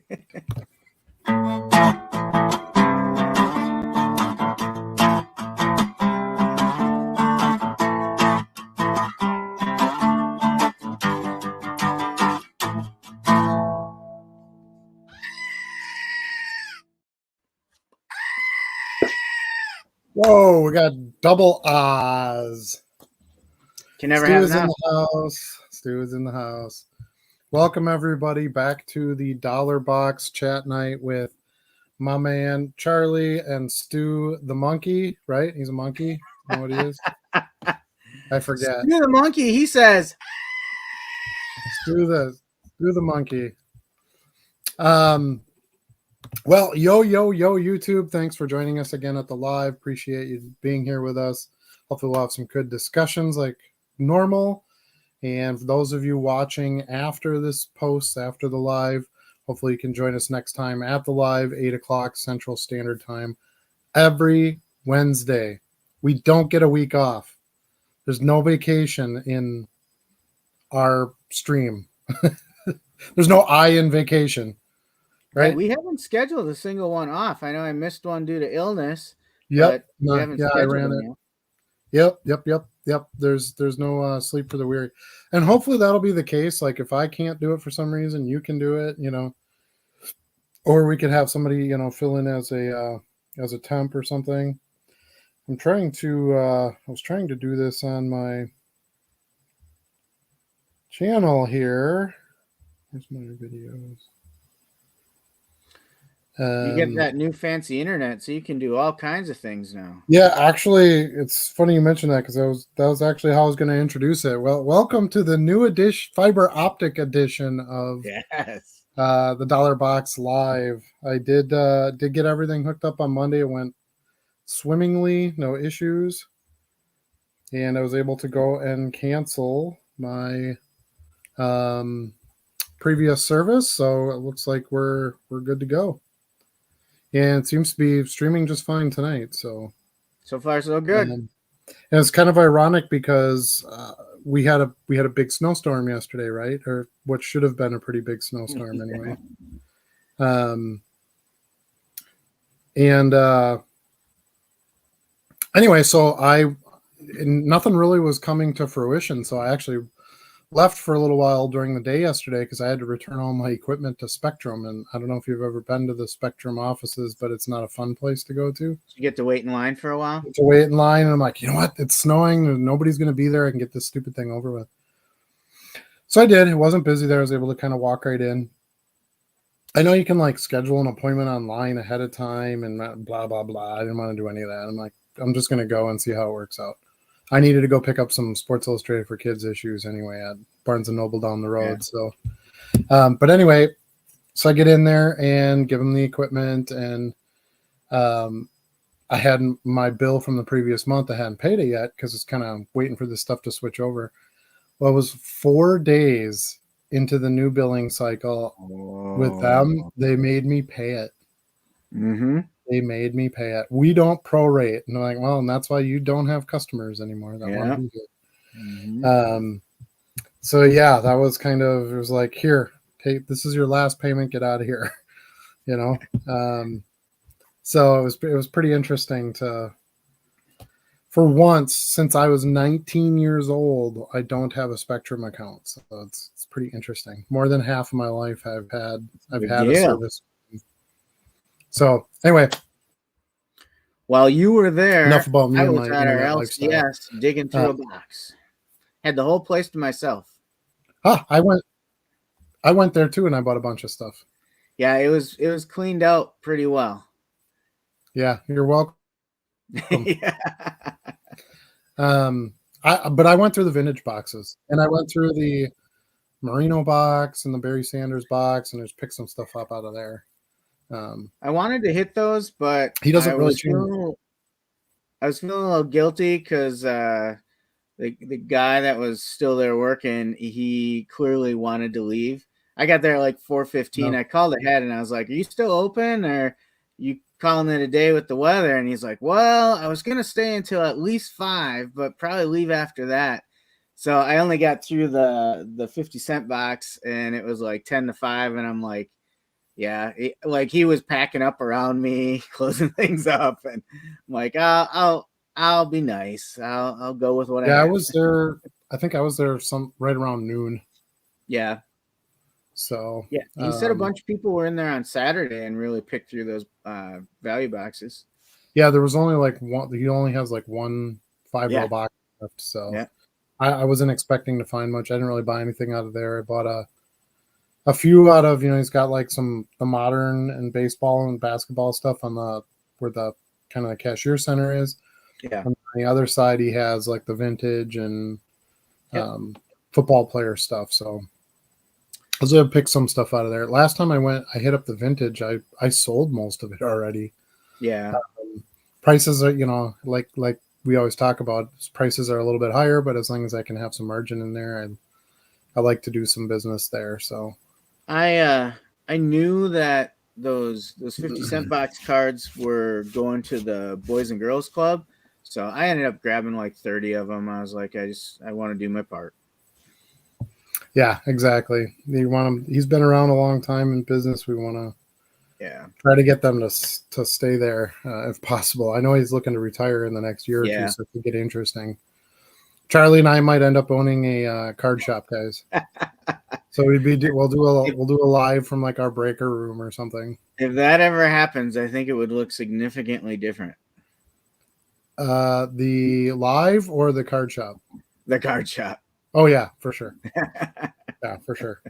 Whoa, we got double Oz. Can never Stu have is in enough. the house. Stu is in the house. Welcome everybody back to the Dollar Box chat night with my man Charlie and Stu the monkey, right? He's a monkey. You know what he is? I forget. Stu the monkey, he says. Stu the monkey. Well, yo, YouTube. Thanks for joining us again at the live. Appreciate you being here with us. Hopefully we'll have some good discussions like normal. And for those of you watching after this post, after the live, hopefully you can join us next time at the live, 8 o'clock Central Standard Time, every Wednesday. We don't get a week off. There's no vacation in our stream. There's no I in vacation. Right? We haven't scheduled a single one off. I know I missed one due to illness. Yep. But we haven't scheduled I ran it. Yep. There's no sleep for the weary. And hopefully that'll be the case. Like if I can't do it for some reason, you can do it, or we could have somebody, fill in as a temp or something. I was trying to do this on my channel here. Here's my videos. You get that new fancy internet, so you can do all kinds of things now. Yeah, actually, it's funny you mentioned that because that was actually how I was going to introduce it. Well, welcome to the new fiber optic edition of the Dollar Box Live. I did get everything hooked up on Monday. It went swimmingly, no issues, and I was able to go and cancel my previous service. So it looks like we're good to go. And it seems to be streaming just fine tonight. So far, so good. And it's kind of ironic because we had a big snowstorm yesterday, right? Or what should have been a pretty big snowstorm anyway. Anyway, so nothing really was coming to fruition. So I actually left for a little while during the day yesterday because I had to return all my equipment to Spectrum. And I don't know if you've ever been to the Spectrum offices, but it's not a fun place to go to. You get to wait in line for a while? To wait in line, and I'm like, you know what? It's snowing. Nobody's going to be there. I can get this stupid thing over with. So I did. It wasn't busy there. I was able to kind of walk right in. I know you can schedule an appointment online ahead of time and blah, blah, blah. I didn't want to do any of that. I'm like, I'm just going to go and see how it works out. I needed to go pick up some Sports Illustrated for Kids issues anyway at Barnes & Noble down the road. Yeah. So, but anyway, so I get in there and give them the equipment, and I had my bill from the previous month. I hadn't paid it yet because it's kind of waiting for this stuff to switch over. Well, it was 4 days into the new billing cycle with them. They made me pay it. Mm-hmm. They made me pay it. We don't prorate. And they're like, well, and that's why you don't have customers anymore that want to be here. Mm-hmm. So yeah, that was it was like, here, this is your last payment, get out of here. So it was pretty interesting for once, since I was 19 years old, I don't have a Spectrum account. So it's pretty interesting. More than half of my life I've had a service. So anyway, while you were there, enough about me. I and was my at our lifestyle. LCS digging through a box. Had the whole place to myself. I went there too, and I bought a bunch of stuff. Yeah, it was cleaned out pretty well. Yeah, you're welcome. Yeah. But I went through the vintage boxes, and I went through the Merino box and the Barry Sanders box, and just picked some stuff up out of there. I wanted to hit those, but he doesn't really I was feeling a little guilty because the guy that was still there working, he clearly wanted to leave. I got there at 4:15. No. I called ahead and I was like, "Are you still open, or you calling it a day with the weather?" And he's like, "Well, I was gonna stay until at least 5, but probably leave after that." So I only got through the 50-cent box, and it was 10 to 5, and I'm like, Yeah, like he was packing up around me, closing things up, and I'm like, I'll be nice. I'll go with what I Yeah, I have. was there. I think I was there some right around noon. Yeah, So yeah. He said a bunch of people were in there on Saturday and really picked through those value boxes. yeah, there was only like one. He only has like one 5 row Yeah, box left. So yeah, I wasn't expecting to find much. I didn't really buy anything out of there. I bought a few out of, he's got like the modern and baseball and basketball stuff on the where the kind of the cashier center is. yeah. On the other side, he has like the vintage and Yep. football player stuff. So I was able to pick some stuff out of there. Last time I went, I hit up the vintage. I sold most of it already. Yeah. Prices are, like we always talk about, prices are a little bit higher, but as long as I can have some margin in there, I like to do some business there. So I knew that those 50-cent box cards were going to the Boys and Girls Club. So I ended up grabbing like 30 of them. I was like, I want to do my part. yeah, exactly. You want him. He's been around a long time in business. We want to try to get them to stay there if possible. I know he's looking to retire in the next year or two, so it could get interesting. Charlie and I might end up owning a card shop, guys. So we'll do a live from like our breaker room or something. If that ever happens, I think it would look significantly different. The live or the card shop? The card shop. Oh yeah, for sure. Yeah, for sure.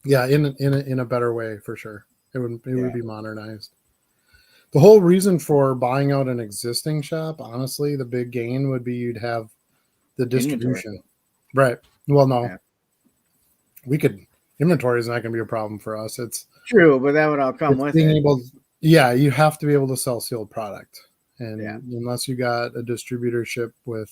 Yeah, in a better way, for sure. It would be modernized. The whole reason for buying out an existing shop, honestly, the big gain would be you'd have the distribution. Right. Well, no. We could, inventory is not going to be a problem for us. It's true, but that would all come with being it. You have to be able to sell sealed product. And unless you got a distributorship with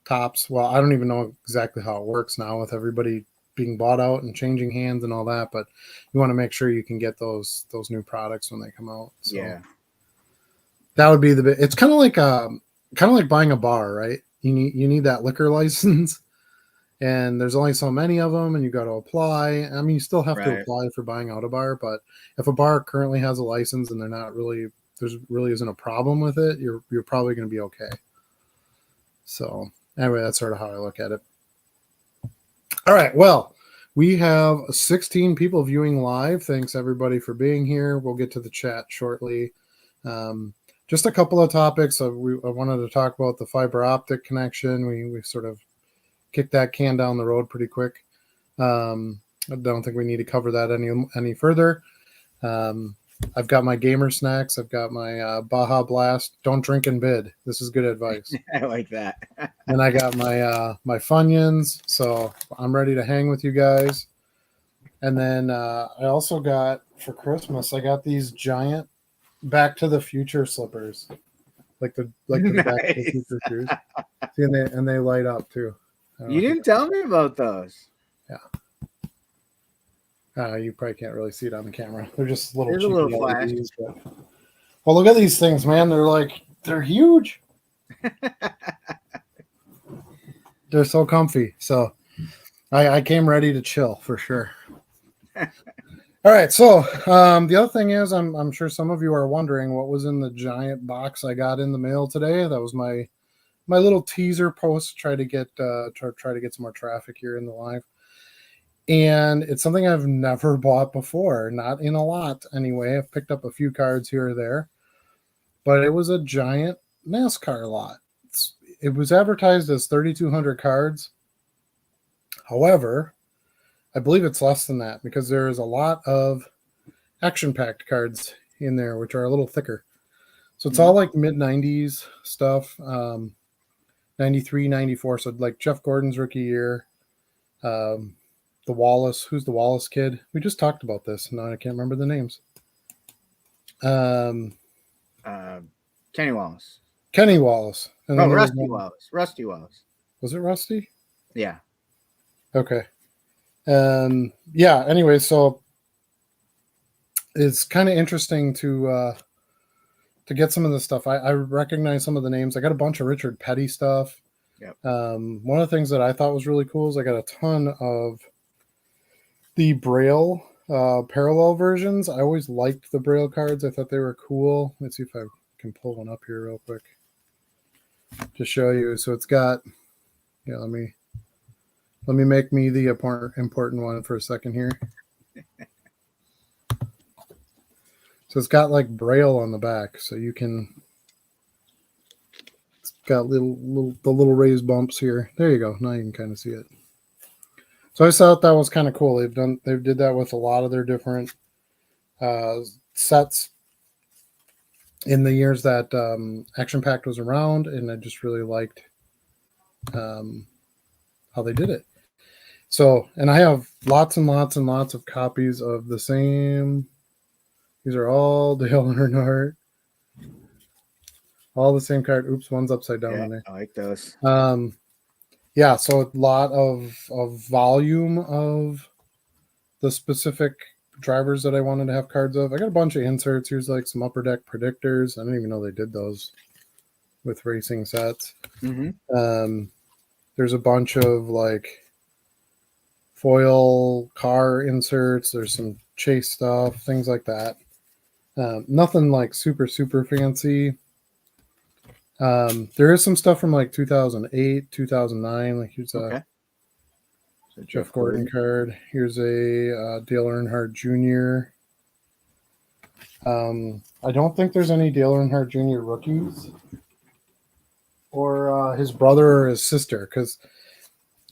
Tops, well, I don't even know exactly how it works now with everybody being bought out and changing hands and all that, but you want to make sure you can get those new products when they come out. So that would be it's kind of like buying a bar, right? You need that liquor license, and there's only so many of them, and you got to apply. I mean, you still have to apply for buying out a bar, but if a bar currently has a license and there's really isn't a problem with it, you're probably going to be okay. So anyway, that's sort of how I look at it. All right. Well, we have 16 people viewing live. Thanks everybody for being here. We'll get to the chat shortly. Just a couple of topics. I wanted to talk about the fiber optic connection. We sort of kicked that can down the road pretty quick. I don't think we need to cover that any further. I've got my gamer snacks. I've got my Baja Blast. Don't drink and bid. This is good advice. I like that. And I got my Funyuns. So I'm ready to hang with you guys. And then I also got, for Christmas, I got these giant Back to the Future slippers, like the Back to the Future shoes. See, and they light up too. You didn't tell me about those. Yeah. You probably can't really see it on the camera. They're just little cheap LEDs. Well, look at these things, man. They're huge. They're so comfy. So I came ready to chill for sure. All right. So the other thing is, I'm sure some of you are wondering what was in the giant box I got in the mail today. That was my little teaser post. Try to get some more traffic here in the live. And it's something I've never bought before, not in a lot anyway. I've picked up a few cards here or there, but it was a giant NASCAR lot. It was advertised as 3,200 cards. However, I believe it's less than that because there is a lot of action-packed cards in there, which are a little thicker. So it's all like mid-90s stuff, 93, 94. So like Jeff Gordon's rookie year. The Wallace, who's the Wallace kid? We just talked about this. No, I can't remember the names. Kenny Wallace. Kenny Wallace. And Rusty Wallace. Rusty Wallace. Was it Rusty? Yeah. Okay. Yeah. Anyway, so it's kind of interesting to get some of this stuff. I recognize some of the names. I got a bunch of Richard Petty stuff. Yep. One of the things that I thought was really cool is I got a ton of the Braille parallel versions. I always liked the Braille cards. I thought they were cool. Let's see if I can pull one up here real quick to show you. So it's got, yeah, let me make me the important one for a second here. So it's got like Braille on the back, so you can. It's got the little raised bumps here. There you go. Now you can kind of see it. So I thought that was kind of cool. They did that with a lot of their different sets in the years that Action Pact was around, and I just really liked how they did it. So, and I have lots and lots and lots of copies of the same. These are all Dale Earnhardt. All the same card. Oops, one's upside down in there. I like those. Yeah, so a lot of volume of the specific drivers that I wanted to have cards of. I got a bunch of inserts. Here's like some upper deck predictors. I didn't even know they did those with racing sets. Mm-hmm. There's a bunch of like foil car inserts. There's some chase stuff, things like that. Nothing like super fancy. There is some stuff from like 2008, 2009. Like here's a Jeff Gordon card. Here's a Dale Earnhardt Jr. I don't think there's any Dale Earnhardt Jr. rookies or his brother or his sister, because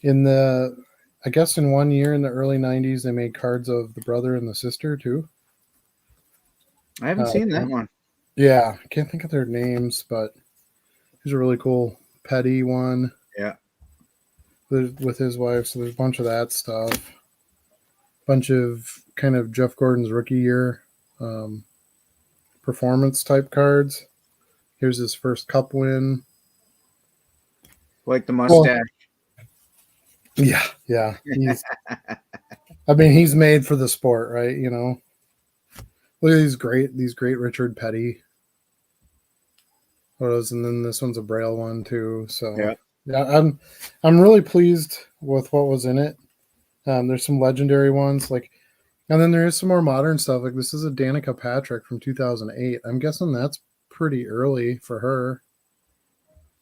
I guess in one year in the early 90s, they made cards of the brother and the sister too. I haven't seen that one. Yeah, I can't think of their names, but here's a really cool Petty one. Yeah. With his wife, so there's a bunch of that stuff. Bunch of kind of Jeff Gordon's rookie year performance type cards. Here's his first Cup win. Like the mustache. Well, yeah. He's made for the sport, right? You know. Look at these great Richard Petty photos, and then this one's a Braille one too. So yeah, I'm really pleased with what was in it. There's some legendary ones, like, and then there is some more modern stuff. Like this is a Danica Patrick from 2008. I'm guessing that's pretty early for her.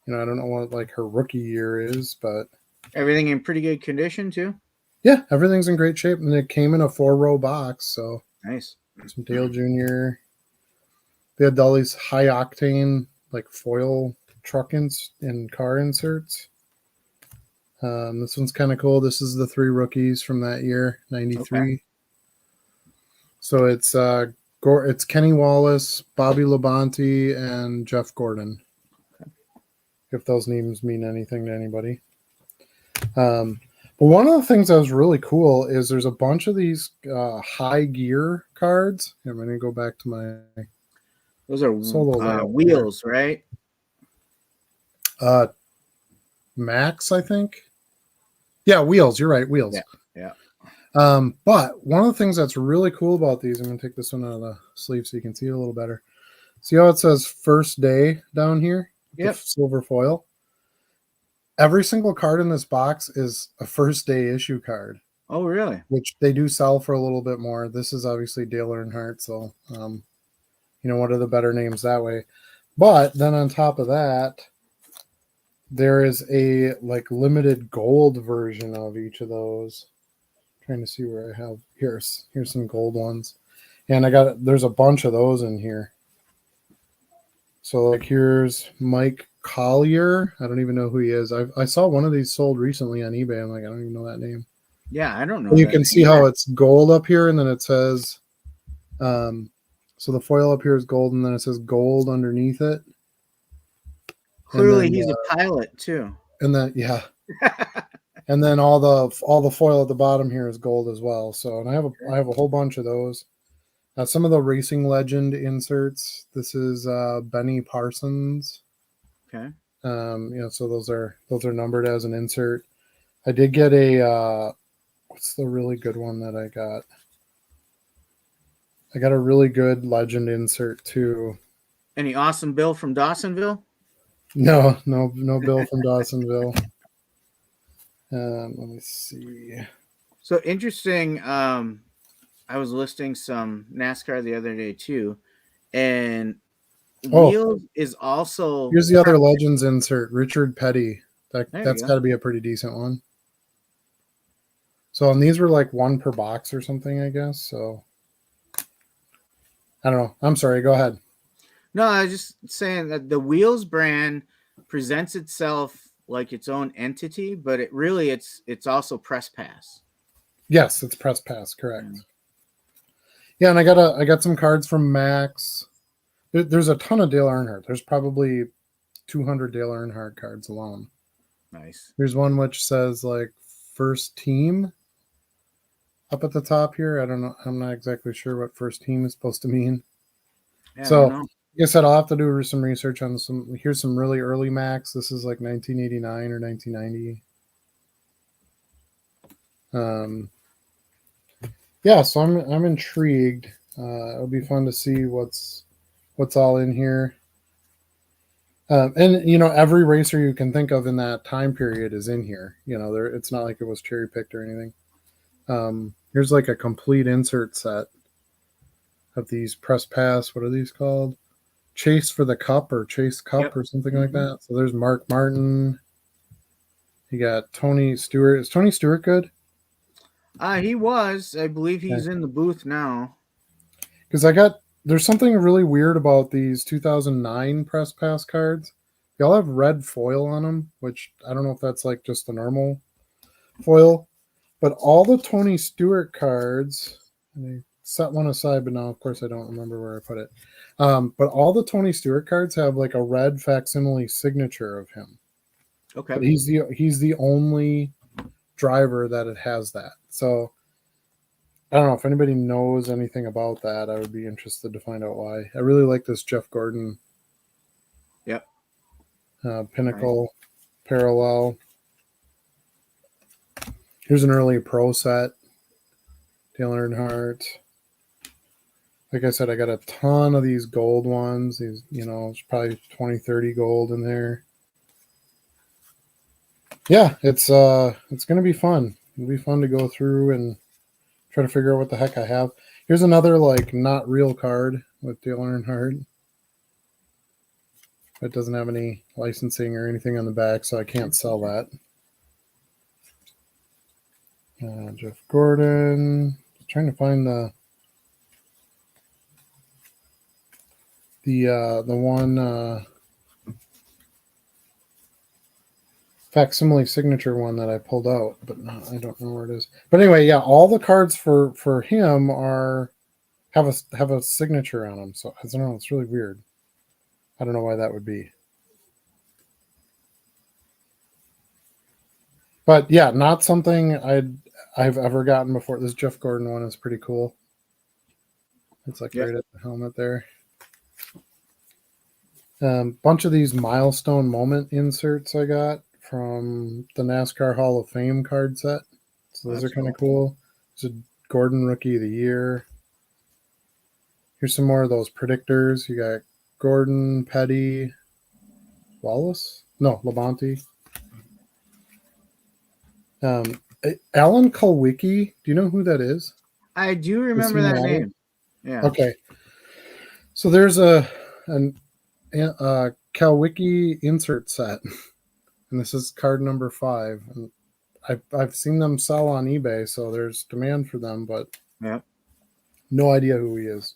You know, I don't know what like her rookie year is, but everything in pretty good condition too. Yeah, everything's in great shape, and it came in a 4-row box. So nice. Some Dale Jr. They had all these high octane like foil truck and car inserts. This one's kind of cool. This is the 3 rookies from that year, 93. Okay. So it's Kenny Wallace, Bobby Labonte, and Jeff Gordon. If those names mean anything to anybody. But one of the things that was really cool is there's a bunch of these high gear cards. I'm going to go back to my. Those are wheels, right? Max, I think. Yeah, wheels. You're right, wheels. Yeah. But one of the things that's really cool about these, I'm going to take this one out of the sleeve so you can see it a little better. See how it says first day down here? Yep. Silver foil. Every single card in this box is a first day issue card. Oh, really? Which they do sell for a little bit more. This is obviously Dale Earnhardt, so what are the better names that way? But then on top of that, there is a like limited gold version of each of those. I'm trying to see where I have here's some gold ones, and there's a bunch of those in here. So like here's Mike Collier. I don't even know who he is. I saw one of these sold recently on eBay. I'm like, I don't even know that name. Yeah, I don't know. You can see how it's gold up here, and then it says, so the foil up here is gold, and then it says gold underneath it. Clearly, he's a pilot too. And then and then all the foil at the bottom here is gold as well. So, and I have a whole bunch of those. Some of the racing legend inserts. This is Benny Parsons. Okay. So those are numbered as an insert. I did get a what's the really good one that I got? I got a really good legend insert too. Any awesome Bill from Dawsonville? No Bill from Dawsonville. Let me see. So interesting. I I was listing some NASCAR the other day too, and Oh, Wheels is also. here's the other Legends insert. Richard Petty. There you That's go. got to be a pretty decent one. So, and these were like one per box or something, I guess. So, I don't know. I'm sorry. Go ahead. No, I was just saying that the Wheels brand presents itself like its own entity, but it's also Press Pass. Yes, it's Press Pass. Correct. Yeah. Yeah, and I got some cards from Max. There's a ton of Dale Earnhardt. There's probably 200 Dale Earnhardt cards alone. Nice. There's one which says like first team up at the top here. I don't know. I'm not exactly sure what first team is supposed to mean. Yeah, I So, don't know. like I said, I'll have to do some research on some. Here's some really early Max. This is like 1989 or 1990. Yeah, so I'm intrigued. It'll be fun to see what's all in here. And you know, every racer you can think of in that time period is in here. You know, there it's not like it was cherry picked or anything. Here's like a complete insert set of these Press Pass. What are these called? Chase for the Cup or Chase Cup or something like that. So there's Mark Martin. You got Tony Stewart. Is Tony Stewart good? He was. I believe he's in the booth now. Because there's something really weird about these 2009 Press Pass cards. They all have red foil on them, which I don't know if that's like just the normal foil. But all the Tony Stewart cards, and I set one aside, but now, of course, I don't remember where I put it. But all the Tony Stewart cards have like a red facsimile signature of him. Okay. But he's the only driver that it has that. So I don't know if anybody knows anything about that. I would be interested to find out why. I really like this Jeff Gordon. Yep. Pinnacle parallel. Here's an early pro set. Dale Earnhardt. Like I said, I got a ton of these gold ones. These, you know, it's probably 20, 30 gold in there. Yeah, it's gonna be fun. It'll be fun to go through and try to figure out what the heck I have. Here's another like not real card with Dale Earnhardt. It doesn't have any licensing or anything on the back, so I can't sell that. Jeff Gordon. Trying to find the one facsimile signature one that I pulled out, but I don't know where it is. But anyway, yeah, all the cards for him have a signature on them. So I don't know, it's really weird. I don't know why that would be. But yeah, not something I've ever gotten before. This Jeff Gordon one is pretty cool. It's like right at the helmet there. Bunch of these milestone moment inserts I got from the NASCAR Hall of Fame card set. So those are kind of cool. There's a Gordon Rookie of the Year. Here's some more of those predictors. You got Gordon, Petty, Wallace? No, Labonte. Alan Kulwicki. Do you know who that is? I do remember that name. Yeah. Okay. So there's a Kulwicki insert set, and this is card number 5. And I've seen them sell on eBay, so there's demand for them, but no idea who he is.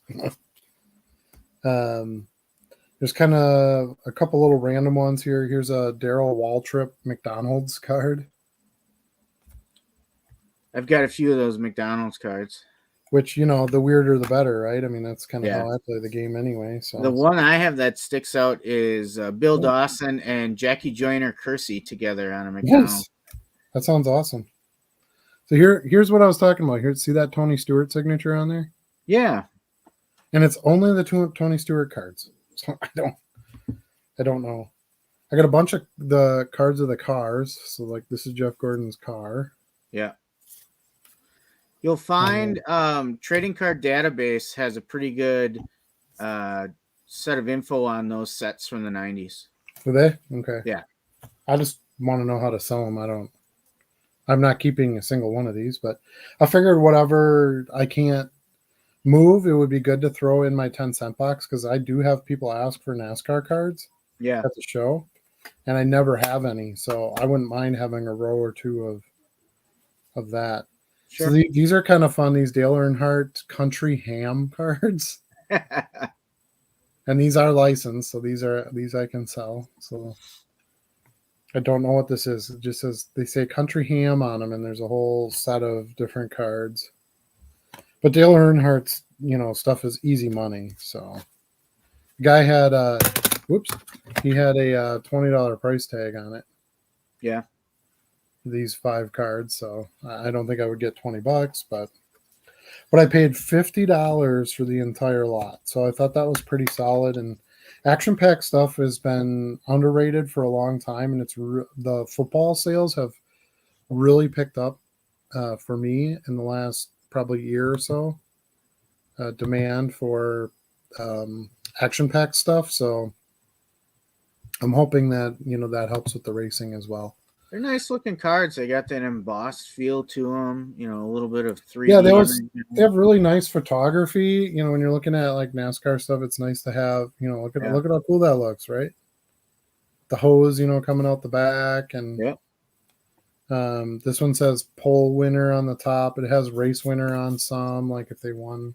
There's kind of a couple little random ones here. Here's a Darrell Waltrip McDonald's card. I've got a few of those McDonald's cards. Which, you know, the weirder the better, right? I mean, that's kind of how I play the game anyway. So the one I have that sticks out is Bill Dawson and Jackie Joyner Kersey together on a McDonald's. Yes. That sounds awesome. So here's what I was talking about. Here, see that Tony Stewart signature on there? Yeah. And it's only the 2 Tony Stewart cards. So I don't know. I got a bunch of the cards of the cars. So like this is Jeff Gordon's car. Yeah. You'll find Trading Card Database has a pretty good set of info on those sets from the 90s. Do they? Okay. Yeah. I just want to know how to sell them. I'm not keeping a single one of these, but I figured whatever I can't move, it would be good to throw in my 10-cent box because I do have people ask for NASCAR cards Yeah. at the show, and I never have any. So I wouldn't mind having a row or two of that. Sure. So these are kind of fun. These Dale Earnhardt Country Ham cards, and these are licensed, so these I can sell. So I don't know what this is. It just says they say Country Ham on them, and there's a whole set of different cards. But Dale Earnhardt's stuff is easy money. So the guy had he had a $20 price tag on it. Yeah. These 5 cards, so I don't think I would get $20, but I paid $50 for the entire lot. So I thought that was pretty solid. And action pack stuff has been underrated for a long time, and the football sales have really picked up for me in the last probably year or so. Demand for action pack stuff, so I'm hoping that that helps with the racing as well. They're nice looking cards. They got that embossed feel to them. A little bit of 3D. Yeah, they have really nice photography. When you're looking at like NASCAR stuff, it's nice to have. Look at how cool that looks, right? The hose, coming out the back, and yep. This one says pole winner on the top. It has race winner on some, like if they won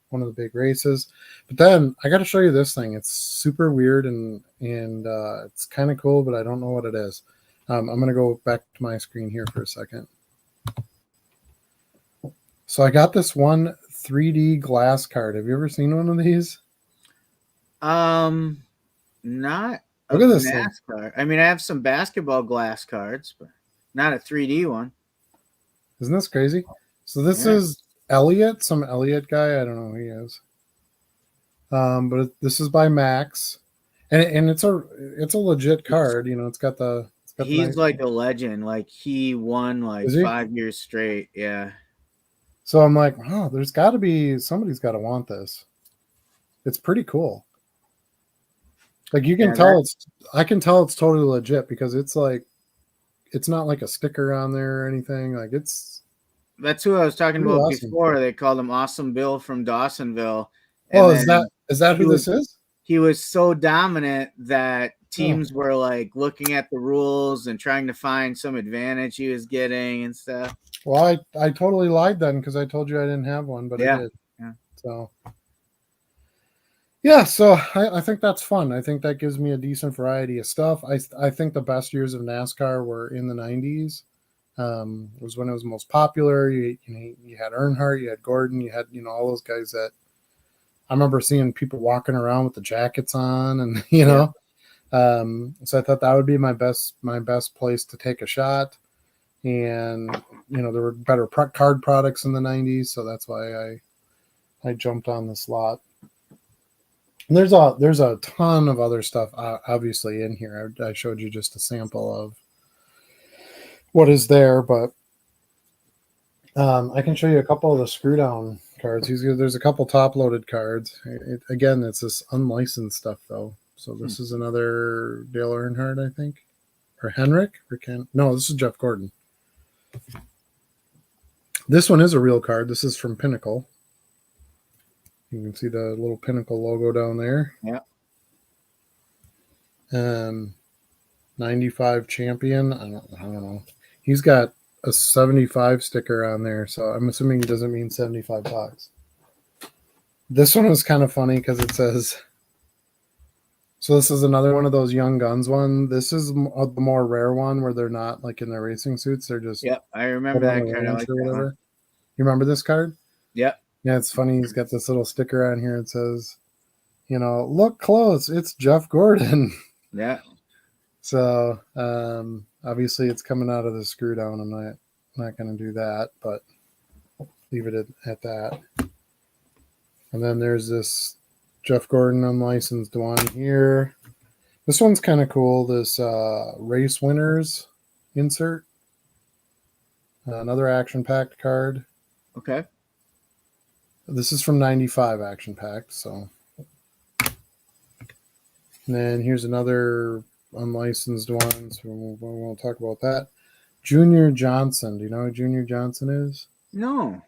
one of the big races. But then I got to show you this thing. It's super weird and it's kind of cool, but I don't know what it is. I'm going to go back to my screen here for a second. So I got this one 3D glass card. Have you ever seen one of these? Not Look at this NASCAR. Thing. I mean, I have some basketball glass cards, but not a 3D one. Isn't this crazy? So this is Elliot, some Elliot guy. I don't know who he is. But this is by Max, and it's a legit card. It's got the. He's like a legend. Like he won like 5 years straight. Yeah. So I'm like, oh, there's got to be somebody's got to want this. It's pretty cool. Like you can tell I can tell it's totally legit because it's like, it's not like a sticker on there or anything. Like that's who I was talking about before. They called him Awesome Bill from Dawsonville. Oh, is that who this is? He was so dominant that teams were like looking at the rules and trying to find some advantage he was getting and stuff. Well, I totally lied then because I told you I didn't have one, but I did. Yeah. So yeah, so I think that's fun. I think that gives me a decent variety of stuff. I think the best years of NASCAR were in the 90s. It was when it was most popular. You had Earnhardt, you had Gordon, you had all those guys that I remember seeing people walking around with the jackets on, and so I thought that would be my best place to take a shot. And there were better card products in the 90s, so that's why I jumped on this lot. And there's a ton of other stuff obviously in here. I showed you just a sample of what is there, but I can show you a couple of the screw down cards. There's a couple top loaded cards. Again, it's this unlicensed stuff though. So this is another Dale Earnhardt, I think, or Henrik, or no, this is Jeff Gordon. This one is a real card. This is from Pinnacle. You can see the little Pinnacle logo down there. Yeah. 95 champion. I don't know. He's got a 75 sticker on there, so I'm assuming he doesn't mean $75. This one was kind of funny because it says, so this is another one of those Young Guns one. This is the more rare one where they're not like in their racing suits. They're just I remember that card. I like that one. You remember this card? Yep. Yeah, it's funny. He's got this little sticker on here. It says, look close. It's Jeff Gordon. Yeah. So obviously it's coming out of the screw down. I'm not going to do that, but leave it at that. And then there's this Jeff Gordon unlicensed one here. This one's kind of cool. This race winners insert. Another action packed card. Okay. This is from 95 action packed. So, and then here's another unlicensed one. So we won't talk about that. Junior Johnson. Do you know who Junior Johnson is? No.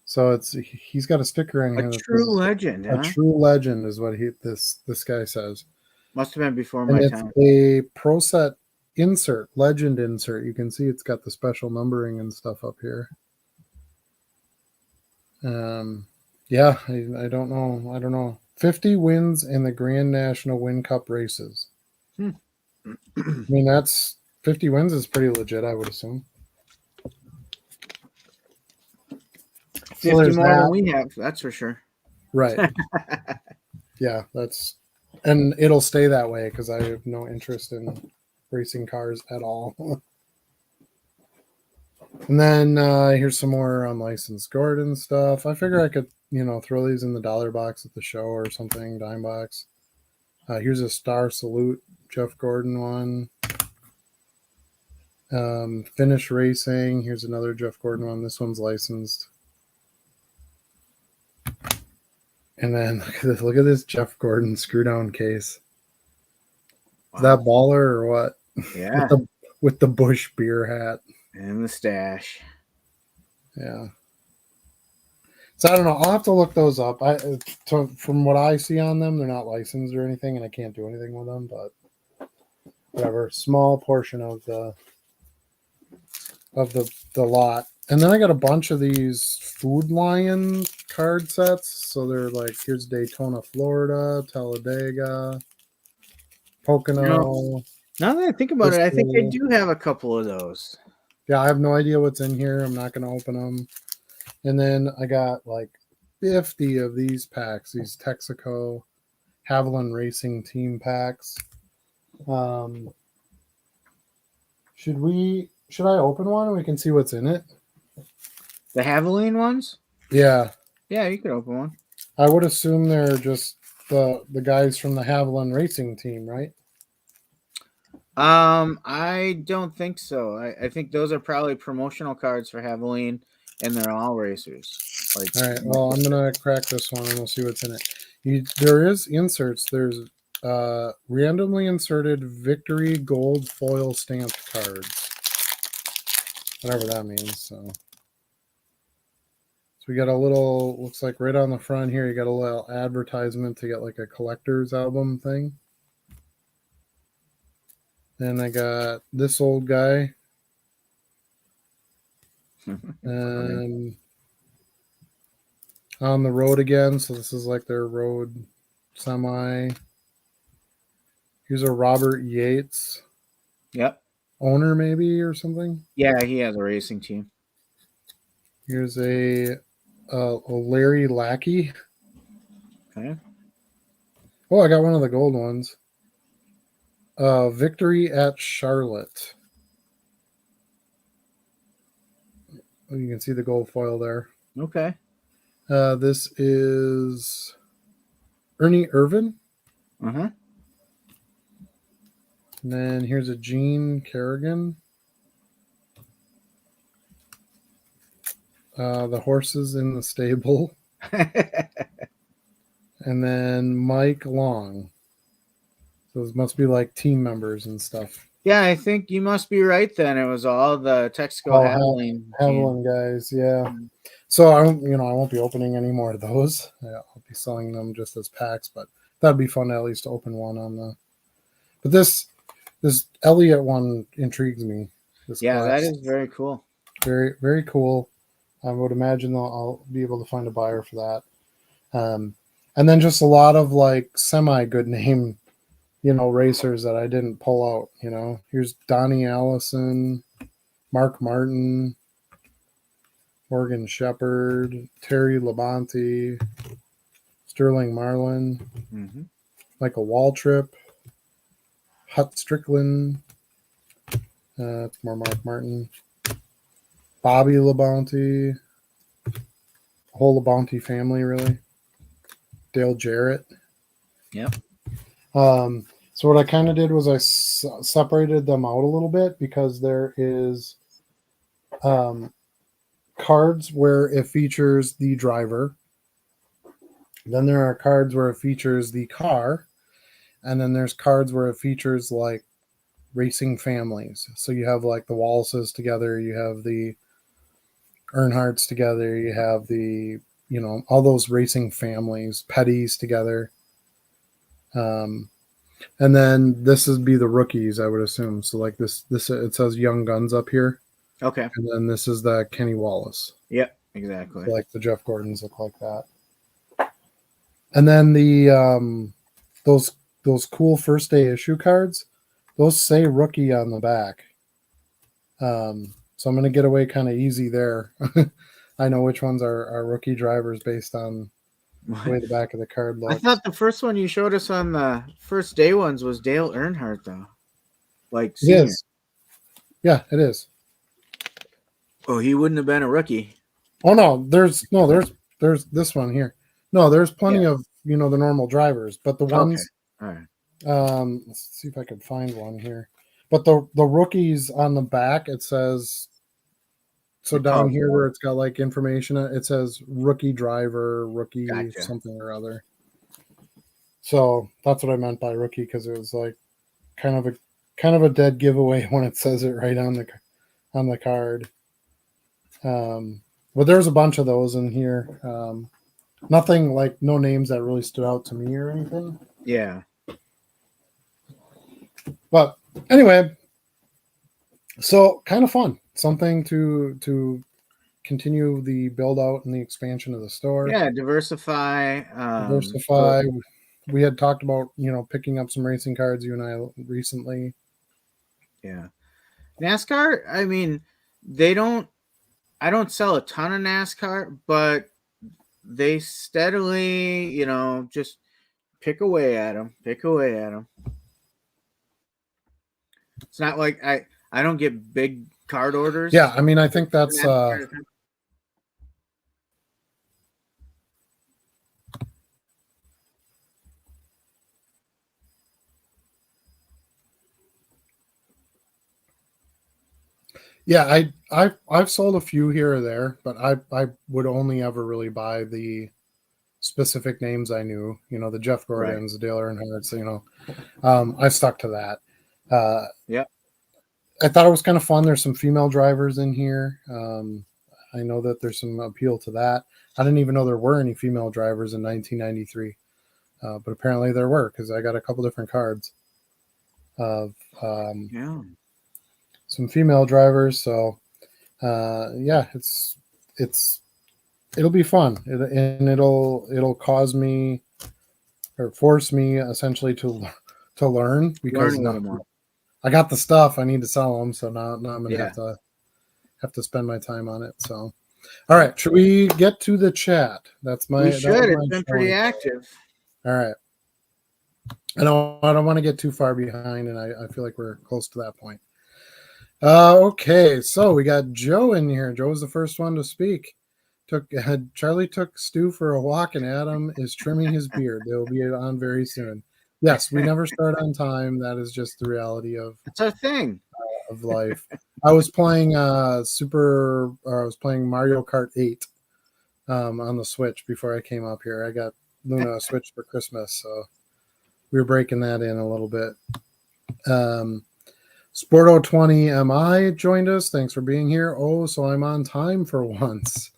So he's got a sticker in A here that true says legend, a huh? true legend is what this guy says. Must have been before And my it's time. a Pro Set insert, legend insert. You can see it's got the special numbering and stuff up here. Yeah, I don't know. I don't know. 50 wins in the Grand National Win Cup races. Hmm. I mean, that's 50 wins is pretty legit, I would assume. 50 more than we have, that's for sure. Right. Yeah, and it'll stay that way because I have no interest in racing cars at all. And then here's some more unlicensed Gordon stuff. I figure I could, throw these in the dollar box at the show or something, dime box. Here's a Star Salute Jeff Gordon one. Finish Racing. Here's another Jeff Gordon one. This one's licensed. And then look at this. Look at this Jeff Gordon screw down case. Wow. Is that baller or what? Yeah. with the Bush beer hat and the stash. Yeah. So I don't know. I'll have to look those up. From what I see on them, they're not licensed or anything, and I can't do anything with them. But whatever. Small portion of the lot. And then I got a bunch of these Food Lion card sets. So they're like, here's Daytona, Florida, Talladega, Pocono. Now that I think about it, I think I do have a couple of those. Yeah, I have no idea what's in here. I'm not going to open them. And then I got like 50 of these packs, these Texaco Haviland Racing Team packs. Should I open one and we can see what's in it? The Haviland ones? Yeah. Yeah, you could open one. I would assume they're just the guys from the Haviland Racing Team, right? I don't think so. I think those are probably promotional cards for Haviland, and they're all racers. All right. Well, I'm gonna crack this one and we'll see what's in it. There is inserts. There's randomly inserted Victory Gold foil stamped cards, whatever that means. So we got a little. Looks like right on the front here, you got a little advertisement to get like a collector's album thing. Then I got this old guy. On the road again. So this is like their road semi. Here's a Robert Yates. Yep. Owner maybe or something. Yeah, he has a racing team. Here's a Larry Lackey. Okay. Oh, I got one of the gold ones. Victory at Charlotte. Oh, you can see the gold foil there. Okay. This is Ernie Irvin. Uh-huh. And then here's a Gene Kerrigan. The horses in the stable. And then Mike Long. So those must be like team members and stuff. Yeah, I think you must be right then. It was all the Texaco Haviland guys, yeah. So I won't be opening any more of those. I'll be selling them just as packs, but that'd be fun to at least open one on the. But this Elliott one intrigues me. Yeah, that is very cool. Very, very cool. I would imagine I'll be able to find a buyer for that. And then just a lot of like semi good name, racers that I didn't pull out. Here's Donnie Allison, Mark Martin, Morgan Shepherd, Terry Labonte, Sterling Marlin, Michael Waltrip, Hut Strickland, more Mark Martin, Bobby Labonte, whole Labonte family, really. Dale Jarrett. Yep. So what I kind of did was I separated them out a little bit because there is cards where it features the driver. Then there are cards where it features the car. And then there's cards where it features like racing families. So you have like the Wallaces together. You have the Earnhardts together. You have the, all those racing families, Petty's together. And then this would be the rookies, I would assume. So like this it says Young Guns up here. Okay. And then this is the Kenny Wallace. Yep, exactly. So like the Jeff Gordons look like that. And then the those cool first day issue cards, those say rookie on the back. So I'm gonna get away kind of easy there. I know which ones are rookie drivers based on the way the back of the card looks. I thought the first one you showed us on the first day ones was Dale Earnhardt, though. Like senior. It is. Yeah, it is. Oh, he wouldn't have been a rookie. Oh no, there's this one here. No, there's plenty of the normal drivers, but the ones. Okay. All right. Let's see if I can find one here. But the rookies on the back, it says. So down here where it's got like information, it says rookie driver, rookie something or other. So that's what I meant by rookie, because it was like kind of a dead giveaway when it says it right on the card. But there's a bunch of those in here. Nothing like no names that really stood out to me or anything. Yeah. But anyway, so kind of fun. Something to continue the build out and the expansion of the store. Yeah, diversify. We had talked about picking up some racing cards, you and I, recently. Yeah, NASCAR. I mean, I don't sell a ton of NASCAR, but they steadily, just pick away at them. It's not like I don't get big card orders. Yeah, I mean, I think that's yeah, I've sold a few here or there, but I would only ever really buy the specific names I knew, the Jeff Gordons, the Dale Earnhardts, I stuck to that. Yeah. I thought it was kind of fun. There's some female drivers in here. I know that there's some appeal to that. I didn't even know there were any female drivers in 1993, but apparently there were, because I got a couple different cards of some female drivers. So it'll be fun, and it'll cause me or force me essentially to learn, because I got the stuff. I need to sell them, so now I'm gonna have to spend my time on it. So, all right, should we get to the chat? That's my. We should. It's been pretty active. All right. I don't want to get too far behind, and I feel like we're close to that point. Okay, so we got Joe in here. Joe was the first one to speak. Charlie took Stu for a walk, and Adam is trimming his beard. They'll be on very soon. Yes, we never start on time. That is just the reality of it's our thing of life. I was playing Mario Kart 8 on the Switch before I came up here. I got Luna a Switch for Christmas, so we were breaking that in a little bit. Sporto20 MI joined us. Thanks for being here. Oh, so I'm on time for once.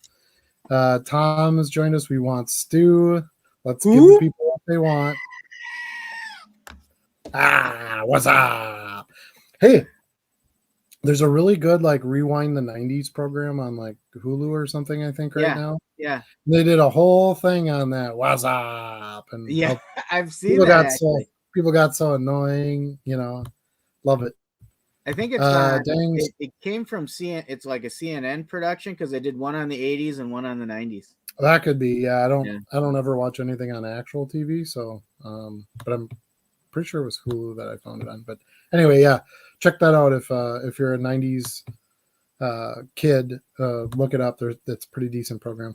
Tom has joined us. We want Stu. Let's give the people what they want. What's up? Hey, there's a really good like Rewind the 90s program on like Hulu or something, I think, right now. Yeah. They did a whole thing on that. What's up? And I've seen that. People got so annoying, love it. I think it's it came from it's like a CNN production, because they did one on the 80s and one on the 90s. That could be. I don't ever watch anything on actual TV, so but I'm pretty sure it was Hulu that I found it on. But anyway, check that out if you're a 90s kid. Look it up. That's a pretty decent program.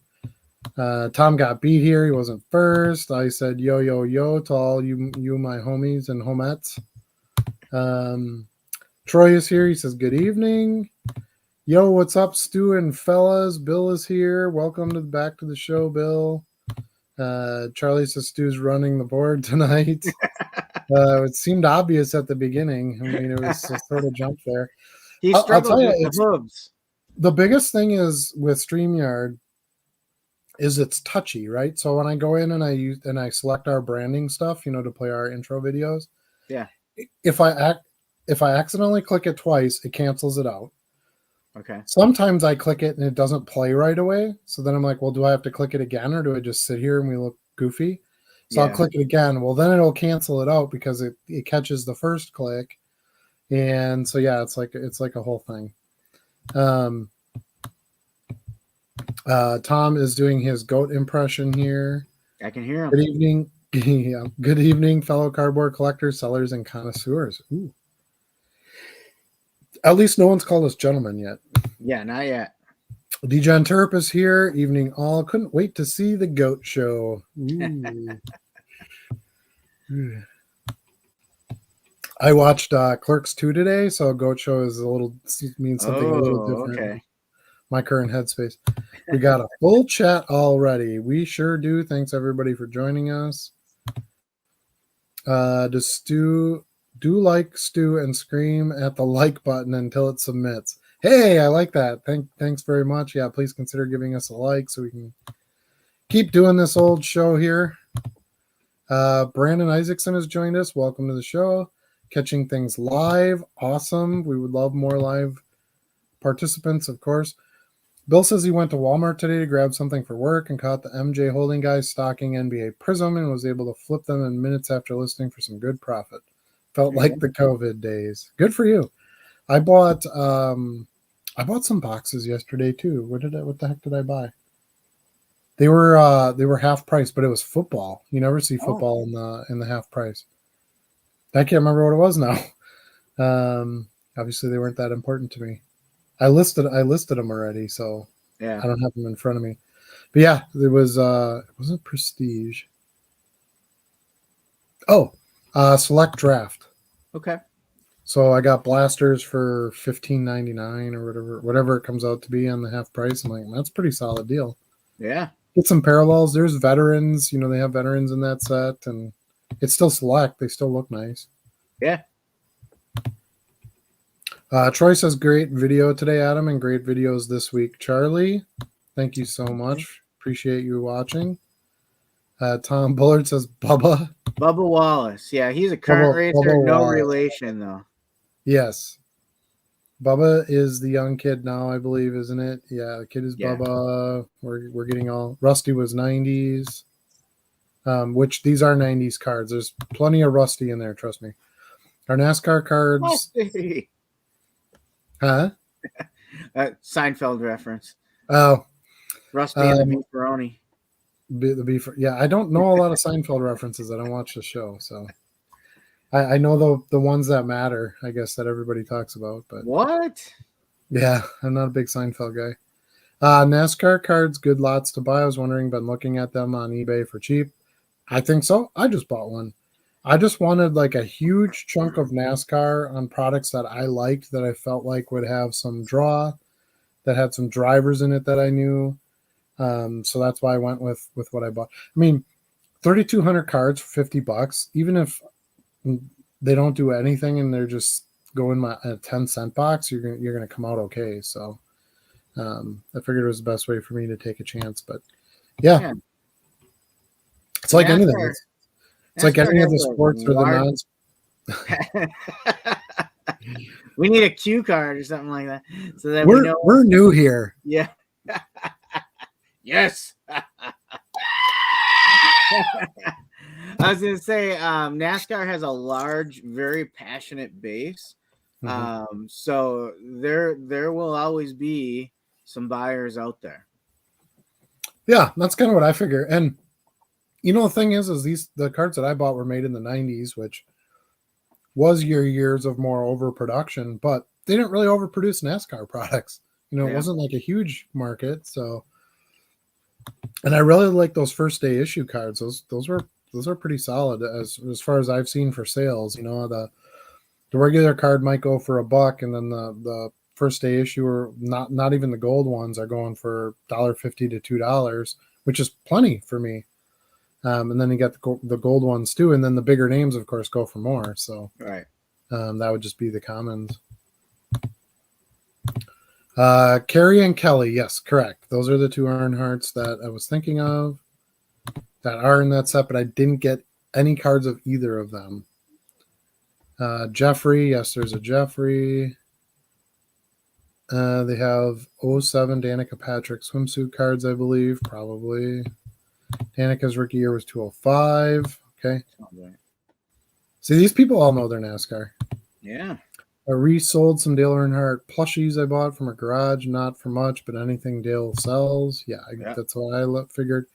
Tom got beat here. He wasn't first. I said yo to all you my homies and homettes. Troy is here. He says good evening. Yo, what's up, Stu and fellas? Bill is here. Welcome back to the show, Bill. Charlie says Stu's running the board tonight. It seemed obvious at the beginning. I mean, it was a sort of jump there. He struggled with the hooves. The biggest thing is with StreamYard is it's touchy, right? So when I go in and I select our branding stuff, to play our intro videos, Yeah. if I accidentally click it twice, it cancels it out. Okay. Sometimes I click it and it doesn't play right away. So then I'm like, well, do I have to click it again or do I just sit here and we look goofy? So I'll Yeah. click it again. Well, then it'll cancel it out because it catches the first click. And so yeah, it's like a whole thing. Tom is doing his goat impression here. I can hear him. Good evening. Yeah. Good evening, fellow cardboard collectors, sellers, and connoisseurs. Ooh. At least no one's called us gentlemen yet. Yeah, not yet. Degen Turp is here. Evening all. Couldn't wait to see the goat show. Ooh. I watched Clerks 2 today, so goat show is means something a little different. Okay. My current headspace. We got a full chat already. We sure do. Thanks everybody for joining us. Does Stu do like Stu and scream at the like button until it submits? Hey, I like that. Thanks very much. Yeah, please consider giving us a like so we can keep doing this old show here. Brandon Isaacson has joined us. Welcome to the show. Catching things live. Awesome. We would love more live participants, of course. Bill says he went to Walmart today to grab something for work and caught the MJ Holding guys stocking NBA Prism and was able to flip them in minutes after listing for some good profit. Felt like the COVID days. Good for you. I bought some boxes yesterday too. What the heck did I buy? They were half price, but it was football. You never see football in the half price. I can't remember what it was now. Obviously they weren't that important to me. I listed them already, so yeah. I don't have them in front of me. But yeah, it wasn't Prestige. Oh, Select Draft. Okay. So I got blasters for $15.99 or whatever it comes out to be on the half price. I'm like, that's a pretty solid deal. Yeah. Get some parallels. There's veterans. They have veterans in that set, and it's still Select. They still look nice. Yeah. Troy says, great video today, Adam, and great videos this week. Charlie, thank you so much. Appreciate you watching. Tom Bullard says, Bubba. Bubba Wallace. Yeah, he's a current racer. Bubba no Wallace. Relation, though. Yes. Bubba is the young kid now, I believe, isn't it? Yeah, the kid is Bubba. We're getting all... Rusty was 90s, which these are 90s cards. There's plenty of Rusty in there, trust me. Our NASCAR cards... Rusty. Huh? Seinfeld reference. Oh. Rusty and the Beefaroni. The beef. Yeah, I don't know a lot of Seinfeld references. I don't watch the show, so I know the ones that matter, I guess, that everybody talks about. But what? Yeah, I'm not a big Seinfeld guy. NASCAR cards, good lots to buy. I was wondering, been looking at them on eBay for cheap. I think so. I just bought one. I just wanted like a huge chunk of NASCAR on products that I liked, that I felt like would have some draw, that had some drivers in it that I knew. So that's why I went with what I bought. I mean, 3,200 cards for $50, even if they don't do anything and they're just go in a 10-cent box, you're gonna come out okay. So I figured it was the best way for me to take a chance. But yeah. It's like anything. It's like any of the sports or the non. We need a cue card or something like that, so that we're new here. Yeah. Yes. I was gonna say, NASCAR has a large, very passionate base. Mm-hmm. So there will always be some buyers out there. Yeah, that's kind of what I figure. And the thing is the cards that I bought were made in the 90s, which was your years of more overproduction, but they didn't really overproduce NASCAR products. It wasn't like a huge market. So, and I really like those first day issue cards. Those are pretty solid as far as I've seen for sales. The regular card might go for $1, and then the first day issue, or not even the gold ones, are going for $1.50 to $2, which is plenty for me. And then you got the gold ones too, and then the bigger names, of course, go for more. So right, that would just be the commons. Carrie and Kelly, yes, correct. Those are the two Earnhardts that I was thinking of that are in that set, but I didn't get any cards of either of them. Jeffrey, yes, there's a Jeffrey. They have 07 Danica Patrick swimsuit cards, I believe, probably. Danica's rookie year was 205. Okay. See, these people all know their NASCAR. Yeah. I resold some Dale Earnhardt plushies I bought from a garage, not for much, but anything Dale sells. Yeah, that's what I figured.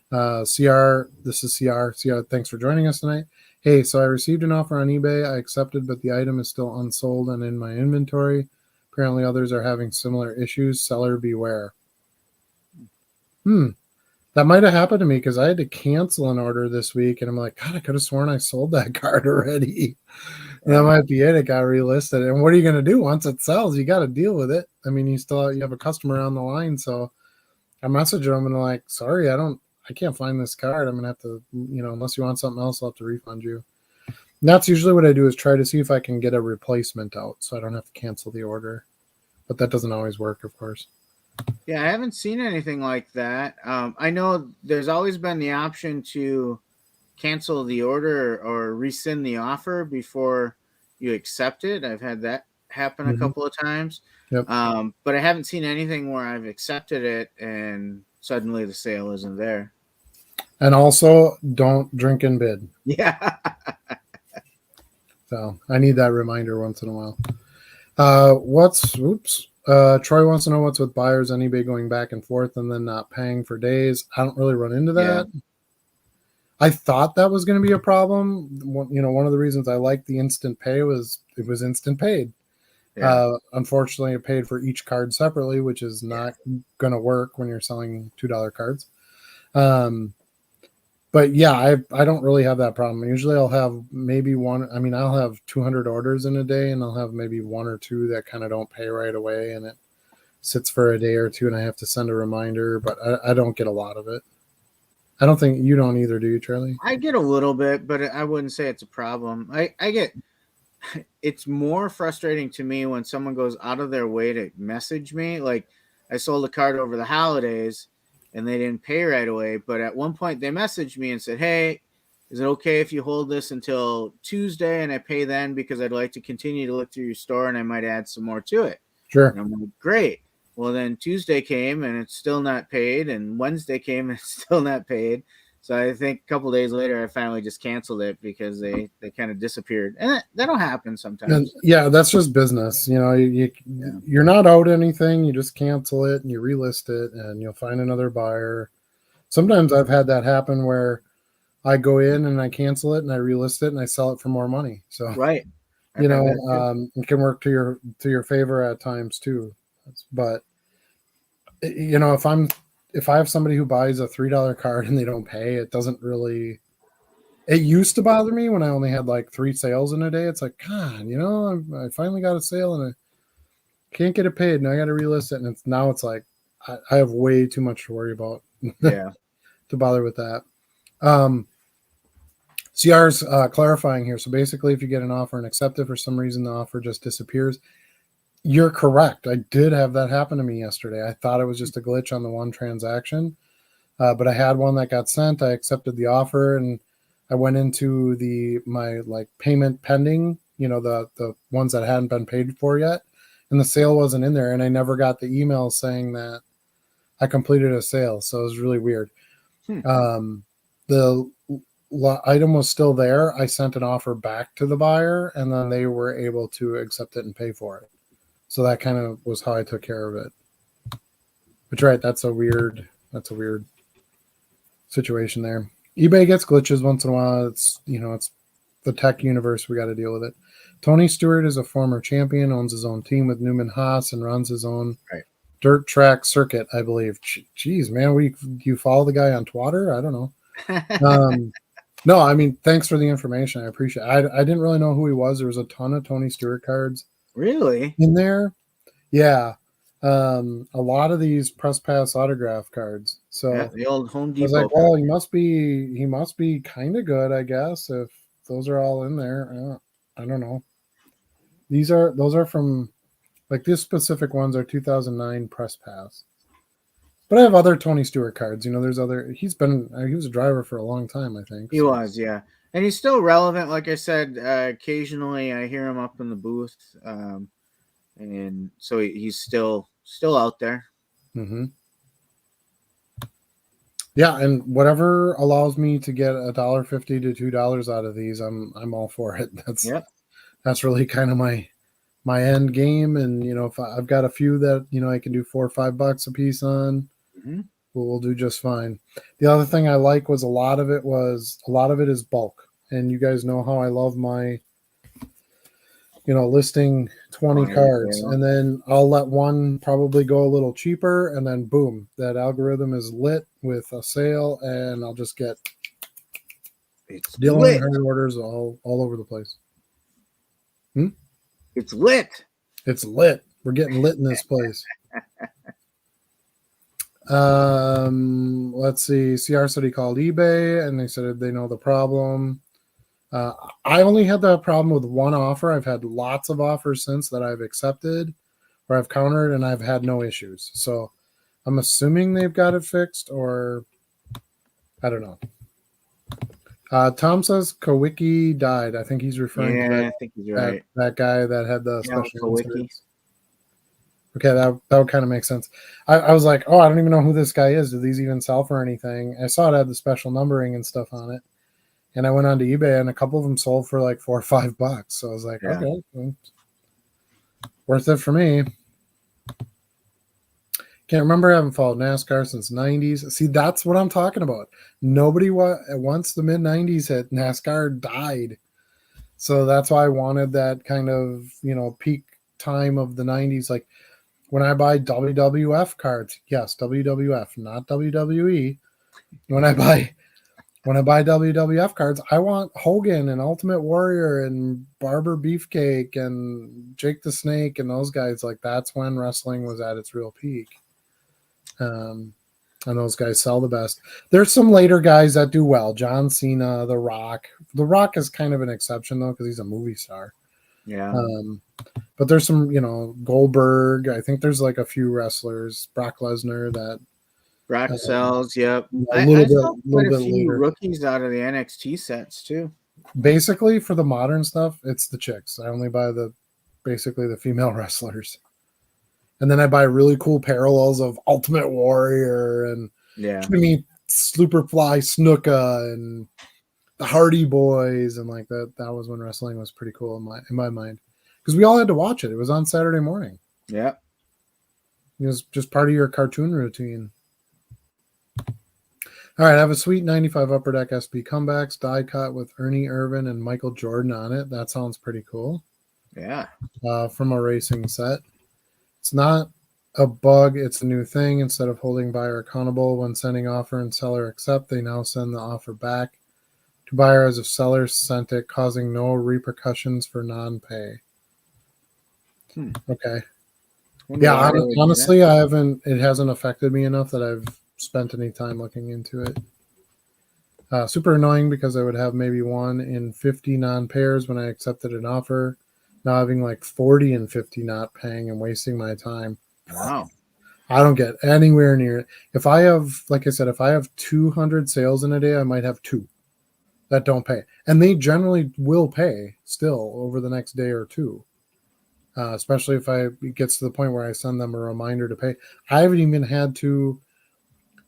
CR, this is CR. CR, thanks for joining us tonight. Hey, so I received an offer on eBay. I accepted, but the item is still unsold and in my inventory. Apparently, others are having similar issues. Seller beware. That might have happened to me because I had to cancel an order this week, and I'm like, God, I could have sworn I sold that card already. And that might be it. It got relisted. And what are you going to do once it sells? You got to deal with it. I mean, you have a customer on the line, so I message them and they're like, sorry, I can't find this card. I'm gonna have to, unless you want something else, I'll have to refund you. And that's usually what I do, is try to see if I can get a replacement out so I don't have to cancel the order. But that doesn't always work, of course. Yeah, I haven't seen anything like that. I know there's always been the option to cancel the order or rescind the offer before you accept it. I've had that happen a couple of times. Yep. But I haven't seen anything where I've accepted it and suddenly the sale isn't there. And also, don't drink and bid. Yeah. So I need that reminder once in a while. Troy wants to know what's with buyers on eBay going back and forth and then not paying for days. I don't really run into that. Yeah. I thought that was going to be a problem. One of the reasons I liked the instant pay was it was instant paid. Yeah. Unfortunately, it paid for each card separately, which is not going to work when you're selling $2 cards. But yeah, I don't really have that problem. Usually I'll have maybe one. I mean, I'll have 200 orders in a day, and I'll have maybe one or two that kind of don't pay right away, and it sits for a day or two, and I have to send a reminder, but I don't get a lot of it. I don't think you don't either, do you, Charlie? I get a little bit, but I wouldn't say it's a problem. I get, it's more frustrating to me when someone goes out of their way to message me. Like, I sold a card over the holidays and they didn't pay right away, but at one point they messaged me and said, hey, is it okay if you hold this until Tuesday and I pay then, because I'd like to continue to look through your store and I might add some more to it. Sure. And I'm like, great. Well, then Tuesday came and it's still not paid, and Wednesday came and it's still not paid. So I think a couple of days later, I finally just canceled it because they kind of disappeared. And that'll happen sometimes. And yeah, that's just business. You're not out anything. You just cancel it and you relist it and you'll find another buyer. Sometimes I've had that happen where I go in and I cancel it and I relist it and I sell it for more money. So, right. It can work to your favor at times too. But if I have somebody who buys a $3 card and they don't pay, it doesn't really. It used to bother me when I only had like 3 sales in a day. It's like, God, I finally got a sale and I can't get it paid, and I got to relist it. And it's like I have way too much to worry about. Yeah, to bother with that. CR's clarifying here. So basically, if you get an offer and accept it, for some reason the offer just disappears. You're correct. I did have that happen to me yesterday. I thought it was just a glitch on the one transaction, but I had one that got sent. I accepted the offer and I went into my payment pending, the ones that hadn't been paid for yet, and the sale wasn't in there, and I never got the email saying that I completed a sale. So it was really weird. The item was still there. I sent an offer back to the buyer, and then they were able to accept it and pay for it. So that kind of was how I took care of it. But you're right, that's a weird situation there. eBay gets glitches once in a while. It's the tech universe. We got to deal with it. Tony Stewart is a former champion, owns his own team with Newman Haas, and runs his own dirt track circuit, I believe. Jeez, man, do you follow the guy on Twitter? I don't know. No, I mean, thanks for the information. I appreciate it. I didn't really know who he was. There was a ton of Tony Stewart cards. Really? In there? Yeah. A lot of these press pass autograph cards. So the old Home Depot. I was like, well, he must be kind of good, I guess, if those are all in there. I don't know. Those are from Like these specific ones are 2009 press pass. But I have other Tony Stewart cards. There's other. He was a driver for a long time, I think. He was, yeah. And he's still relevant. Like I said, occasionally I hear him up in the booth. And so he's still out there. Mm-hmm. Yeah, and whatever allows me to get $1.50 to $2 out of these, I'm all for it. That's really kind of my end game. And if I've got a few that I can do $4 or $5 a piece on, we'll do just fine. The other thing I like was a lot of it is bulk, and you guys know how I love my listing 20 cards, and then I'll let one probably go a little cheaper, and then boom, that algorithm is lit with a sale, and I'll just get dealing hard orders all over the place. It's lit. It's lit. We're getting lit in this place. Let's see. CR said he called eBay, and they said they know the problem. I only had that problem with one offer. I've had lots of offers since that I've accepted or I've countered, and I've had no issues. So I'm assuming they've got it fixed, or I don't know. Tom says Kowicki died. I think he's referring to that, I think he's right. that guy that had the special incidents. Okay, that would kind of make sense. I was like, I don't even know who this guy is. Do these even sell for anything? I saw it had the special numbering and stuff on it. And I went onto eBay, and a couple of them sold for like $4 or $5. So I was like, okay, well, worth it for me. Can't remember. I haven't followed NASCAR since '90s. See, that's what I'm talking about. Nobody once the mid '90s hit, NASCAR died. So that's why I wanted that kind of peak time of the '90s. Like when I buy WWF cards, yes, WWF, not WWE. When I buy WWF cards, I want Hogan and Ultimate Warrior and Barber Beefcake and Jake the Snake and those guys. Like that's when wrestling was at its real peak. And those guys sell the best. There's some later guys that do well. John Cena, The Rock. The Rock is kind of an exception though because he's a movie star. Yeah. But there's some, Goldberg. I think there's like a few wrestlers. Brock Lesnar that. Brock sells, yep. A I saw quite a few later. rookies out of the NXT sets too. Basically, for the modern stuff, it's the chicks. I only buy basically the female wrestlers, and then I buy really cool parallels of Ultimate Warrior and Jimmy Superfly Snuka and the Hardy Boys, and like that. That was when wrestling was pretty cool in my mind because we all had to watch it. It was on Saturday morning. Yeah, it was just part of your cartoon routine. All right, I have a sweet 95 Upper Deck SP comebacks die cut with Ernie Irvin and Michael Jordan on it. That sounds pretty cool. Yeah. From a racing set. It's not a bug, it's a new thing. Instead of holding buyer accountable when sending offer and seller accept, they now send the offer back to buyer as if seller sent it, causing no repercussions for non-pay. Okay. Yeah, honestly, it hasn't affected me enough that I've spent any time looking into it. Super annoying because I would have maybe 1 in 50 non-pairs when I accepted an offer. Now having like 40 and 50 not paying and wasting my time. Wow. I don't get anywhere near it. If I have, like I said, if I have 200 sales in a day, I might have 2 that don't pay. And they generally will pay still over the next day or 2. Especially if it gets to the point where I send them a reminder to pay. I haven't even had to.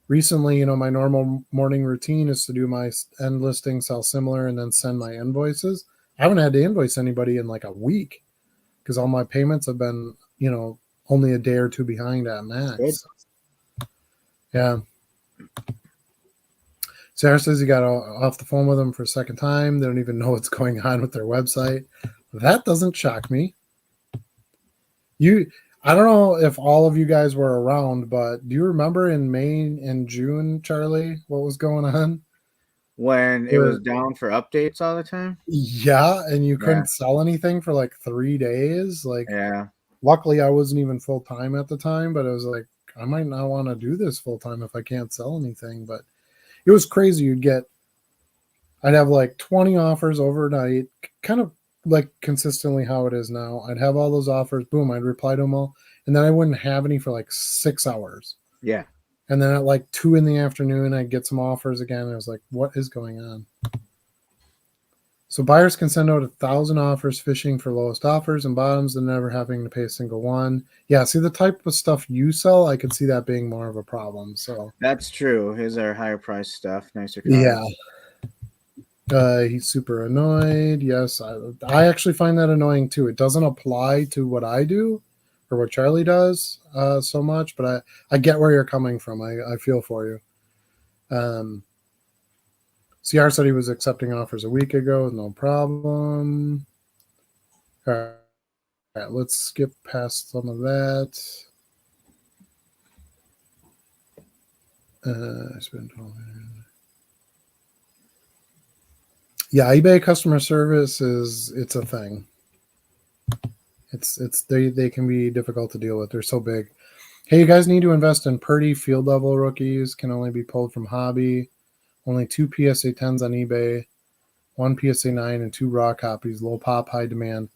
Recently, my normal morning routine is to do my end listing, sell similar, and then send my invoices. I haven't had to invoice anybody in like a week because all my payments have been, only a day or 2 behind at max. Good. Yeah. Sarah says he got off the phone with them for a second time. They don't even know what's going on with their website. That doesn't shock me. I don't know if all of you guys were around, but do you remember in May and June, Charlie, what was going on? When it was down for updates all the time? Yeah, and you couldn't sell anything for like 3 days. Like, luckily I wasn't even full-time at the time, but I was like, I might not want to do this full-time if I can't sell anything. But it was crazy. I'd have like 20 offers overnight, kind of like consistently how it is now. I'd have all those offers, boom, I'd reply to them all, and then I wouldn't have any for like 6 hours. Yeah. And then at like 2 in the afternoon, I'd get some offers again. And I was like, what is going on? So buyers can send out 1,000 offers fishing for lowest offers and bottoms and never having to pay a single one. Yeah, see the type of stuff you sell, I could see that being more of a problem. So That's true. His are higher price stuff, nicer cars. yeah. He's super annoyed. Yes, I actually find that annoying too. It doesn't apply to what I do or what Charlie does so much, but I get where you're coming from. I feel for you. CR said he was accepting offers a week ago, no problem. All right, let's skip past some of that. I spent yeah, eBay customer service it's a thing. They can be difficult to deal with. They're so big. Hey, you guys need to invest in Purdy field level rookies. Can only be pulled from hobby. Only 2 PSA 10s on eBay, 1 PSA 9, and 2 raw copies. Low pop, high demand.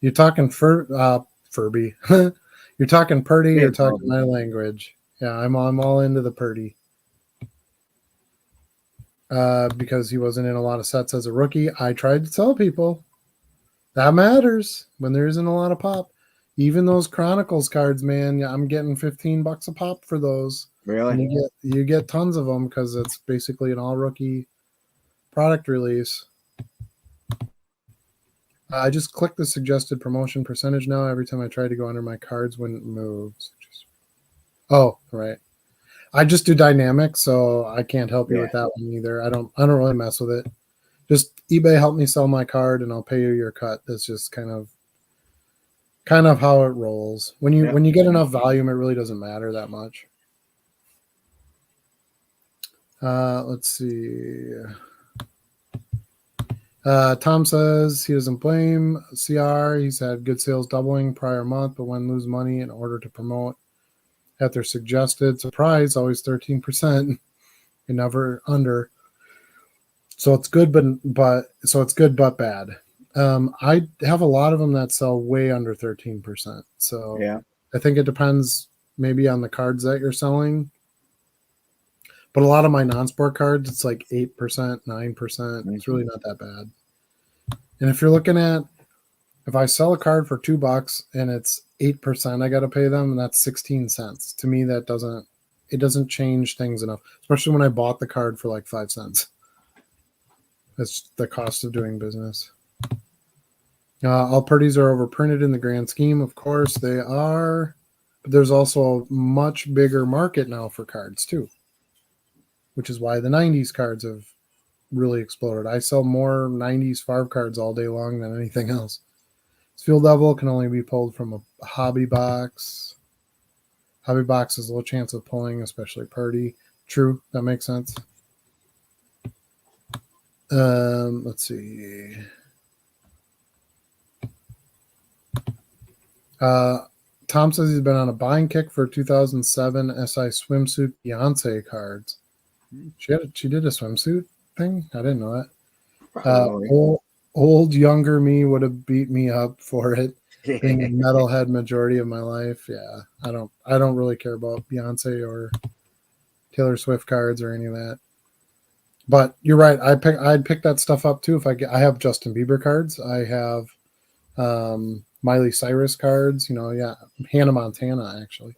You're talking Furby. You're talking Purdy. You're talking my language. Yeah, I'm all into the Purdy. Because he wasn't in a lot of sets as a rookie. I tried to tell people that matters when there isn't a lot of pop. Even those Chronicles cards, man, I'm getting $15 a pop for those. Really? And you get tons of them because it's basically an all rookie product release. I just click the suggested promotion percentage now. Every time I try to go under, my cards wouldn't move. Oh, right. I just do dynamic, so I can't help you with that one either. I don't really mess with it. Just eBay help me sell my card and I'll pay you your cut. That's just kind of how it rolls. When you get enough volume, it really doesn't matter that much. Let's see. Tom says he doesn't blame CR. He's had good sales doubling prior month, but when lose money in order to promote at their suggested surprise, always 13% and never under. So it's good, but bad. I have a lot of them that sell way under 13%. So yeah, I think it depends maybe on the cards that you're selling. But a lot of my non-sport cards, it's like 8%, 9%. It's really not that bad. And if you're looking at, if I sell a card for $2 and it's 8%, I got to pay them, and that's 16 cents. To me, it doesn't change things enough, especially when I bought the card for like 5 cents. That's the cost of doing business. All Purdies are overprinted in the grand scheme. Of course, they are. But there's also a much bigger market now for cards, too, which is why the 90s cards have really exploded. I sell more 90s Favre cards all day long than anything else. Field level can only be pulled from a hobby box. Hobby box has low chance of pulling, especially Purdy. True, that makes sense. Let's see. Tom says he's been on a buying kick for 2007 SI swimsuit Beyonce cards. She did a swimsuit thing? I didn't know that. Old younger me would have beat me up for it. Being a metalhead majority of my life, yeah. I don't really care about Beyonce or Taylor Swift cards or any of that. But you're right. I'd pick that stuff up too if I have Justin Bieber cards. I have Miley Cyrus cards. Hannah Montana actually.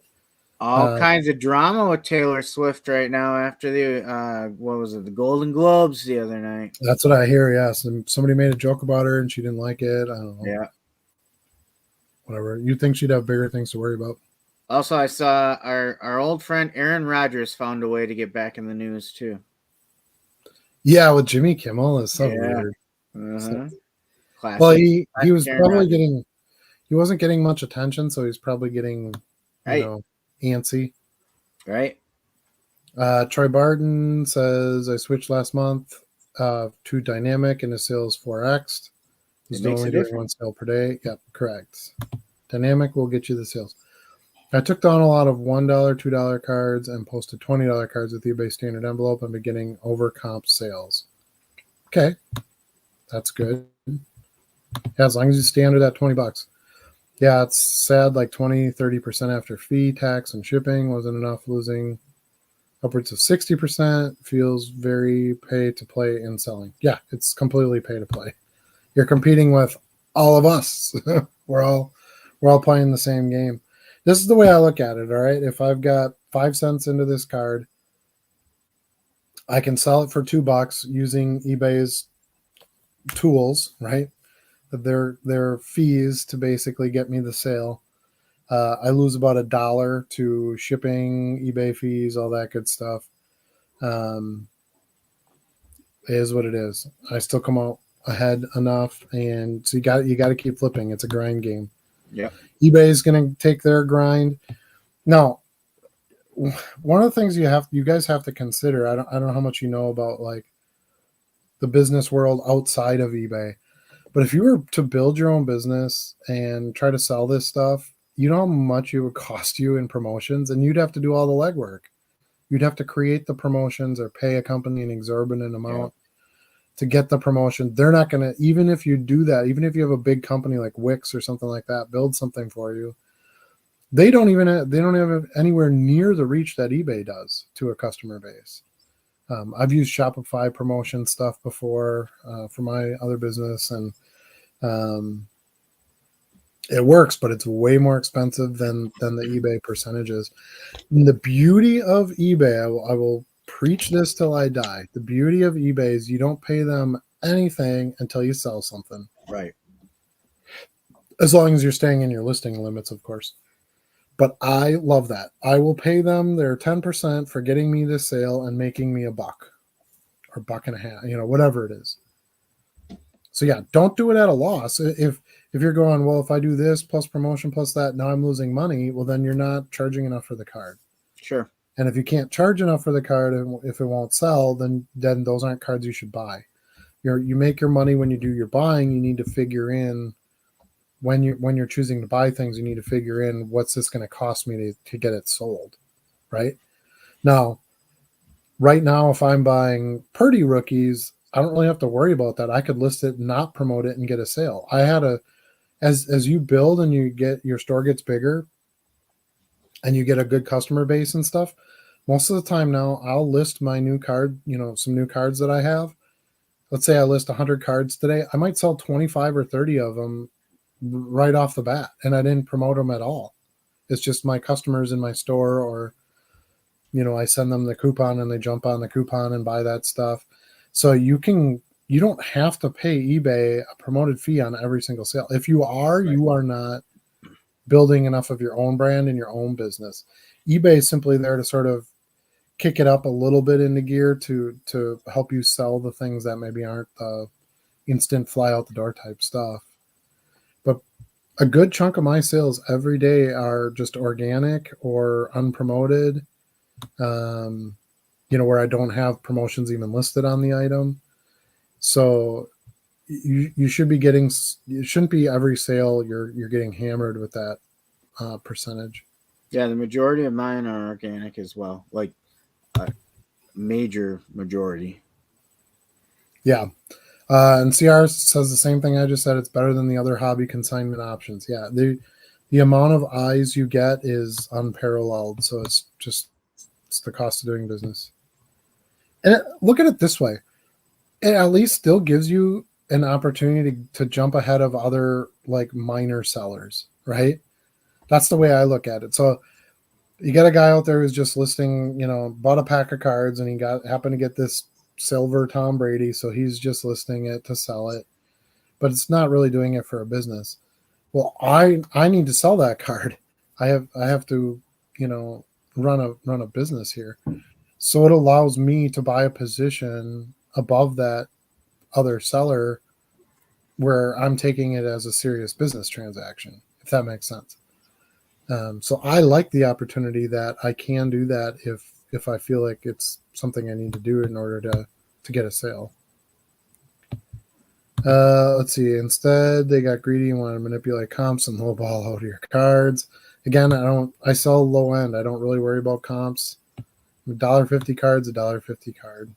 All kinds of drama with Taylor Swift right now after the what was it, the Golden Globes the other night. That's what I hear. Yes, and somebody made a joke about her and she didn't like it. I don't know. Yeah. Whatever. You think she'd have bigger things to worry about? Also, I saw our old friend Aaron Rodgers found a way to get back in the news too. Yeah, with Jimmy Kimmel, it's so weird. Classic. Well, he was probably getting. He wasn't getting much attention, so he's probably getting, antsy. Right. Troy Barton says, I switched last month to dynamic and the sales 4x. He's only doing one sale per day. Yep, correct. Dynamic will get you the sales. I took down a lot of $1, $2 cards and posted $20 cards with eBay standard envelope and beginning over comp sales. Okay, that's good. Yeah, as long as you stay under that $20. Yeah, it's sad, like 20-30% after fee, tax, and shipping wasn't enough, losing upwards of 60%. Feels very pay to play in selling. Yeah, it's completely pay to play. You're competing with all of us. we're all playing the same game. This is the way I look at it. All right, if I've got 5 cents into this card, I can sell it for $2 using eBay's tools, right? Their fees to basically get me the sale. I lose about $1 to shipping, eBay fees, all that good stuff. It is what it is. I still come out ahead enough, and so you got to keep flipping. It's a grind game. Yeah. eBay is going to take their grind. Now, one of the things you guys have to consider. I don't know how much you know about like the business world outside of eBay, but if you were to build your own business and try to sell this stuff, you know how much it would cost you in promotions, and you'd have to do all the legwork. You'd have to create the promotions or pay a company an exorbitant amount to get the promotion. They're not going to, even if you do that, even if you have a big company like Wix or something like that, build something for you. They don't have anywhere near the reach that eBay does to a customer base. I've used Shopify promotion stuff before for my other business, and it works, but it's way more expensive than the eBay percentages. And the beauty of eBay, I will preach this till I die. The beauty of eBay is you don't pay them anything until you sell something. Right. As long as you're staying in your listing limits, of course. But I love that. I will pay them their 10% for getting me this sale and making me $1 or $1.50, whatever it is. So yeah, don't do it at a loss. If you're going, well, if I do this plus promotion plus that, now I'm losing money, well, then you're not charging enough for the card. Sure. And if you can't charge enough for the card, and if it won't sell, then those aren't cards you should buy. You make your money when you do your buying. You need to figure in when you're choosing to buy things. You need to figure in what's this going to cost me to get it sold, right? Now, right now, if I'm buying Purdy rookies, I don't really have to worry about that. I could list it, not promote it, and get a sale. I had as you build and your store gets bigger, and you get a good customer base and stuff. Most of the time now, I'll list my new card, some new cards that I have. Let's say I list 100 cards today. I might sell 25 or 30 of them right off the bat, and I didn't promote them at all. It's just my customers in my store, or, I send them the coupon and they jump on the coupon and buy that stuff. So you don't have to pay eBay a promoted fee on every single sale. If you are, right, you are not building enough of your own brand in your own business. eBay is simply there to sort of kick it up a little bit into gear to help you sell the things that maybe aren't instant fly out the door type stuff. But a good chunk of my sales every day are just organic or unpromoted, where I don't have promotions even listed on the item. So you should be getting, it shouldn't be every sale you're getting hammered with that percentage. Yeah, the majority of mine are organic as well, like a major majority. Yeah. And CR says the same thing I just said. It's better than the other hobby consignment options. Yeah, the amount of eyes you get is unparalleled. So it's the cost of doing business. And look at it this way. It at least still gives you an opportunity to jump ahead of other like minor sellers, right? That's the way I look at it. So you got a guy out there who's just listing, bought a pack of cards, and he happened to get this silver Tom Brady, so he's just listing it to sell it, but it's not really doing it for a business. Well, I need to sell that card. I have to, run a business here. So it allows me to buy a position above that other seller where I'm taking it as a serious business transaction, if that makes sense. So I like the opportunity that I can do that if I feel like it's something I need to do in order to get a sale. Let's see. Instead, they got greedy and wanted to manipulate comps and lowball out of your cards. Again, I sell low end. I don't really worry about comps. $1.50 card's $1.50 card.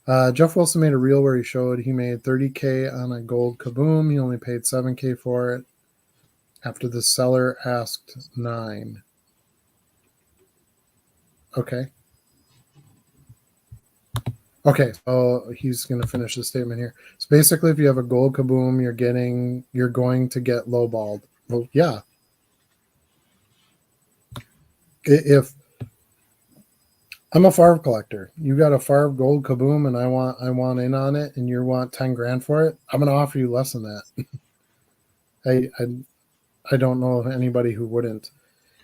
Jeff Wilson made a reel where he showed he made $30K on a gold Kaboom. He only paid $7K for it after the seller asked $9. Okay. Okay, so he's going to finish the statement here. So basically, if you have a gold Kaboom, you're going to get lowballed. Well, yeah. If I'm a Favre collector, you got a Favre gold Kaboom, and I want in on it, and you want 10 grand for it, I'm going to offer you less than that. I don't know of anybody who wouldn't.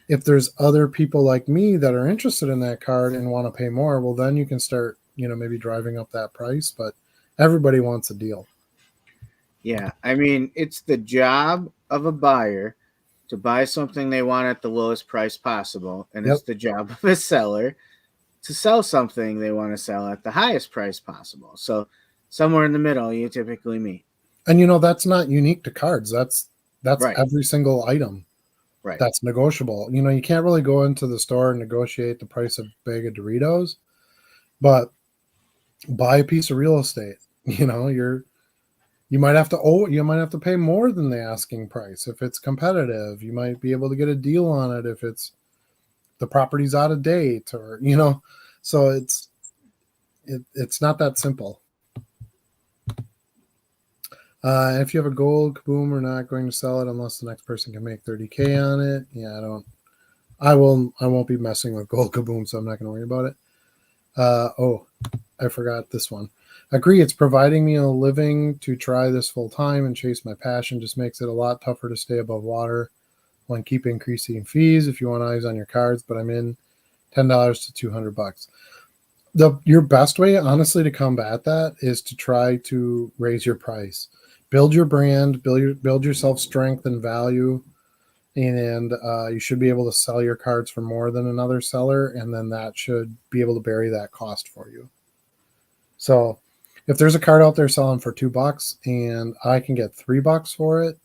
If there's other people like me that are interested in that card and want to pay more, well, then you can start, maybe driving up that price. But everybody wants a deal. Yeah, I mean, it's the job of a buyer to buy something they want at the lowest price possible, and Yep. it's the job of a seller to sell something they want to sell at the highest price possible. So somewhere in the middle, you typically meet. And that's not unique to cards. That's Right. every single item. Right. That's negotiable. You can't really go into the store and negotiate the price of a bag of Doritos, but buy a piece of real estate. You might have to pay more than the asking price if it's competitive. You might be able to get a deal on it if it's the property's out of date, or so it's not that simple. If you have a gold Kaboom, we're not going to sell it unless the next person can make 30K on it. Yeah, I won't be messing with gold Kaboom, so I'm not going to worry about it. I forgot this one. Agree, it's providing me a living to try this full time and chase my passion. Just makes it a lot tougher to stay above water when keep increasing fees if you want eyes on your cards, but I'm in $10 to $200. Your best way, honestly, to combat that is to try to raise your price. Build your brand, build yourself strength and value, and you should be able to sell your cards for more than another seller, and then that should be able to bury that cost for you. So if there's a card out there selling for $2 and I can get $3 for it,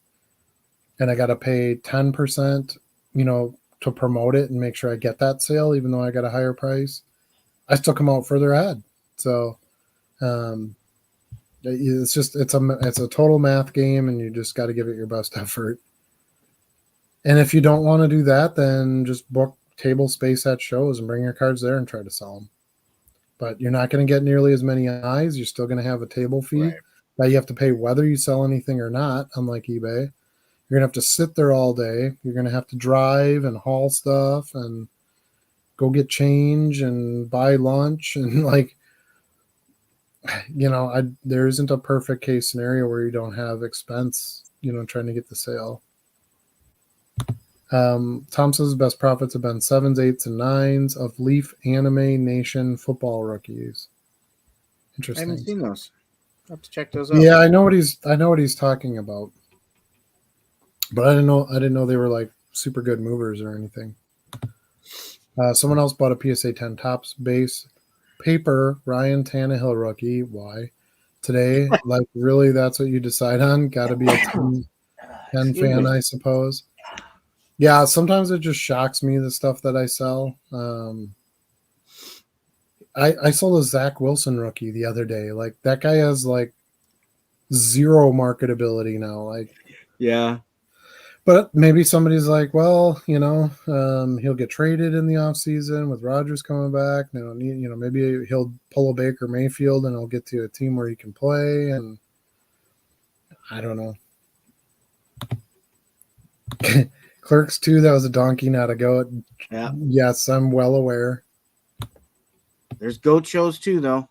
and I got to pay 10%, to promote it and make sure I get that sale, even though I got a higher price, I still come out further ahead. So it's a total math game, and you just got to give it your best effort. And if you don't want to do that, then just book table space at shows and bring your cards there and try to sell them. But you're not going to get nearly as many eyes. You're still going to have a table fee that you have to pay whether you sell anything or not, unlike eBay. You're going to have to sit there all day. You're going to have to drive and haul stuff and go get change and buy lunch. And there isn't a perfect case scenario where you don't have expense, trying to get the sale. Tom says best profits have been 7s, 8s, and 9s of Leaf Anime Nation football rookies. Interesting. I haven't seen those. I'll have to check those out. Yeah, I know what he's talking about, but I didn't know they were like super good movers or anything. Someone else bought a PSA 10 Topps base paper Ryan Tannehill rookie. Why today? Like, really? That's what you decide on? Got to be a 10 fan, I suppose. Yeah, sometimes it just shocks me, the stuff that I sell. I sold a Zach Wilson rookie the other day. Like, that guy has like zero marketability now. Like, yeah. But maybe somebody's like, well, he'll get traded in the offseason with Rodgers coming back. Maybe he'll pull a Baker Mayfield and he'll get to a team where he can play. And I don't know. Clerks 2, that was a donkey, not a goat. Yeah. Yes, I'm well aware. There's goat shows too, though.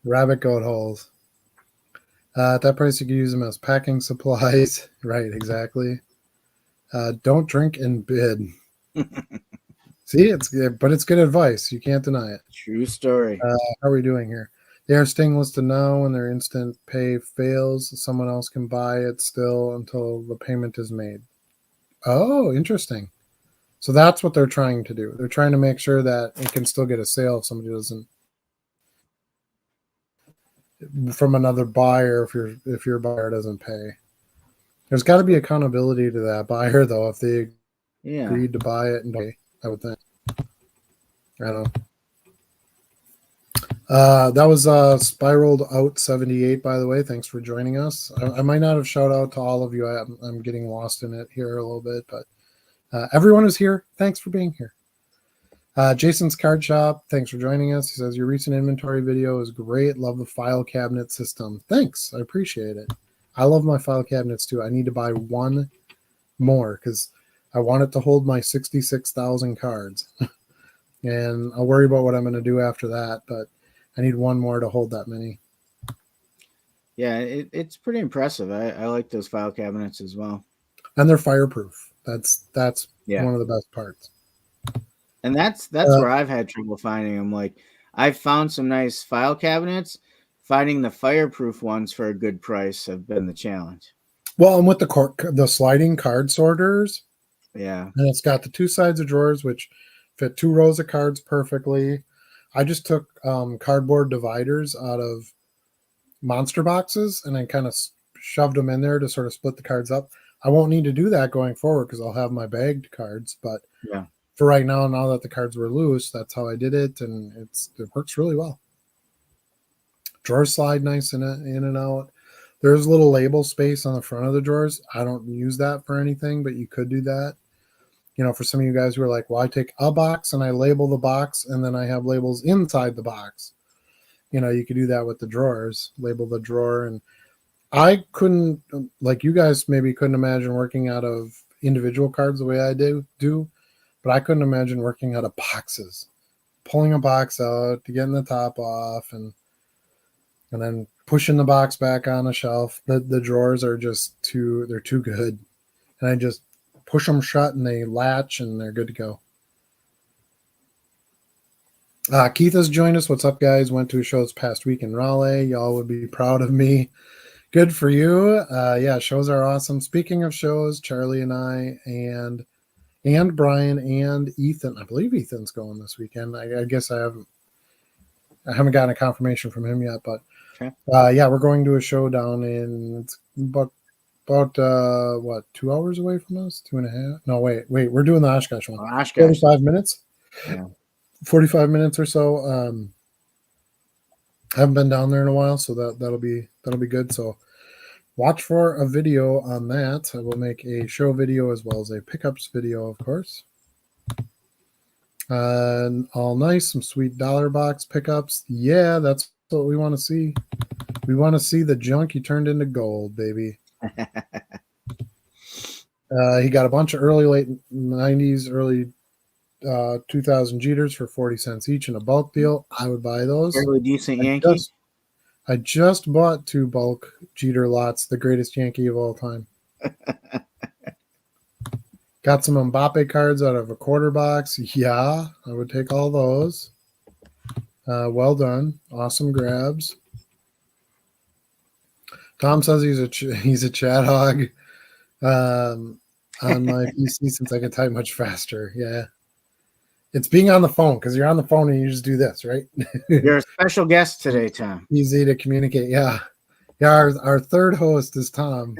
Rabbit goat holes. At that price, you can use them as packing supplies. Right, exactly. Don't drink and bid. See, it's good advice. You can't deny it. True story. How are we doing here? They are staying listed now. When their instant pay fails, someone else can buy it still until the payment is made. Oh, interesting. So that's what they're trying to do. They're trying to make sure that it can still get a sale if somebody doesn't, from another buyer, if your buyer doesn't pay. There's got to be accountability to that buyer, though, if they agreed to buy it and pay, I would think. I don't know. That was Spiraled Out 78, by the way. Thanks for joining us. I might not have shout out to all of you. I'm getting lost in it here a little bit, but everyone is here. Thanks for being here. Jason's Card Shop, thanks for joining us. He says, your recent inventory video is great. Love the file cabinet system. Thanks. I appreciate it. I love my file cabinets too. I need to buy one more because I want it to hold my 66,000 cards. And I'll worry about what I'm going to do after that, but I need one more to hold that many. Yeah, it's pretty impressive. I like those file cabinets as well. And they're fireproof. That's Yeah. one of the best parts. And that's where I've had trouble finding them. Like, I've found some nice file cabinets. Finding the fireproof ones for a good price have been the challenge. Well, and with the sliding card sorters, yeah, and it's got the two sides of drawers which fit 2 rows of cards perfectly. I just took cardboard dividers out of monster boxes and I kind of shoved them in there to sort of split the cards up. I won't need to do that going forward because I'll have my bagged cards, but yeah. For right now that the cards were loose, that's how I did it, and it works really well. Drawers slide nice in and out. There's a little label space on the front of the drawers. I don't use that for anything, but you could do that. You know, for some of you guys who are like, well, I take a box and I label the box and then I have labels inside the box. You know, you could do that with the drawers, label the drawer. And I couldn't, like you guys maybe couldn't imagine working out of individual cards the way I do, but I couldn't imagine working out of boxes, pulling a box out to getting the top off and then pushing the box back on a shelf. The drawers are just they're too good. And I just push them shut and they latch and they're good to go. Keith has joined us. What's up, guys? Went to a show this past week in Raleigh. Y'all would be proud of me. Good for you. Yeah, shows are awesome. Speaking of shows, Charlie and I and Brian and Ethan. I believe Ethan's going this weekend. I guess I haven't gotten a confirmation from him yet, but Okay. Yeah, we're going to a show down in about 2 hours away from us? 2.5? No, wait, we're doing the Oshkosh one. Oshkosh. 45 minutes. Yeah. 45 minutes or so. Haven't been down there in a while, so that'll be good. So watch for a video on that. I will make a show video as well as a pickups video, of course. All nice, some sweet dollar box pickups. Yeah, that's what we want to see. We want to see the junk you turned into gold, baby. He got a bunch of late 90s, early 2000 Jeters for 40 cents each in a bulk deal. I would buy those. Fairly decent Yankee. I just bought 2 bulk Jeter lots, the greatest Yankee of all time. Got some Mbappe cards out of a quarter box. Yeah, I would take all those. Well done. Awesome grabs. Tom says he's a chat hog on my PC since I can type much faster. Yeah. It's being on the phone because you're on the phone and you just do this, right? You're a special guest today, Tom. Easy to communicate. Yeah. Yeah, our third host is Tom.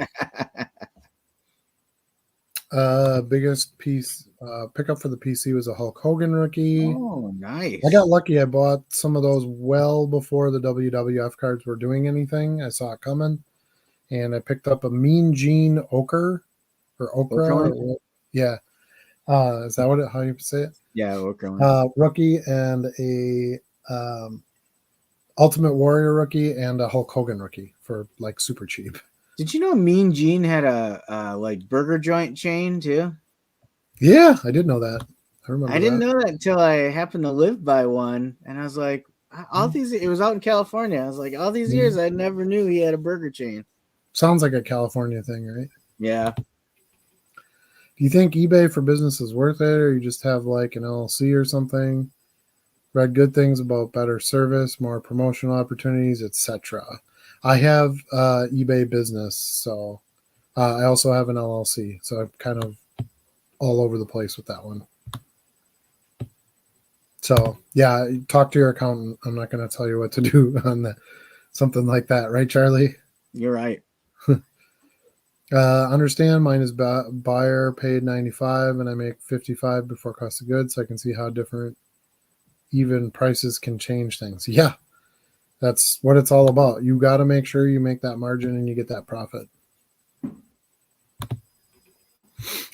Biggest piece pickup for the PC was a Hulk Hogan rookie. Oh, nice. I got lucky. I bought some of those well before the WWF cards were doing anything. I saw it coming. And I picked up a Mean Gene Ochre or Okra. Yeah. Is that how you say it? Yeah, Okra. Rookie and a Ultimate Warrior rookie and a Hulk Hogan rookie for like super cheap. Did you know Mean Gene had a like burger joint chain too? Yeah, I did know that. I didn't know that until I happened to live by one, and I was like, all these. It was out in California. I was like, all these years, I never knew he had a burger chain. Sounds like a California thing, right? Yeah. Do you think eBay for business is worth it, or you just have like an LLC or something? Read good things about better service, more promotional opportunities, etc. I have eBay business, so I also have an LLC, so I'm kind of all over the place with that one. So yeah, talk to your accountant. I'm not going to tell you what to do on something like that, right, Charlie? You're right. Understand mine is buyer paid 95 and I make 55 before cost of goods, so I can see how different even prices can change things. Yeah, That's what it's all about. You got to make sure you make that margin and you get that profit.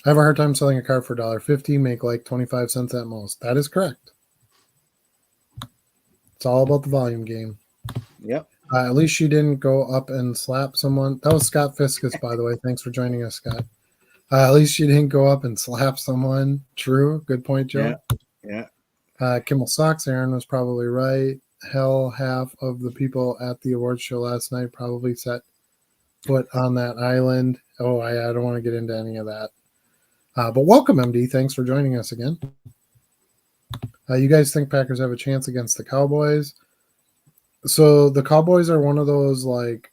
I have a hard time selling a car for $1.50, make like 25 cents at most. That is correct. It's all about the volume game. Yep. At least she didn't go up and slap someone. That was Scott Fiskus, by the way. Thanks for joining us, Scott. At least she didn't go up and slap someone. True. Good point, Joe. Yeah. Kimmel sucks. Aaron was probably right. Hell, half of the people at the awards show last night probably set foot on that island. Oh, I don't want to get into any of that. But welcome, MD. Thanks for joining us again. You guys think Packers have a chance against the Cowboys? So the Cowboys are one of those, like,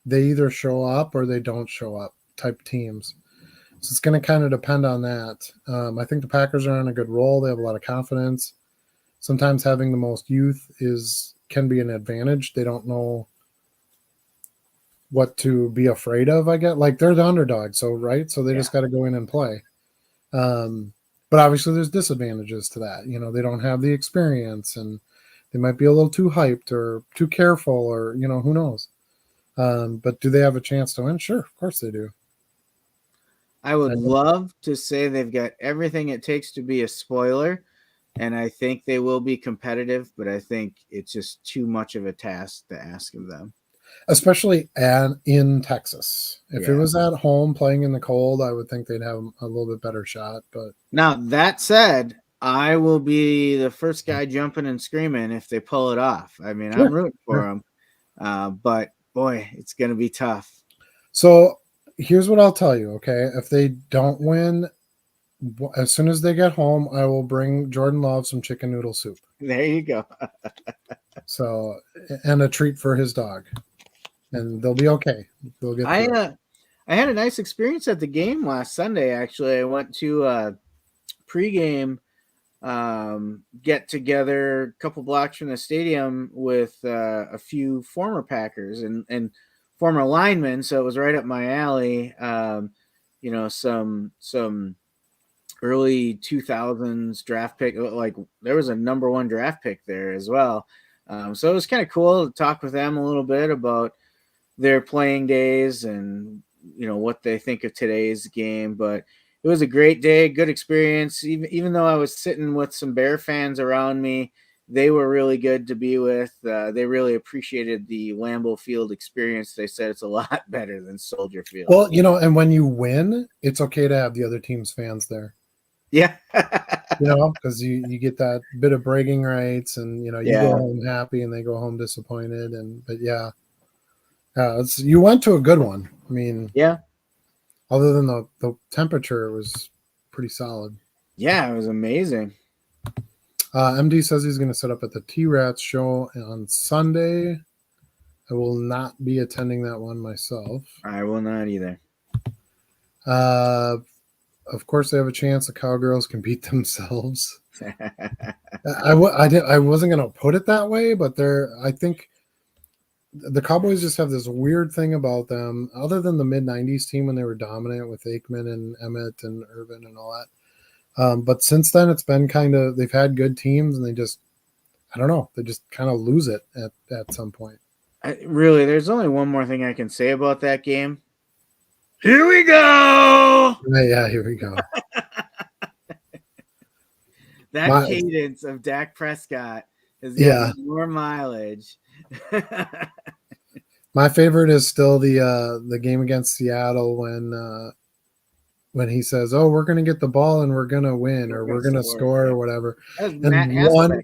they either show up or they don't show up type teams. So it's going to kind of depend on that. I think the Packers are on a good roll. They have a lot of confidence. Sometimes having the most youth can be an advantage. They don't know what to be afraid of, I guess. Like, they're the underdog, so they just got to go in and play. But obviously there's disadvantages to that. You know, they don't have the experience, and they might be a little too hyped or too careful, or, you know, who knows. But do they have a chance to win? Sure, of course they do. I would love to say they've got everything it takes to be a spoiler, and I think they will be competitive, but I think it's just too much of a task to ask of them. Especially in Texas. If it was at home playing in the cold, I would think they'd have a little bit better shot. But now, that said, I will be the first guy jumping and screaming if they pull it off. I mean, I'm rooting for them, but boy, it's going to be tough. So here's what I'll tell you, okay? If they don't win, as soon as they get home, I will bring Jordan Love some chicken noodle soup. There you go. So, and a treat for his dog, and they'll be okay. They'll get through it. I had a nice experience at the game last Sunday. Actually, I went to a pregame get together a couple blocks from the stadium with a few former Packers and former linemen, so it was right up my alley. You know, some early 2000s draft pick, like there was a number 1 draft pick there as well. So it was kind of cool to talk with them a little bit about their playing days and, you know, what they think of today's game. But it was a great day, good experience. Even though I was sitting with some Bear fans around me, they were really good to be with. They really appreciated the Lambeau Field experience. They said it's a lot better than Soldier Field. Well, you know, and when you win, it's okay to have the other team's fans there. Yeah. You know, because you get that bit of bragging rights, and, you know, you go home happy and they go home disappointed. But you went to a good one. I mean, other than the temperature, it was pretty solid. Yeah, it was amazing. MD says he's going to set up at the T-Rats show on Sunday. I will not be attending that one myself. I will not either. Of course, they have a chance. The Cowgirls can beat themselves. I wasn't going to put it that way, but I think the Cowboys just have this weird thing about them, other than the mid-90s team when they were dominant with Aikman and Emmett and Irvin and all that. But since then, it's been they've had good teams, and they just, I don't know, they just kind of lose it at some point. Really, there's only one more thing I can say about that game. Here we go. Yeah, here we go. That cadence of Dak Prescott is getting more mileage. My favorite is still the game against Seattle when he says, "Oh, we're going to get the ball and we're going to win, or we're going to score, or whatever." And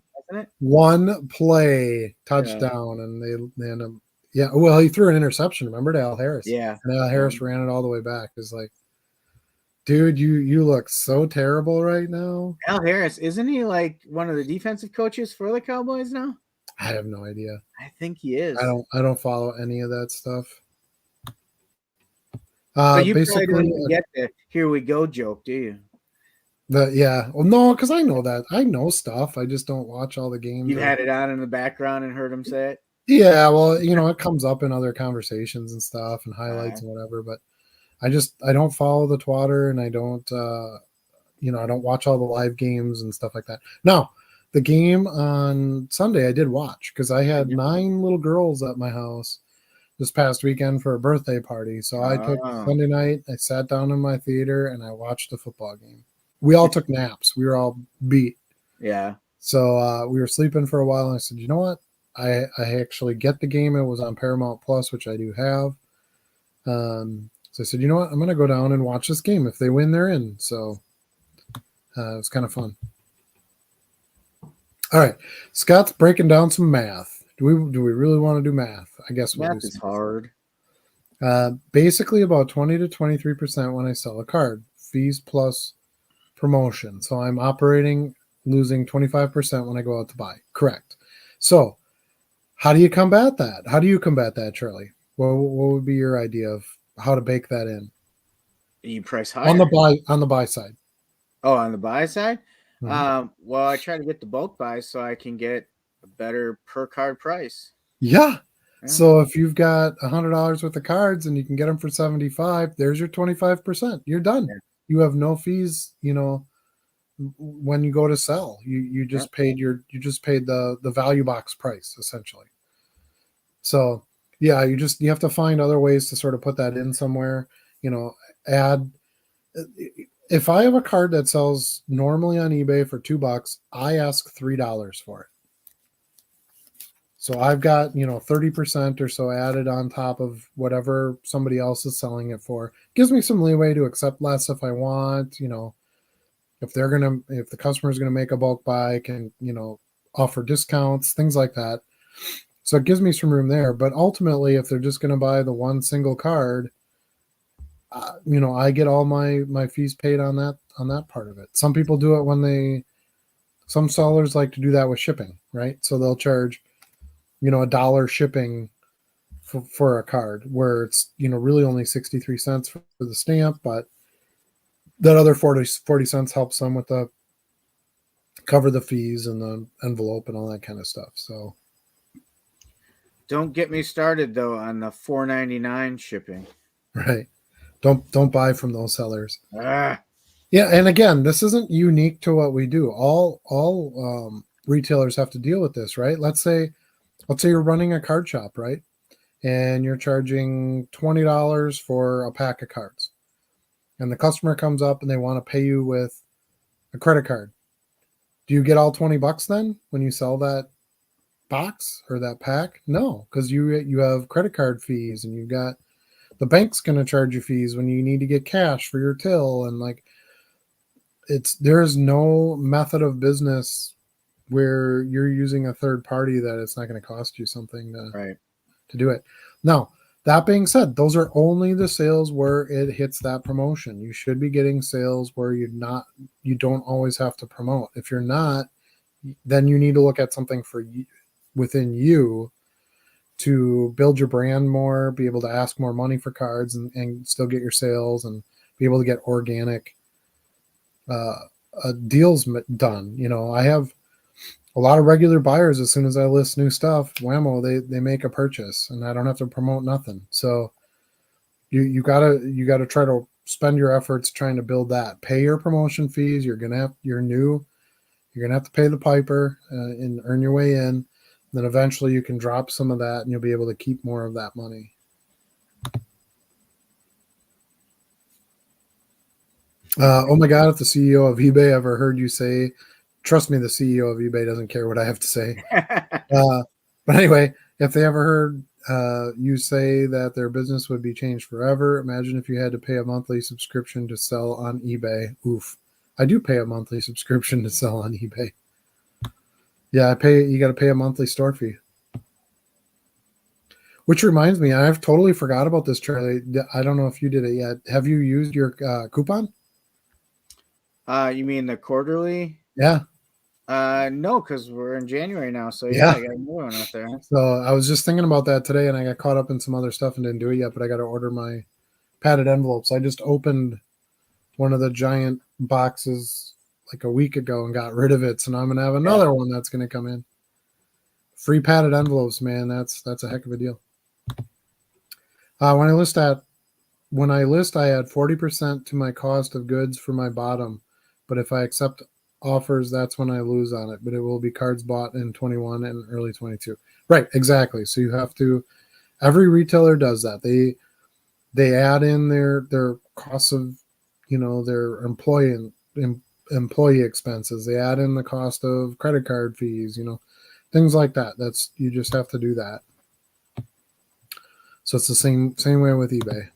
one play touchdown, and they end up. Yeah, well, he threw an interception. Remember, to Al Harris. Yeah, and Al Harris ran it all the way back. It's like, dude, you look so terrible right now. Al Harris, isn't he like one of the defensive coaches for the Cowboys now? I have no idea. I think he is. I don't follow any of that stuff. So you probably don't even get the "here we go" joke, do you? Well, no, because I know that. I know stuff. I just don't watch all the games. You had it on in the background and heard him say it? Yeah, well, you know, it comes up in other conversations and stuff and highlights and whatever, but I don't follow the twatter, and I don't I don't watch all the live games and stuff like that. Now, The game on Sunday I did watch because I had 9 little girls at my house this past weekend for a birthday party. So I took Sunday night, I sat down in my theater and I watched the football game. We all took naps. We were all beat. Yeah. So we were sleeping for a while and I said, you know what? I actually get the game. It was on Paramount Plus, which I do have. So I said, you know what? I'm going to go down and watch this game. If they win, they're in. So it was kind of fun. All right. Scott's breaking down some math. Do we really want to do math? I guess we'll math do is hard. Basically about 20 to 23% when I sell a card. Fees plus promotion. So I'm losing 25% when I go out to buy. Correct. So how do you combat that? How do you combat that, Charlie? What would be your idea of how to bake that in? You price higher. On the buy side. Oh, on the buy side? Mm-hmm. Well, I try to get the bulk buy so I can get a better per card price. Yeah. So if you've got $100 worth of cards and you can get them for 75, there's your 25%. You're done. Yeah. You have no fees, when you go to sell. You just paid the value box price essentially. So yeah, you have to find other ways to sort of put that in somewhere, add. If I have a card that sells normally on eBay for $2, I ask $3 for it. So I've got, 30% or so added on top of whatever somebody else is selling it for. Gives me some leeway to accept less if I want, if the customer is going to make a bulk buy, can, offer discounts, things like that. So it gives me some room there. But ultimately, if they're just going to buy the one single card, I get all my fees paid on that part of it. Some people do it some sellers like to do that with shipping, right? So they'll charge, $1 shipping for a card where it's, really only 63 cents for the stamp, but that other 40 cents helps them with cover the fees and the envelope and all that kind of stuff. So don't get me started though on the $4.99 shipping. Right. Don't buy from those sellers. Ah. Yeah, and again, this isn't unique to what we do. All retailers have to deal with this, right? Let's say you're running a card shop, right? And you're charging $20 for a pack of cards. And the customer comes up and they want to pay you with a credit card. Do you get all $20 then when you sell that box or that pack? No, because you have credit card fees and you've got the bank's going to charge you fees when you need to get cash for your till, and there is no method of business where you're using a third party that it's not going to cost you something to do it. Now, that being said, those are only the sales where it hits that promotion. You should be getting sales where you don't always have to promote. If you're not, then you need to look at something within you to build your brand more, be able to ask more money for cards and still get your sales and be able to get organic deals done. I have a lot of regular buyers. As soon as I list new stuff, whammo, they make a purchase and I don't have to promote nothing. So you gotta try to spend your efforts trying to build that. Pay your promotion fees. You're new. You're gonna have to pay the piper and earn your way in. Then eventually you can drop some of that and you'll be able to keep more of that money. Oh my God, if the CEO of eBay ever heard you say, trust me, the CEO of eBay doesn't care what I have to say. But anyway, if they ever heard you say that their business would be changed forever, imagine if you had to pay a monthly subscription to sell on eBay. Oof. I do pay a monthly subscription to sell on eBay. Yeah, you got to pay a monthly store fee. Which reminds me, I've totally forgot about this, Charlie. I don't know if you did it yet. Have you used your coupon? You mean the quarterly? Yeah. No, because we're in January now. So yeah, I got a new one out there. So I was just thinking about that today and I got caught up in some other stuff and didn't do it yet, but I got to order my padded envelopes. I just opened one of the giant boxes like a week ago and got rid of it. So now I'm going to have another one that's going to come in. Free padded envelopes, man. That's a heck of a deal. When I list, I add 40% to my cost of goods for my bottom. But if I accept offers, that's when I lose on it. But it will be cards bought in 21 and early 22. Right, exactly. So you have to. Every retailer does that. They add in their costs of, their employee expenses. They add in the cost of credit card fees, things like that. That's, you just have to do that. So it's the same way with eBay.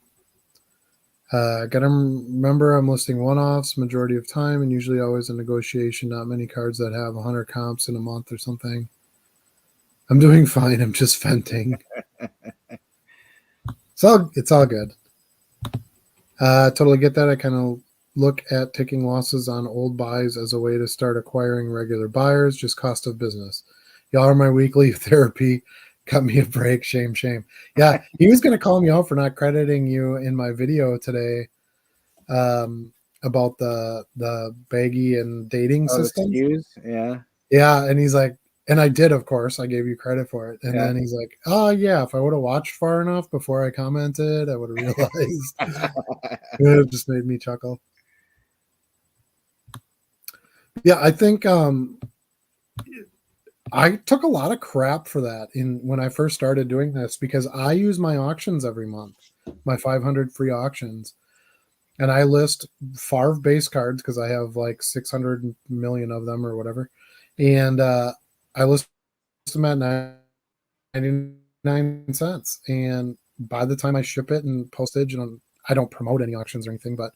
Gotta remember, I'm listing one-offs majority of time, and usually always a negotiation. Not many cards that have 100 comps in a month or something. I'm doing fine. I'm just venting. It's all good. Totally get that. I kind of look at taking losses on old buys as a way to start acquiring regular buyers. Just cost of business. Y'all are my weekly therapy. Cut me a break. Shame, shame. Yeah, he was going to call me out for not crediting you in my video today about the baggy and dating system. Yeah. Yeah, and he's like, and I did, of course. I gave you credit for it. And Yeah. then he's like, oh, yeah, if I would have watched far enough before I commented, I would have realized. It just made me chuckle. Yeah, I think I took a lot of crap for that when I first started doing this, because I use my auctions every month, my 500 free auctions. And I list Favre base cards because I have like 600 million of them or whatever. And I list them at 99 cents. And by the time I ship it and postage, and I don't promote any auctions or anything, but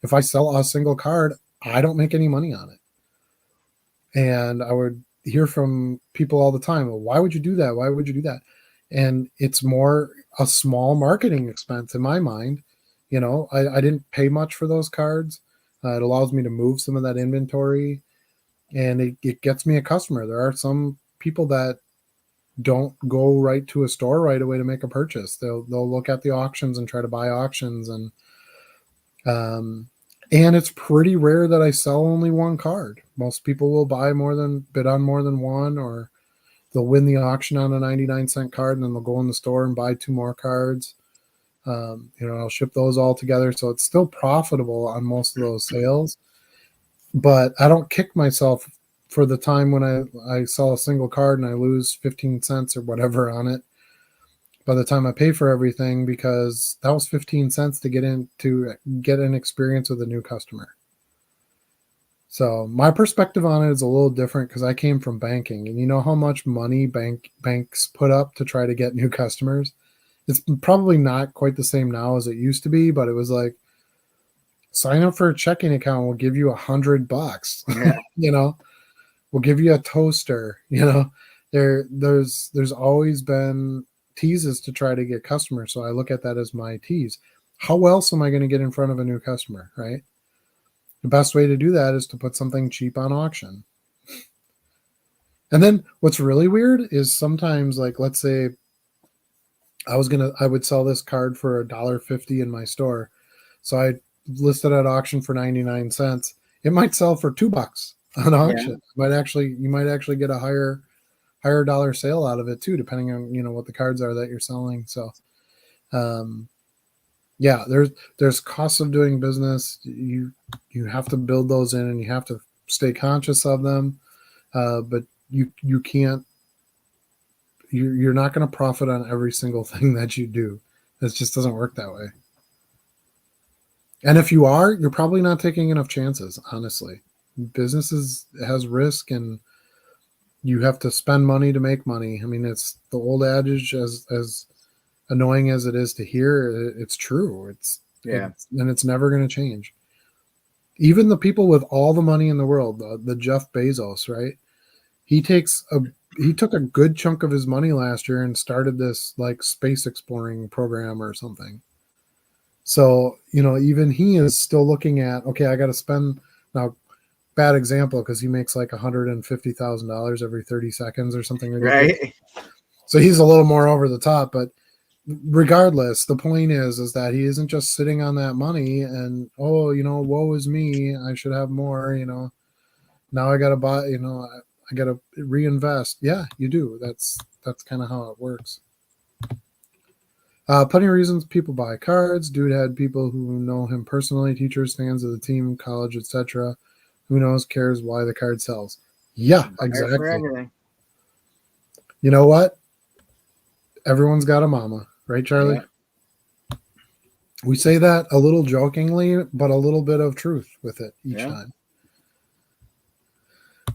if I sell a single card, I don't make any money on it. And I would hear from people all the time, well, why would you do that? Why would you do that? And it's more a small marketing expense in my mind. I didn't pay much for those cards. It allows me to move some of that inventory, and it gets me a customer. There are some people that don't go right to a store right away to make a purchase. They'll look at the auctions and try to buy auctions, and it's pretty rare that I sell only one card. Most people will bid on more than one, or they'll win the auction on a 99-cent card, and then they'll go in the store and buy two more cards. I'll ship those all together. So it's still profitable on most of those sales, but I don't kick myself for the time when I sell a single card and I lose 15 cents or whatever on it by the time I pay for everything, because that was 15 cents to get an experience with a new customer. So my perspective on it is a little different because I came from banking, and you know how much money banks put up to try to get new customers. It's probably not quite the same now as it used to be, but it was like, sign up for a checking account. We'll give you $100. Yeah. We'll give you a toaster. There's always been teases to try to get customers. So I look at that as my tease. How else am I going to get in front of a new customer, right? The best way to do that is to put something cheap on auction. And then what's really weird is sometimes, like, let's say I would sell this card for $1.50 in my store. So I listed at auction for 99 cents. It might sell for $2 on auction. Yeah. You might actually get a higher dollar sale out of it too, depending on, what the cards are that you're selling. So, yeah, there's costs of doing business. You have to build those in, and you have to stay conscious of them. But you can't, you're not going to profit on every single thing that you do. It just doesn't work that way. And if you are, you're probably not taking enough chances, honestly. Business has risk, and you have to spend money to make money. I mean, it's the old adage, as annoying as it is to hear, it's true. And it's never going to change. Even the people with all the money in the world, the Jeff Bezos, right? He took a good chunk of his money last year and started this like space exploring program or something. So, even he is still looking at, okay, I got to spend now. Bad example, because he makes like $150,000 every 30 seconds or something ridiculous. Right. So he's a little more over the top, but regardless, the point is that he isn't just sitting on that money and, woe is me, I should have more, now I got to buy, I got to reinvest. Yeah, you do. That's kind of how it works. Plenty of reasons people buy cards. Dude had people who know him personally, teachers, fans of the team, college, etc. Who knows, cares why the card sells? Yeah, Buyer for exactly. everything. You know what? Everyone's got a mama, right, Charlie? Yeah. We say that a little jokingly, but a little bit of truth with it each Yeah. time.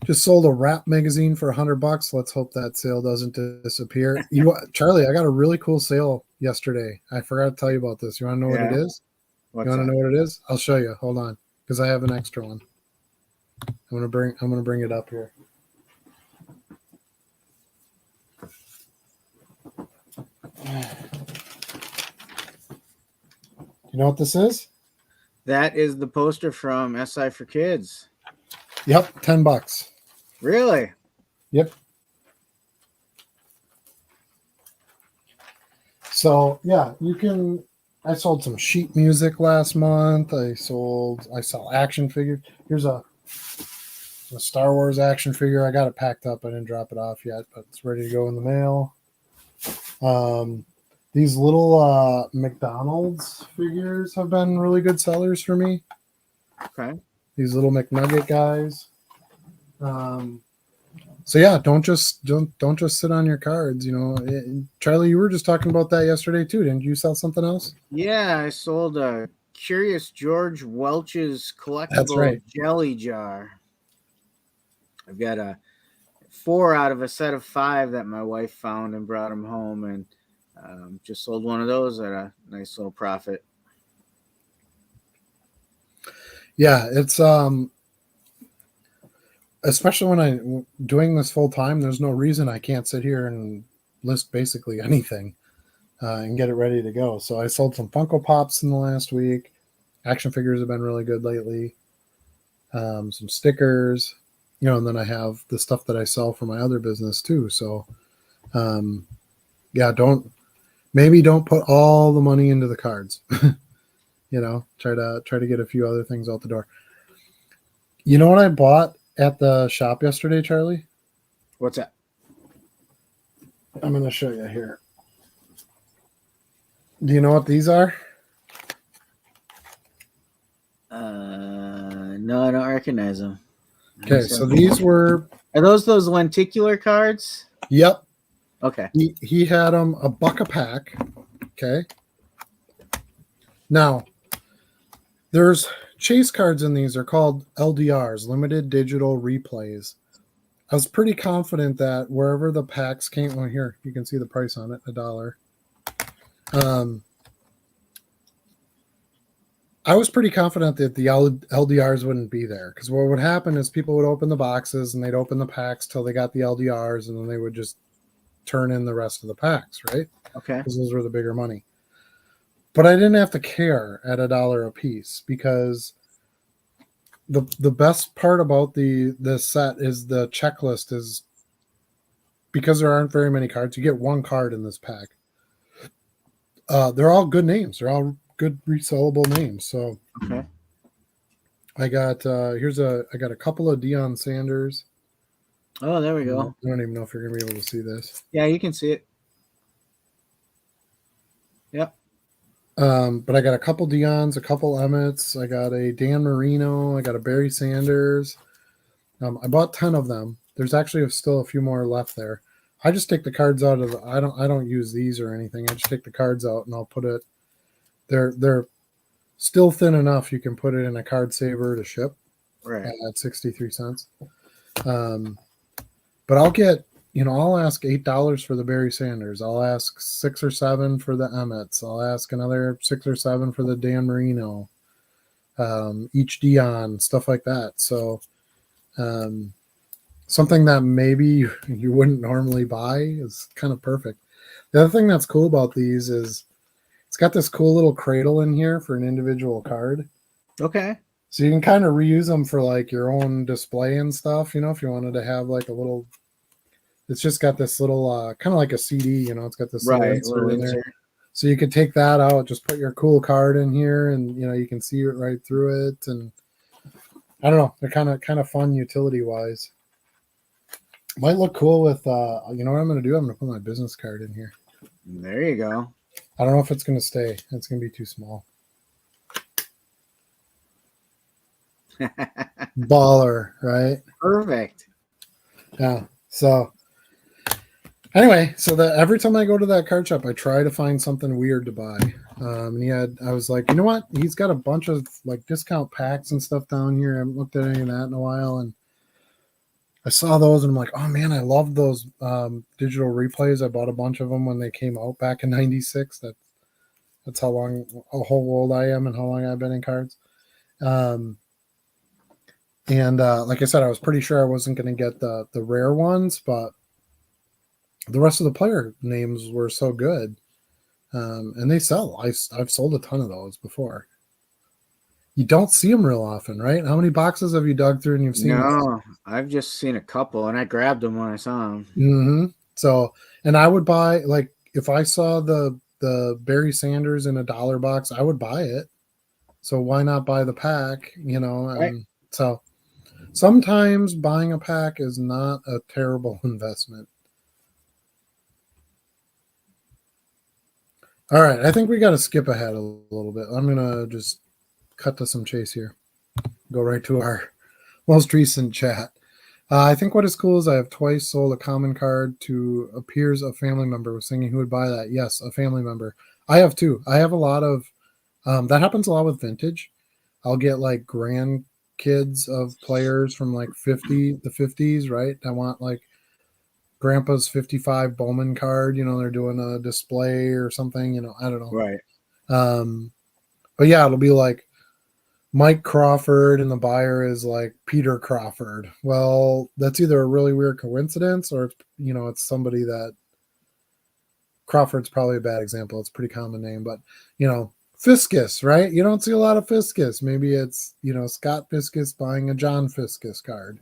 Just sold a rap magazine for $100. Let's hope that sale doesn't disappear. Charlie, I got a really cool sale yesterday. I forgot to tell you about this. You want to know what it Yeah. is? What's You want to that? know what it is? I'll show you. Hold on, because I have an extra one. I'm gonna bring it up here. You know what this is? That is the poster from SI for Kids. Yep, $10. Really? Yep. So yeah, you can. I sold some sheet music last month. I sell action figures. Here's a Star Wars action figure. I got it packed up. I didn't drop it off yet, but it's ready to go in the mail. These little McDonald's figures have been really good sellers for me. Okay. These little McNugget guys. So yeah, don't just sit on your cards. Charlie, you were just talking about that yesterday too. Didn't you sell something else? Yeah, I sold a Curious George Welch's That's collectible right. jelly jar. I've got a 4 out of a set of 5 that my wife found and brought them home, and just sold one of those at a nice little profit. Yeah, it's especially when I'm doing this full time. There's no reason I can't sit here and list basically anything and get it ready to go. So I sold some Funko Pops in the last week. Action figures have been really good lately. Some stickers, and then I have the stuff that I sell for my other business too. So, yeah, don't put all the money into the cards. Try to get a few other things out the door. You know what I bought at the shop yesterday, Charlie? What's that? I'm going to show you here. Do you know what these are? No, I don't recognize them. Okay, so these were. Are those lenticular cards? Yep. Okay. He had them $1 a pack. Okay. Now, there's chase cards in these. They're called LDRs, limited digital replays. I was pretty confident that wherever the packs came, well, here you can see the price on it, $1. I was pretty confident that the LDRs wouldn't be there, because what would happen is people would open the boxes and they'd open the packs till they got the LDRs, and then they would just turn in the rest of the packs, right? Okay. Because those were the bigger money. But I didn't have to care at $1 a piece, because the best part about the set is the checklist is, because there aren't very many cards, you get one card in this pack. They're all good names. They're all good resellable names. So okay. I got I got a couple of Deion Sanders. Oh, there we go. I don't even know if you're gonna be able to see this. Yeah, you can see it. Yep. But I got a couple Deons, a couple Emmets. I got a Dan Marino. I got a Barry Sanders. I bought 10 of them. There's actually still a few more left there. I just take the cards out of I don't use these or anything. I just take the cards out and I'll put it. They're still thin enough you can put it in a card saver to ship. Right. At 63 cents. But I'll get, I'll ask $8 for the Barry Sanders. I'll ask 6 or 7 for the Emmets. I'll ask another 6 or 7 for the Dan Marino. Each Dion, stuff like that. So something that maybe you wouldn't normally buy is kind of perfect. The other thing that's cool about these is it's got this cool little cradle in here for an individual card. Okay. So you can kind of reuse them for like your own display and stuff, if you wanted to have like a little, it's just got this little, kind of like a CD, it's got this little insert in there. So you could take that out, just put your cool card in here and, you can see it right through it. And I don't know, they're kind of fun utility wise. Might look cool with, you know what I'm going to do? I'm going to put my business card in here. There you go. I don't know if it's going to stay. It's going to be too small. Baller, right? Perfect. Yeah. So anyway, so that every time I go to that card shop, I try to find something weird to buy. And I was like, you know what? He's got a bunch of like discount packs and stuff down here. I haven't looked at any of that in a while, and I saw those, and I'm like, oh man, I love those digital replays. I bought a bunch of them when they came out back in '96. That's how old I am, and how long I've been in cards. Um, and like I said, I was pretty sure I wasn't going to get the rare ones, but the rest of the player names were so good. And they sell. I've sold a ton of those before. You don't see them real often, right? How many boxes have you dug through and you've seen those? No, I've just seen a couple, and I grabbed them when I saw them. Mm-hmm. So, and I would buy, like, if I saw the Barry Sanders in a dollar box, I would buy it. So why not buy the pack? Right. And so sometimes buying a pack is not a terrible investment. All right, I think we got to skip ahead a little bit. I'm gonna just cut to some chase here. Go right to our most recent chat. I think what is cool is I have twice sold a common card to appears a family member was singing who would buy that. Yes, a family member. I have too. I have a lot of that happens a lot with vintage. I'll get like grandkids of players from like the 50s, right? I want like grandpa's 55 Bowman card, they're doing a display or something, I don't know. Right. But yeah, it'll be like Mike Crawford and the buyer is like Peter Crawford. Well, that's either a really weird coincidence or it's somebody that Crawford's probably a bad example. It's a pretty common name, but Fiskus, right? You don't see a lot of Fiskus. Maybe it's Scott Fiskus buying a John Fiskus card.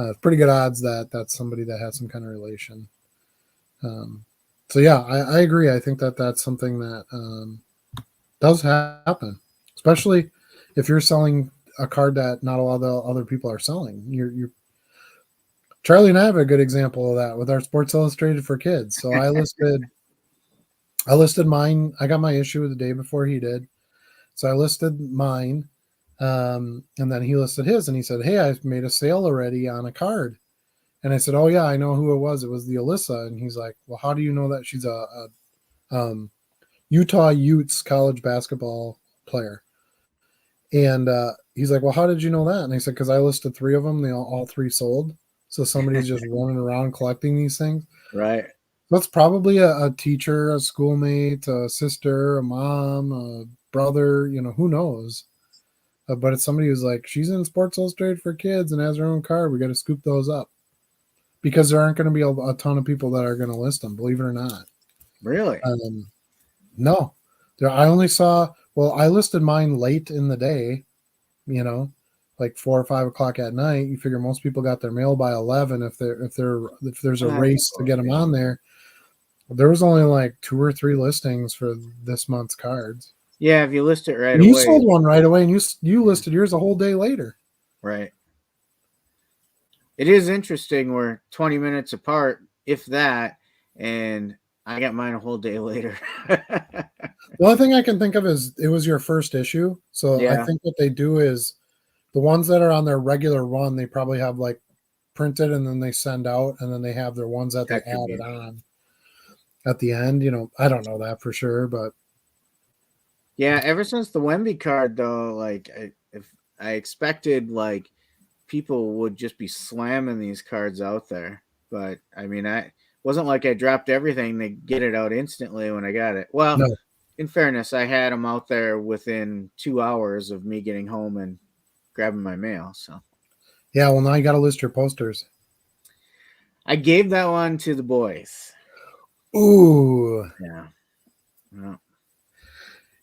It's pretty good odds that that's somebody that has some kind of relation. So yeah, I agree. I think that that's something that does happen, especially if you're selling a card that not a lot of other people are selling. You're Charlie and I have a good example of that with our Sports Illustrated for kids. So I listed mine. I got my issue the day before he did. So I listed mine. And then he listed his and he said, hey, I made a sale already on a card. And I said, oh yeah, I know who it was. It was the Alyssa. And he's like, well, how do you know that she's a Utah Utes college basketball player? And he's like, well, how did you know that? And I said, because I listed three of them. They all three sold. So somebody's just running around collecting these things. Right. That's probably a teacher, a schoolmate, a sister, a mom, a brother, who knows? But it's somebody who's like, she's in Sports Illustrated for kids and has her own card. We got to scoop those up because there aren't going to be a ton of people that are going to list them, believe it or not. Really? No. I only saw, well, I listed mine late in the day, like 4 or 5 o'clock at night. You figure most people got their mail by 11. If there's a race to get them on there, there was only like 2 or 3 listings for this month's cards. Yeah, if you list it right and away. You sold one right away, and you listed yours a whole day later. Right. It is interesting. We're 20 minutes apart, if that, and I got mine a whole day later. The only thing I can think of is it was your first issue. So Yeah. I think what they do is the ones that are on their regular run, they probably have like printed and then they send out, and then they have their ones that they added on at the end. I don't know that for sure, but yeah, ever since the Wemby card though, like if I expected like people would just be slamming these cards out there, but I mean, I wasn't like I dropped everything to get it out instantly when I got it. Well, no. In fairness, I had them out there within 2 hours of me getting home and grabbing my mail. So Yeah, well, now you got to list your posters. I gave that one to the boys. Ooh. Yeah.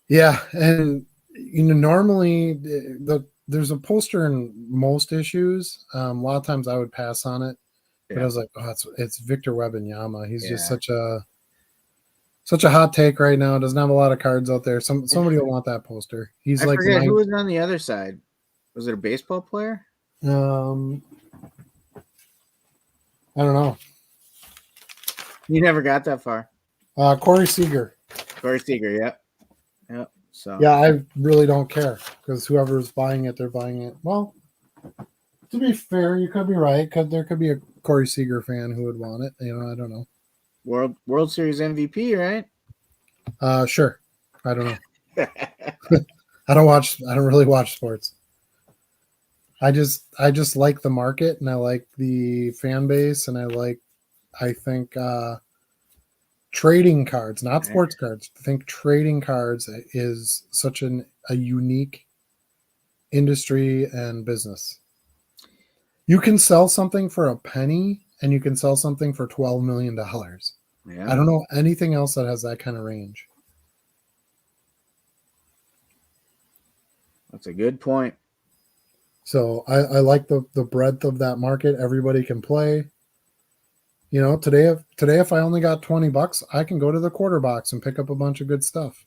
Yeah, and normally there's a poster in most issues. A lot of times I would pass on it, but I was like, oh, it's Victor Wembanyama. He's just such a hot take right now. Doesn't have a lot of cards out there. Somebody will want that poster. He's I like forget who was on the other side. Was it a baseball player? I don't know. You never got that far. Corey Seager. Corey Seager, yep. So Yeah, I really don't care because whoever's buying it, they're buying it. Well, to be fair, you could be right. There could be a Corey Seager fan who would want it. I don't know. World Series MVP, right? Sure. I don't know. I don't really watch sports. I just like the market and I like the fan base and I think trading cards, not sports cards. I think trading cards is such a unique industry and business. You can sell something for a penny and you can sell something for $12 million. Yeah. I don't know anything else that has that kind of range. That's a good point. So I like the breadth of that market. Everybody can play. Today if I only got $20, I can go to the quarter box and pick up a bunch of good stuff.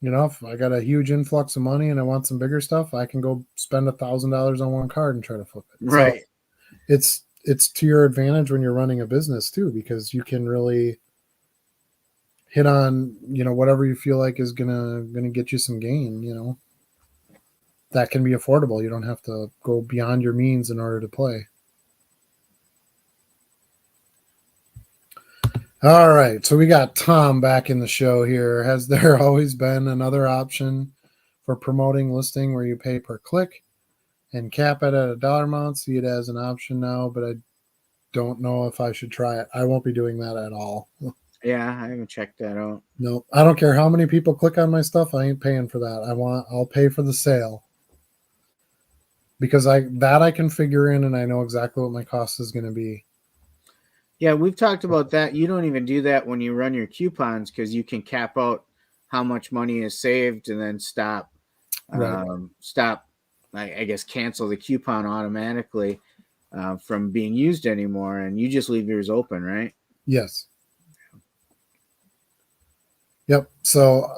If I got a huge influx of money and I want some bigger stuff, I can go spend $1,000 on one card and try to flip it. Right. So it's to your advantage when you're running a business too, because you can really hit on whatever you feel like is gonna get you some gain. That can be affordable. You don't have to go beyond your means in order to play. All right, so we got Tom back in the show here. Has there always been another option for promoting listing where you pay per click and cap it at a dollar amount? See it as an option now, but I don't know if I should try it. I won't be doing that at all. Yeah, I haven't checked that out. No, I don't care how many people click on my stuff. I ain't paying for that. I'll pay for the sale because I can figure in and I know exactly what my cost is going to be. Yeah, we've talked about that. You don't even do that when you run your coupons because you can cap out how much money is saved and then stop. Right. I guess cancel the coupon automatically from being used anymore, and you just leave yours open, right? Yes. Yep. So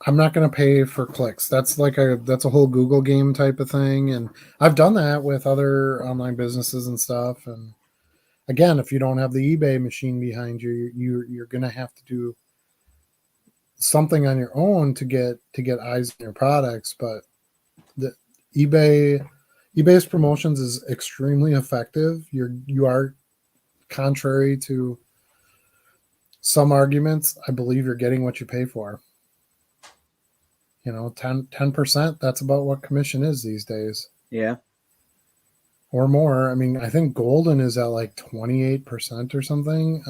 I'm not going to pay for clicks. That's that's a whole Google game type of thing. And I've done that with other online businesses and stuff. And again, if you don't have the eBay machine behind you, you're going to have to do something on your own to get eyes on your products. But the eBay's promotions is extremely effective. You are, contrary to some arguments, I believe you're getting what you pay for. 10%, that's about what commission is these days. Yeah. Or more. I mean, I think Golden is at like 28% or something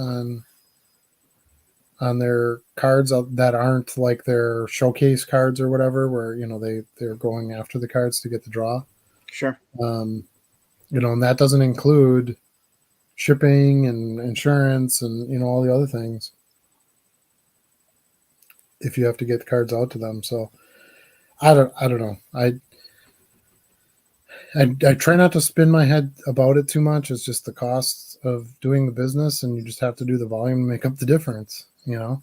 on their cards that aren't like their showcase cards or whatever, where they're going after the cards to get the draw. Sure. And that doesn't include shipping and insurance and all the other things if you have to get the cards out to them. So I don't know. I try not to spin my head about it too much. It's just the costs of doing the business, and you just have to do the volume to make up the difference, And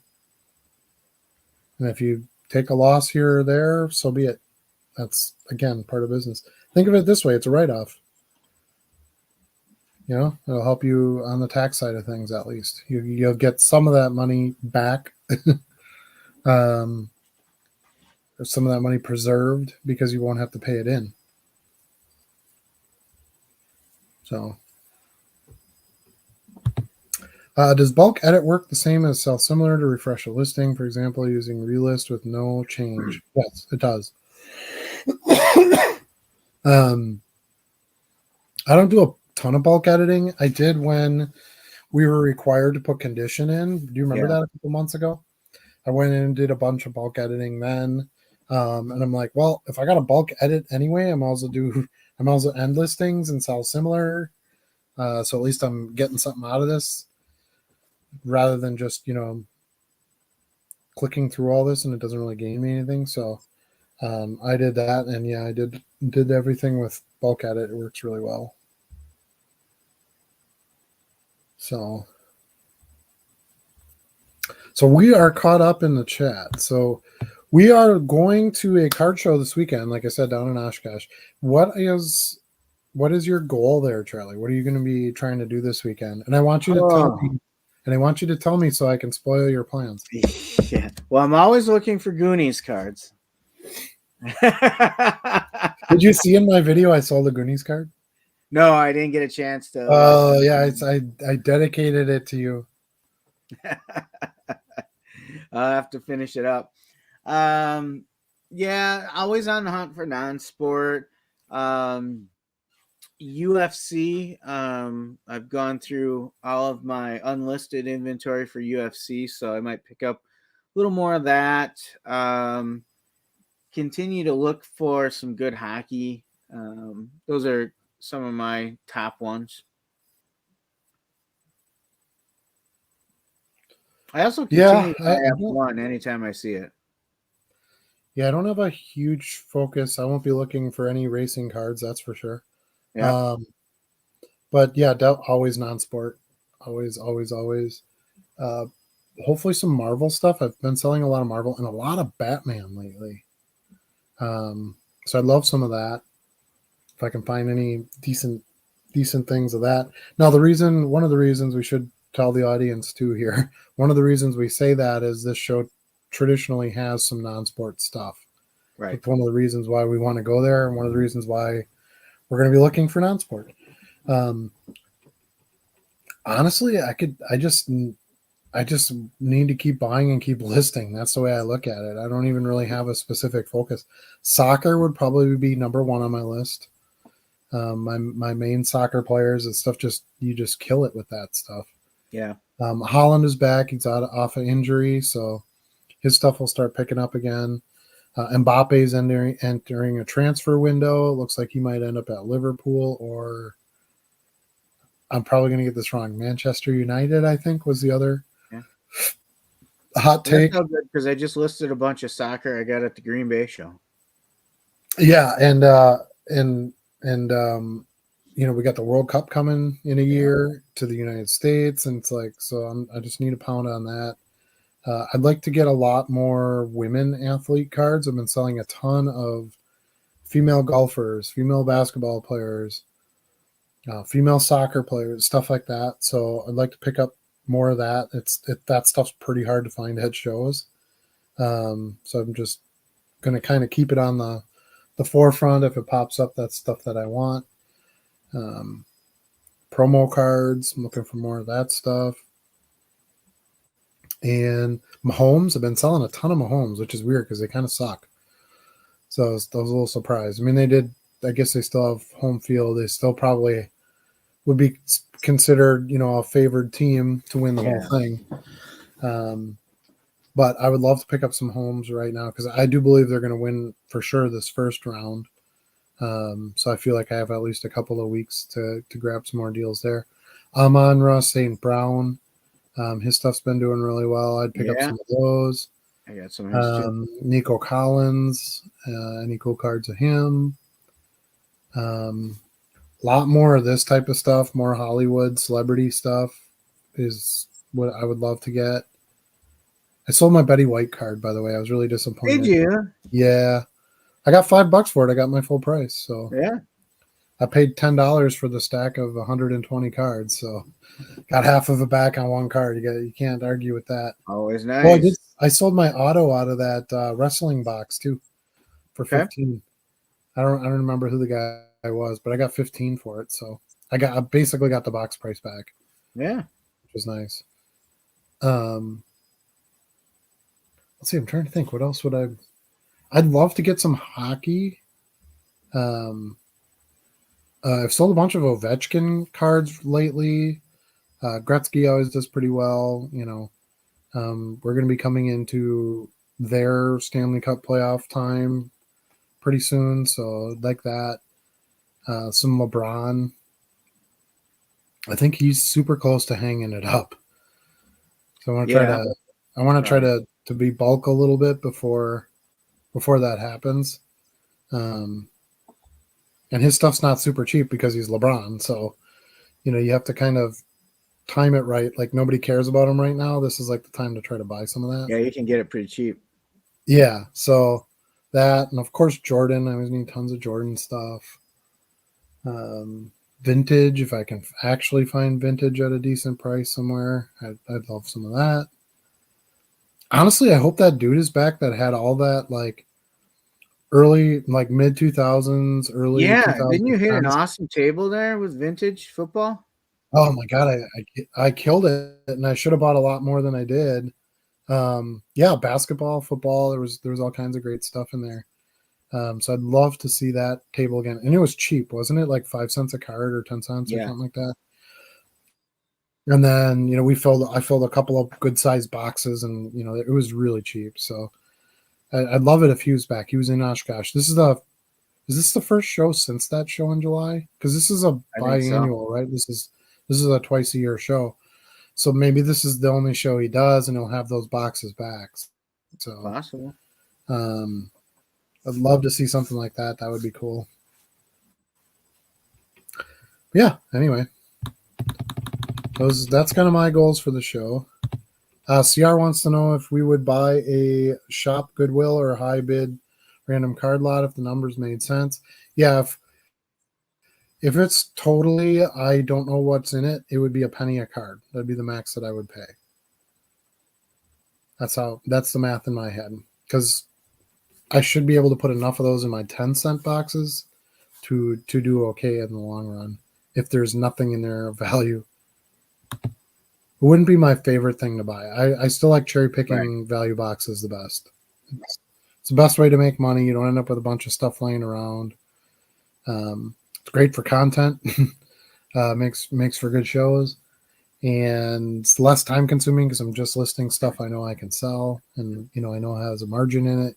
if you take a loss here or there, so be it. That's, again, part of business. Think of it this way. It's a write-off. It'll help you on the tax side of things, at least. You'll get some of that money back. Or some of that money preserved because you won't have to pay it in. So, does bulk edit work the same as sell similar to refresh a listing, for example, using relist with no change? Yes, it does. I don't do a ton of bulk editing. I did when we were required to put condition in. Do you remember that a couple months ago? I went in and did a bunch of bulk editing then. And I'm like, well, if I got a bulk edit anyway, I might as well end listings and sell similar. So at least I'm getting something out of this rather than just, clicking through all this and it doesn't really gain me anything. So I did that, and yeah, I did everything with bulk edit. It works really well. So we are caught up in the chat. So we are going to a card show this weekend, like I said, down in Oshkosh. What is your goal there, Charlie? What are you going to be trying to do this weekend? And I want you to tell me, and I want you to tell me so I can spoil your plans. Yeah. Well, I'm always looking for Goonies cards. Did you see in my video I sold a Goonies card? No, I didn't get a chance to. Oh yeah, I dedicated it to you. I'll have to finish it up. Yeah, always on the hunt for non-sport. UFC. I've gone through all of my unlisted inventory for UFC, so I might pick up a little more of that. Continue to look for some good hockey. Those are some of my top ones. I also continue to buy F1 anytime I see it. Yeah, I don't have a huge focus. I won't be looking for any racing cards, that's for sure. Yeah. But yeah, always non-sport. Always. Hopefully some Marvel stuff. I've been selling a lot of Marvel and a lot of Batman lately. So I'd love some of that. If I can find any decent things of that. Now, one of the reasons we should tell the audience too here, one of the reasons we say that is this show traditionally has some non-sport stuff. Right. It's one of the reasons why we want to go there, and one of the reasons why we're going to be looking for non-sport. Honestly, I just need to keep buying and keep listing. That's the way I look at it. I don't even really have a specific focus. Soccer would probably be number one on my list. My main soccer players and stuff, you just kill it with that stuff. Yeah. Holland is back. He's off of injury, so his stuff will start picking up again. Mbappe's entering a transfer window. It looks like he might end up at Liverpool, or I'm probably going to get this wrong. Manchester United, I think, was the other hot take. That's so good because I just listed a bunch of soccer I got at the Green Bay show. Yeah, and we got the World Cup coming in a year to the United States, and it's like, so I just need a pound on that. I'd like to get a lot more women athlete cards. I've been selling a ton of female golfers, female basketball players, female soccer players, stuff like that. So I'd like to pick up more of that. That stuff's pretty hard to find at shows. So I'm just going to kind of keep it on the forefront. If it pops up, that's stuff that I want. Promo cards, I'm looking for more of that stuff. And Mahomes, I've been selling a ton of Mahomes, which is weird because they kind of suck. So I was a little surprised. I mean, I guess they still have home field. They still probably would be considered, a favored team to win the whole thing. But I would love to pick up some Mahomes right now because I do believe they're going to win for sure this first round. So I feel like I have at least a couple of weeks to grab some more deals there. Amon-Ra St. Brown. His stuff's been doing really well. I'd pick up some of those. I got some of his too. Nico Collins. Any cool cards of him? A lot more of this type of stuff. More Hollywood celebrity stuff is what I would love to get. I sold my Betty White card, by the way. I was really disappointed. Did you? Yeah. I got $5 for it. I got my full price. So yeah. I paid $10 for the stack of 120 cards. So got half of it back on one card. You can't argue with that. Always nice. Well, I sold my auto out of that wrestling box too for 15. I don't remember who the guy was, but I got 15 for it. So I basically got the box price back. Yeah. Which was nice. Let's see, I'm trying to think what else I'd love to get some hockey. I've sold a bunch of Ovechkin cards lately. Gretzky always does pretty well. We're going to be coming into their Stanley Cup playoff time pretty soon, so I'd like that. Some LeBron. I think he's super close to hanging it up. So I want to try to be bulk a little bit before that happens. And his stuff's not super cheap because he's LeBron. So, you have to kind of time it right. Like nobody cares about him right now. This is like the time to try to buy some of that. Yeah, you can get it pretty cheap. Yeah. So that, and of course, Jordan. I always need tons of Jordan stuff. vintage, if I can actually find vintage at a decent price somewhere, I'd love some of that. Honestly, I hope that dude is back that had all that like early, like mid 2000s, early Yeah, didn't you hit an 2010s. awesome table there with vintage football? Oh my god, I killed it, and I should have bought a lot more than I did. Yeah, basketball, football, there was all kinds of great stuff in there. So I'd love to see that table again. And it was cheap, wasn't it? Like 5 cents a card or 10 cents or Yeah, something like that. And then, I filled a couple of good sized boxes, and it was really cheap. So I'd love it if he was back. He was in Oshkosh. Is this the first show since that show in July? Because this is a I think so. biannual, right? This is a twice a year show. So maybe this is the only show he does, and he'll have those boxes back. So Possible. um, I'd love to see something like that. That would be cool. Yeah. Anyway, that's kind of my goals for the show. CR wants to know if we would buy a shop Goodwill or a high bid random card lot if the numbers made sense. Yeah, if it's totally I don't know what's in it, it would be a penny a card. That'd be the max that I would pay. That's the math in my head. Because I should be able to put enough of those in my 10-cent boxes to do okay in the long run if there's nothing in there of value. It wouldn't be my favorite thing to buy. I still like cherry picking value boxes the best. It's the best way to make money. You don't end up with a bunch of stuff laying around. It's great for content. Makes for good shows, and it's less time consuming because I'm just listing stuff I know I can sell, and I know it has a margin in it.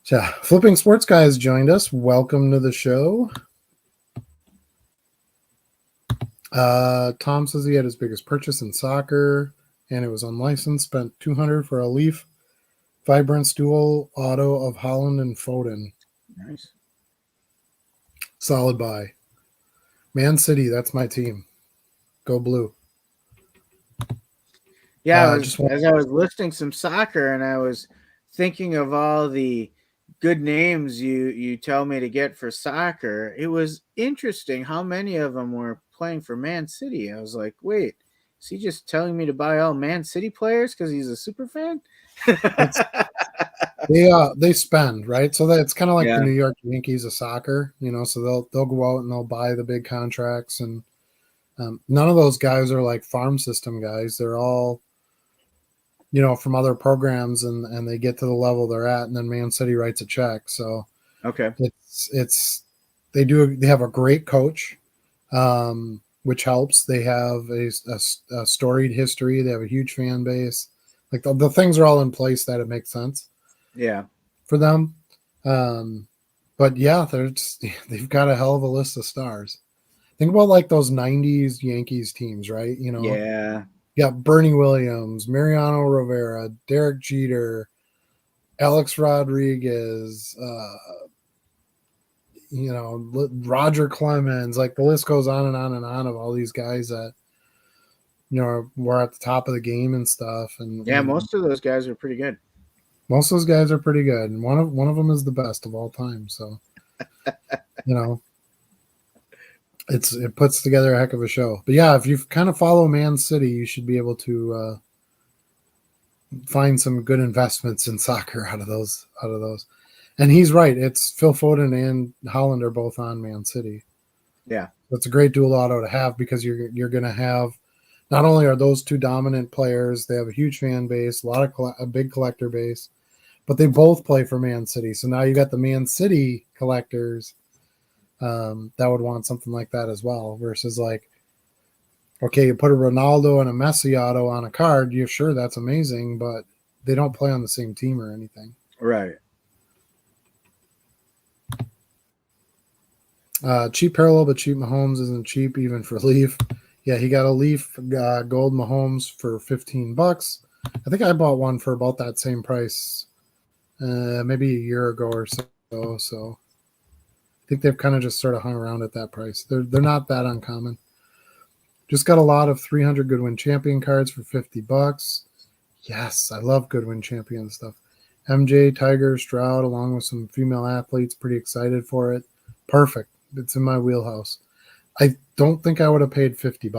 So, Flipping Sports Guy has joined us. Welcome to the show. Tom says he had his biggest purchase in soccer, and it was unlicensed. Spent $200 for a Leaf Vibrance dual auto of Holland and Foden. Nice. Solid buy. Man City, that's my team. Go blue. Yeah, as I was listing some soccer, and I was thinking of all the good names you tell me to get for soccer. It was interesting how many of them were playing for Man City. I was like, wait, is he just telling me to buy all Man City players because he's a super fan? They spend, right? So that's kind of like the Yeah. New York Yankees of soccer, so they'll go out and they'll buy the big contracts, and none of those guys are like farm system guys. They're all from other programs, and they get to the level they're at, and then Man City writes a check. So Okay. they have a great coach, which helps. They have a storied history. They have a huge fan base. Like the things are all in place that it makes sense. Yeah. For them. But yeah, they've got a hell of a list of stars. Think about like those 90s Yankees teams, right? Yeah. You got Bernie Williams, Mariano Rivera, Derek Jeter, Alex Rodriguez, Roger Clemens. Like the list goes on and on and on of all these guys that were at the top of the game and stuff. And Yeah, most of those guys are pretty good. Most of those guys are pretty good, and one of them is the best of all time. So, it puts together a heck of a show. But yeah, if you kind of follow Man City, you should be able to find some good investments in soccer out of those. And he's right. It's Phil Foden and Holland are both on Man City. Yeah, that's a great dual auto to have because you're going to have. Not only are those two dominant players, they have a huge fan base, a big collector base. But they both play for Man City. So now you got the Man City collectors that would want something like that as well. Versus like, okay, you put a Ronaldo and a Messi auto on a card, you're sure that's amazing, but they don't play on the same team or anything. Right. Cheap parallel, but cheap Mahomes isn't cheap even for Leaf. Yeah, he got a Leaf gold Mahomes for $15. I think I bought one for about that same price. Maybe a year ago or so. So I think they've kind of just sort of hung around at that price. They're not that uncommon. Just got a lot of 300 Goodwin Champion cards for $50. Yes, I love Goodwin Champion stuff. MJ, Tiger, Stroud, along with some female athletes. Pretty excited for it. Perfect. it's in my wheelhouse. I don't think I would have paid $50.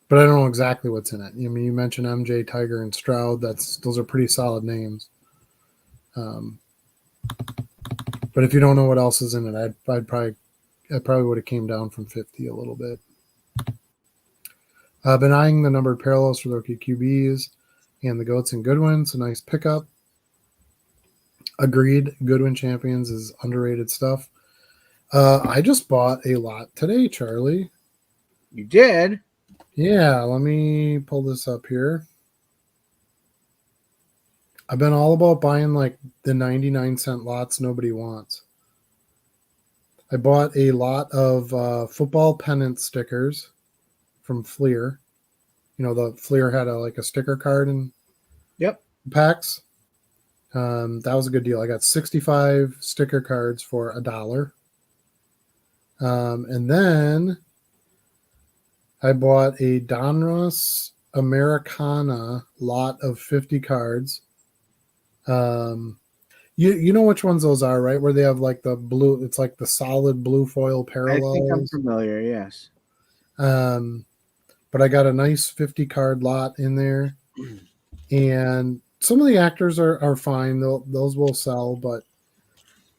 But I don't know exactly what's in it. I mean, you mentioned MJ, Tiger, and Stroud. Those are pretty solid names. But if you don't know what else is in it, I probably would have came down from 50 a little bit. Been eyeing the numbered parallels for the rookie QBs and the Goats and Goodwins. A nice pickup. Agreed. Goodwin Champions is underrated stuff. I just bought a lot today, Charlie. You did? Yeah, let me pull this up here. I've been all about buying like the 99-cent lots nobody wants. I bought a lot of football pennant stickers from Fleer. You know, the Fleer had a sticker card in packs. That was a good deal. I got 65 sticker cards for $1. And then I bought a Donruss Americana lot of 50 cards. You know which ones those are, right? Where they have like the blue, it's like the solid blue foil parallels. I think I'm familiar, yes. But I got a nice 50 card lot in there. And some of the actors are fine. Those will sell, but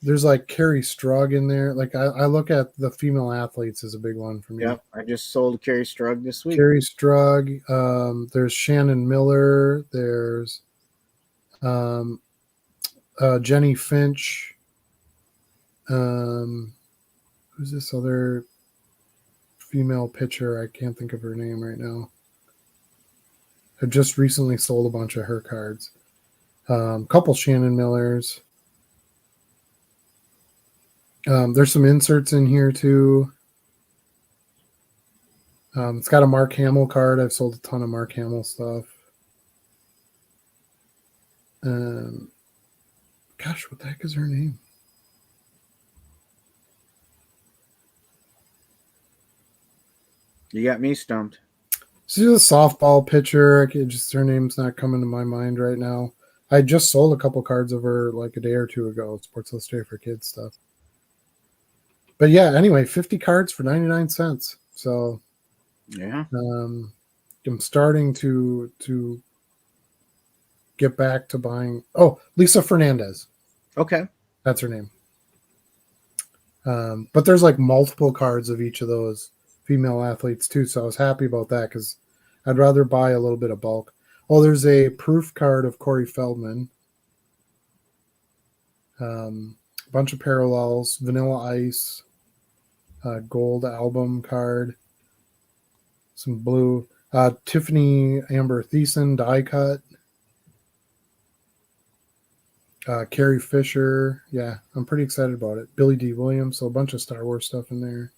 there's like Carrie Strug in there. Like I look at the female athletes as a big one for me. Yep, I just sold Carrie Strug this week. Carrie Strug. There's Shannon Miller. There's Jenny Finch. Who's this other female pitcher? I can't think of her name right now. I just recently sold a bunch of her cards. Couple Shannon Millers. There's some inserts in here too. It's got a Mark Hamill card. I've sold a ton of Mark Hamill stuff. Gosh, what the heck is her name? You got me stumped. She's a softball pitcher. Her name's not coming to my mind right now. I just sold a couple cards of her like a day or two ago. Sports Illustrated for Kids stuff. But yeah, anyway, 50 cards for 99 cents. So yeah, I'm starting to get back to buying. Oh, Lisa Fernandez. Okay. That's her name. But there's like multiple cards of each of those female athletes too. So I was happy about that because I'd rather buy a little bit of bulk. Oh, there's a proof card of Corey Feldman. Bunch of parallels, Vanilla Ice, gold album card, some blue, Tiffany Amber Thiessen die cut, Carrie Fisher. Yeah, I'm pretty excited about it. Billy D. Williams, so a bunch of Star Wars stuff in there.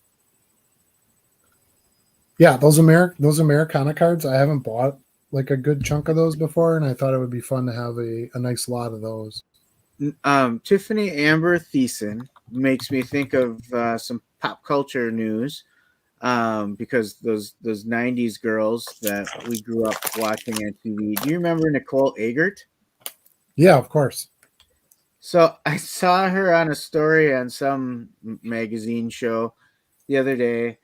Yeah, those Americana cards, I haven't bought like a good chunk of those before, and I thought it would be fun to have a nice lot of those. Tiffany Amber Thiessen makes me think of some pop culture news because those 90s girls that we grew up watching on TV. Do you remember Nicole Eggert? Yeah, of course. So I saw her on a story on some magazine show the other day.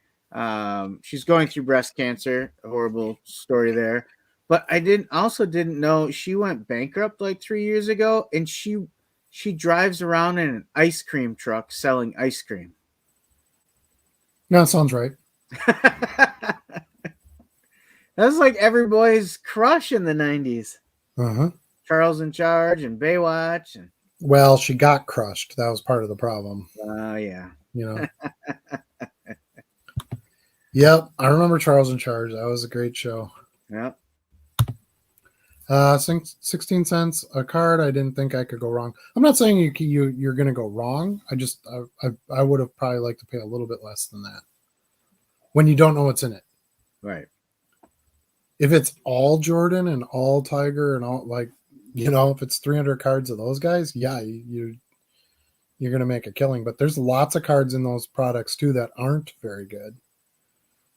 She's going through breast cancer, a horrible story there. But I didn't know she went bankrupt like 3 years ago, and she drives around in an ice cream truck selling ice cream. No, that sounds right. That was like every boy's crush in the 90s. Uh-huh. Charles in Charge and Baywatch. Well, she got crushed. That was part of the problem. Oh, yeah. You know. Yep, I remember Charles in Charge. That was a great show. Yep. 16 cents a card. I didn't think I could go wrong. I'm not saying you're going to go wrong. I would have probably liked to pay a little bit less than that when you don't know what's in it. Right. If it's all Jordan and all Tiger and all, like, you know, if it's 300 cards of those guys, yeah, you're going to make a killing. But there's lots of cards in those products too that aren't very good,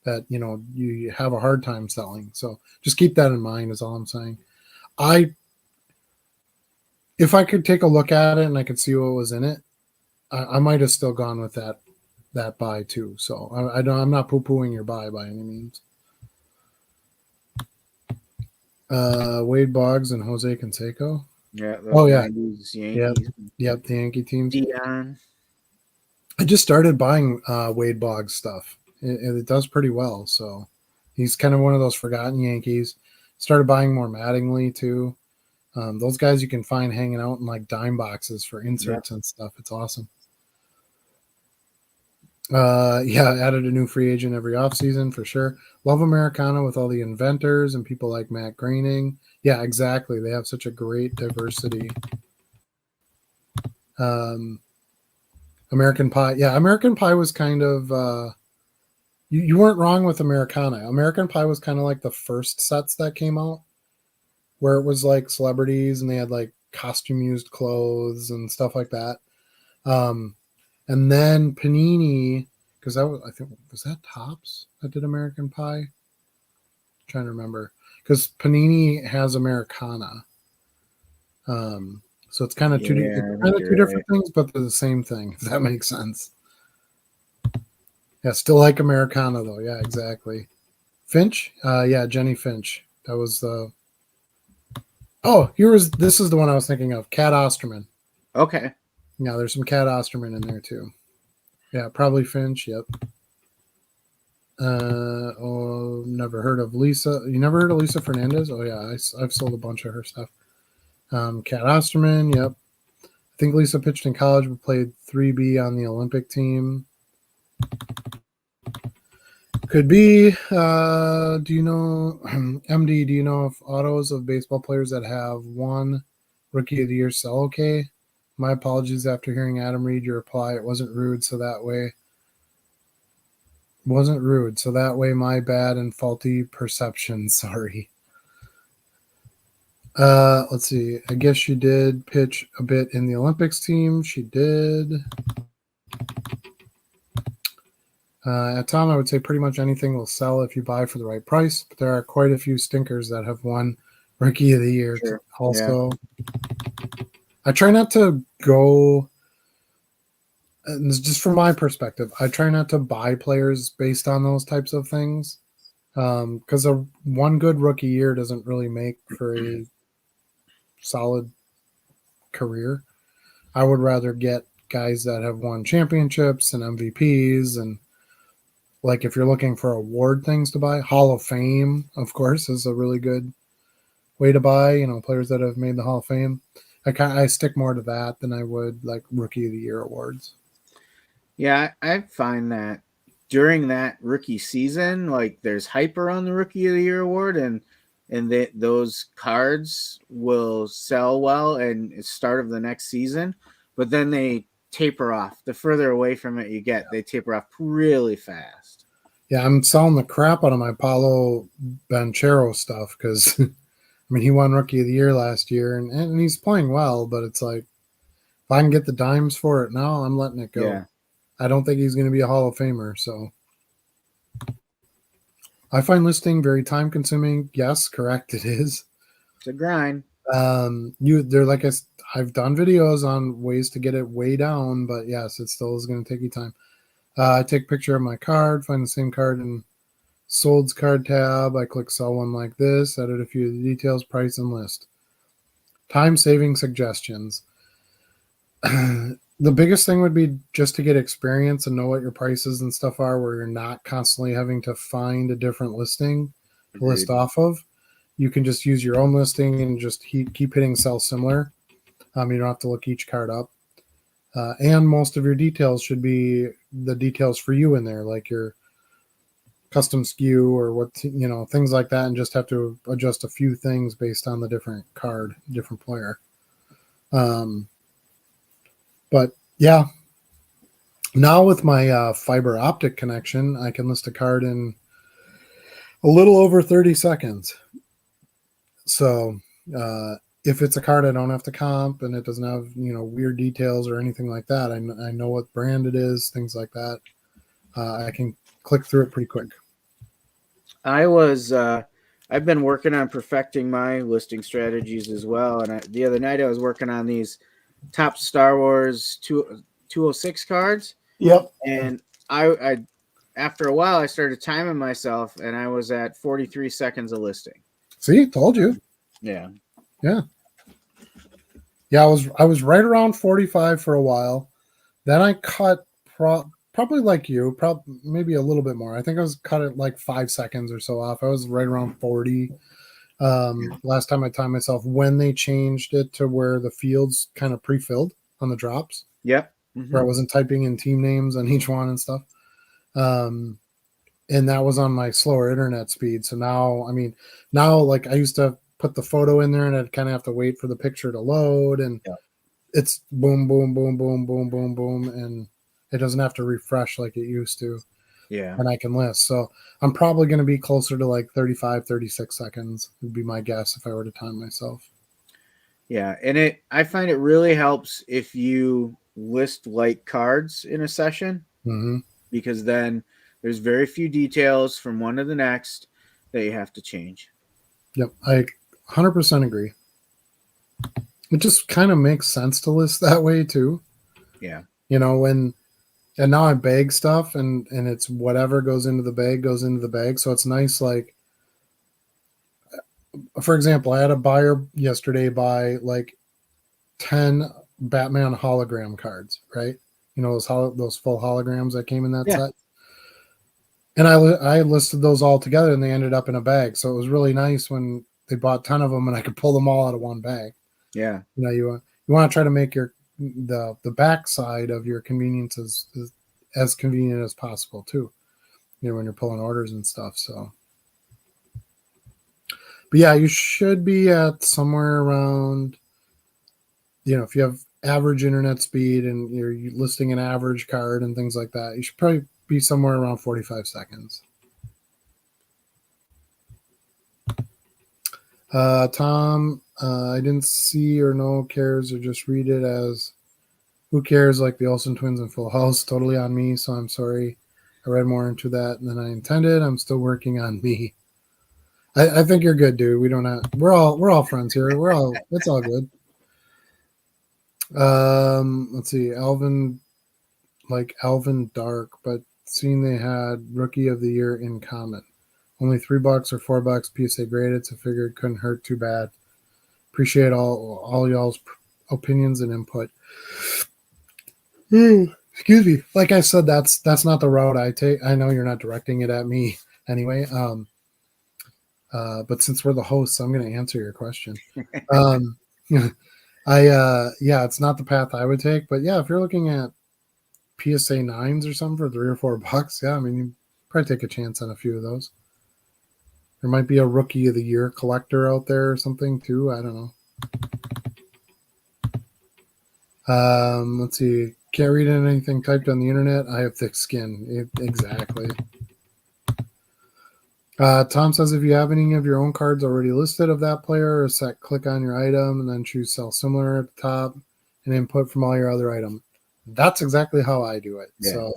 that, you know, you have a hard time selling. So just keep that in mind is all I'm saying. If I could take a look at it and I could see what was in it, I might have still gone with that buy too. So I'm not poo-pooing your buy by any means. Wade Boggs and Jose Canseco. Yeah, those Oh yeah, 90s Yankees. yep, the Yankee teams. Dion. I just started buying Wade Boggs stuff. It does pretty well. So he's kind of one of those forgotten Yankees. Started buying more Mattingly too. Those guys you can find hanging out in like dime boxes for inserts and stuff. It's awesome. Yeah, added a new free agent every offseason for sure. Love Americana with all the inventors and people like Matt Groening. Yeah, exactly. They have such a great diversity. American Pie. Yeah, American Pie was kind of you weren't wrong with Americana. American Pie was kind of like the first sets that came out where it was like celebrities and they had like costume used clothes and stuff like that. And then Panini, because that was, I think, was that Topps that did American Pie? I'm trying to remember, because Panini has Americana. So it's kind of two different things, but they're the same thing, if that makes sense. Yeah, still like Americana though. Yeah, exactly. Finch, yeah, Jenny Finch. That was the. Oh, this is the one I was thinking of. Cat Osterman. Okay. Yeah, there's some Cat Osterman in there too. Yeah, probably Finch. Yep. Never heard of Lisa. You never heard of Lisa Fernandez? Oh yeah, I've sold a bunch of her stuff. Cat Osterman. Yep. I think Lisa pitched in college, but played 3B on the Olympic team. Could be. Do you know, MD? Do you know if autos of baseball players that have won Rookie of the Year sell okay? My apologies after hearing Adam read your reply. It wasn't rude, so that way. Wasn't rude, so that way my bad and faulty perception. Sorry. Let's see. I guess she did pitch a bit in the Olympics team. She did. At Tom, I would say pretty much anything will sell if you buy for the right price, but there are quite a few stinkers that have won Rookie of the Year. Sure. Also, yeah. I try not to go, and this is just from my perspective, I try not to buy players based on those types of things, because one good rookie year doesn't really make for a solid career. I would rather get guys that have won championships and MVPs, and like if you're looking for award things to buy, Hall of Fame, of course, is a really good way to buy, players that have made the Hall of Fame. I stick more to that than I would like Rookie of the Year awards. Yeah, I find that during that rookie season, like there's hype around the Rookie of the Year award, and those cards will sell well and it's start of the next season, but then they taper off. The further away from it you get, they taper off really fast. Yeah, I'm selling the crap out of my Paulo Banchero stuff because, I mean, he won Rookie of the Year last year, and he's playing well, but it's like, if I can get the dimes for it now, I'm letting it go. Yeah. I don't think he's going to be a Hall of Famer, so. I find listing very time consuming. Yes, correct, it is. It's a grind. They're like I've done videos on ways to get it way down, but yes, it still is going to take you time. I take a picture of my card, find the same card in Sold's card tab. I click sell one like this, edit a few of the details, price, and list. Time saving suggestions. The biggest thing would be just to get experience and know what your prices and stuff are, where you're not constantly having to find a different listing to list off of. You can just use your own listing and just keep hitting sell similar. You don't have to look each card up. And most of your details should be the details for you in there, like your custom SKU or what, things like that, and just have to adjust a few things based on the different card, different player. But yeah, now with my fiber optic connection, I can list a card in a little over 30 seconds. So if it's a card I don't have to comp and it doesn't have, weird details or anything like that, I know what brand it is, things like that. I can click through it pretty quick. I've been working on perfecting my listing strategies as well. And the other night I was working on these top Star Wars 206 cards. Yep. And I after a while I started timing myself, and I was at 43 seconds a listing. See, told you. Yeah. Yeah. Yeah, I was right around 45 for a while. Then I cut probably like you, maybe a little bit more. I think I was cut at like 5 seconds or so off. I was right around 40. Last time I timed myself when they changed it to where the fields kind of pre-filled on the drops. Yep. Where I wasn't typing in team names on each one and stuff. And that was on my slower internet speed. So now, I mean, now like I used to put the photo in there and I'd kind of have to wait for the picture to load, and it's boom, boom, boom, boom, boom, boom, boom, and it doesn't have to refresh like it used to. Yeah. And I can list. So I'm probably going to be closer to like 35, 36 seconds would be my guess if I were to time myself. Yeah. And I find it really helps if you list like cards in a session, because then there's very few details from one to the next that you have to change. Yep. I 100% agree. It just kind of makes sense to list that way too. Yeah. You know, and now I bag stuff and it's whatever goes into the bag goes into the bag. So it's nice. Like, for example, I had a buyer yesterday buy like 10 Batman hologram cards, right? You know, those full holograms that came in that set. And I listed those all together and they ended up in a bag. So it was really nice when they bought 10 of them and I could pull them all out of one bag. Yeah. You know, you want to try to make the back side of your convenience as convenient as possible too. You know, when you're pulling orders and stuff. So, but yeah, you should be at somewhere around, you know, if you have average internet speed and you're listing an average card and things like that, you should probably be somewhere around 45 seconds. Tom, I didn't see or know cares or just read it as who cares, like the Olsen twins and Full House. Totally on me, so I'm sorry. I read more into that than I intended. I'm still working on me. I think you're good, dude. We don't have we're all friends here. It's all good. Let's see. Alvin Dark, but seeing they had Rookie of the Year in common. Only $3 or $4 PSA graded, so figured it couldn't hurt too bad. Appreciate all y'all's opinions and input. Excuse me. Like I said, that's not the route I take. I know you're not directing it at me anyway. But since we're the hosts, I'm going to answer your question. Yeah, it's not the path I would take. But yeah, if you're looking at PSA 9s or something for $3 or $4, yeah, I mean, you probably take a chance on a few of those. There might be a Rookie of the Year collector out there or something too. I don't know. Let's see. Can't read anything typed on the internet. I have thick skin. Exactly. Tom says if you have any of your own cards already listed of that player, click on your item and then choose sell similar at the top and input from all your other items. That's exactly how I do it. Yeah. So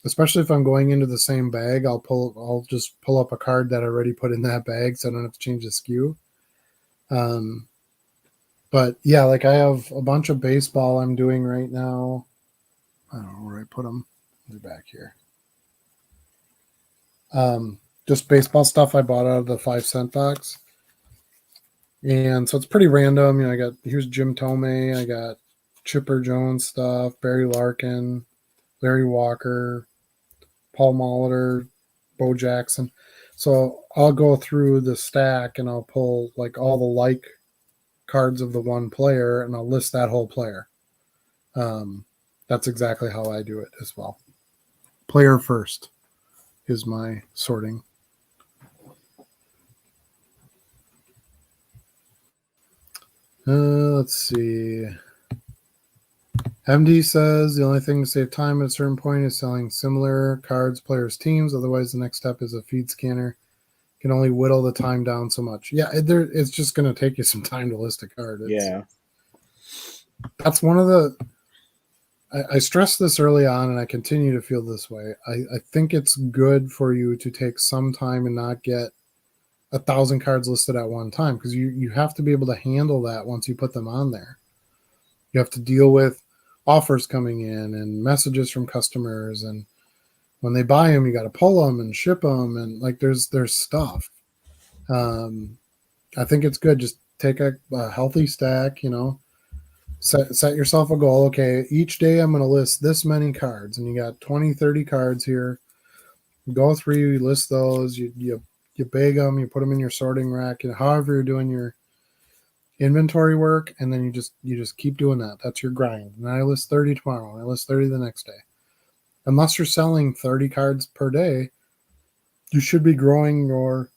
especially if I'm going into the same bag, I'll just pull up a card that I already put in that bag so I don't have to change the SKU. But yeah, like I have a bunch of baseball I'm doing right now. I don't know where I put them. They're back here. Just baseball stuff I bought out of the 5-cent box. And so it's pretty random. You know, here's Jim Tomei. I got Chipper Jones stuff, Barry Larkin, Larry Walker, Paul Molitor, Bo Jackson. So I'll go through the stack and I'll pull like all the like cards of the one player and I'll list that whole player. That's exactly how I do it as well. Player first is my sorting. Let's see. MD says the only thing to save time at a certain point is selling similar cards, players, teams. Otherwise, the next step is a feed scanner. Can only whittle the time down so much. Yeah, it's just going to take you some time to list a card. That's one of the. I stressed this early on, and I continue to feel this way. I think it's good for you to take some time and not get 1,000 cards listed at one time because you have to be able to handle that once you put them on there. You have to deal with offers coming in and messages from customers, and when they buy them, you got to pull them and ship them, and like there's stuff. I think it's good. Just take a healthy stack, set yourself a goal. Okay, each day I'm going to list this many cards, and you got 20, 30 cards here. Go through, you list those, you bag them, you put them in your sorting rack, however you're doing your inventory work, and then you just keep doing that. That's your grind. And I list 30 tomorrow, and I list 30 the next day. Unless you're selling 30 cards per day, you should be growing your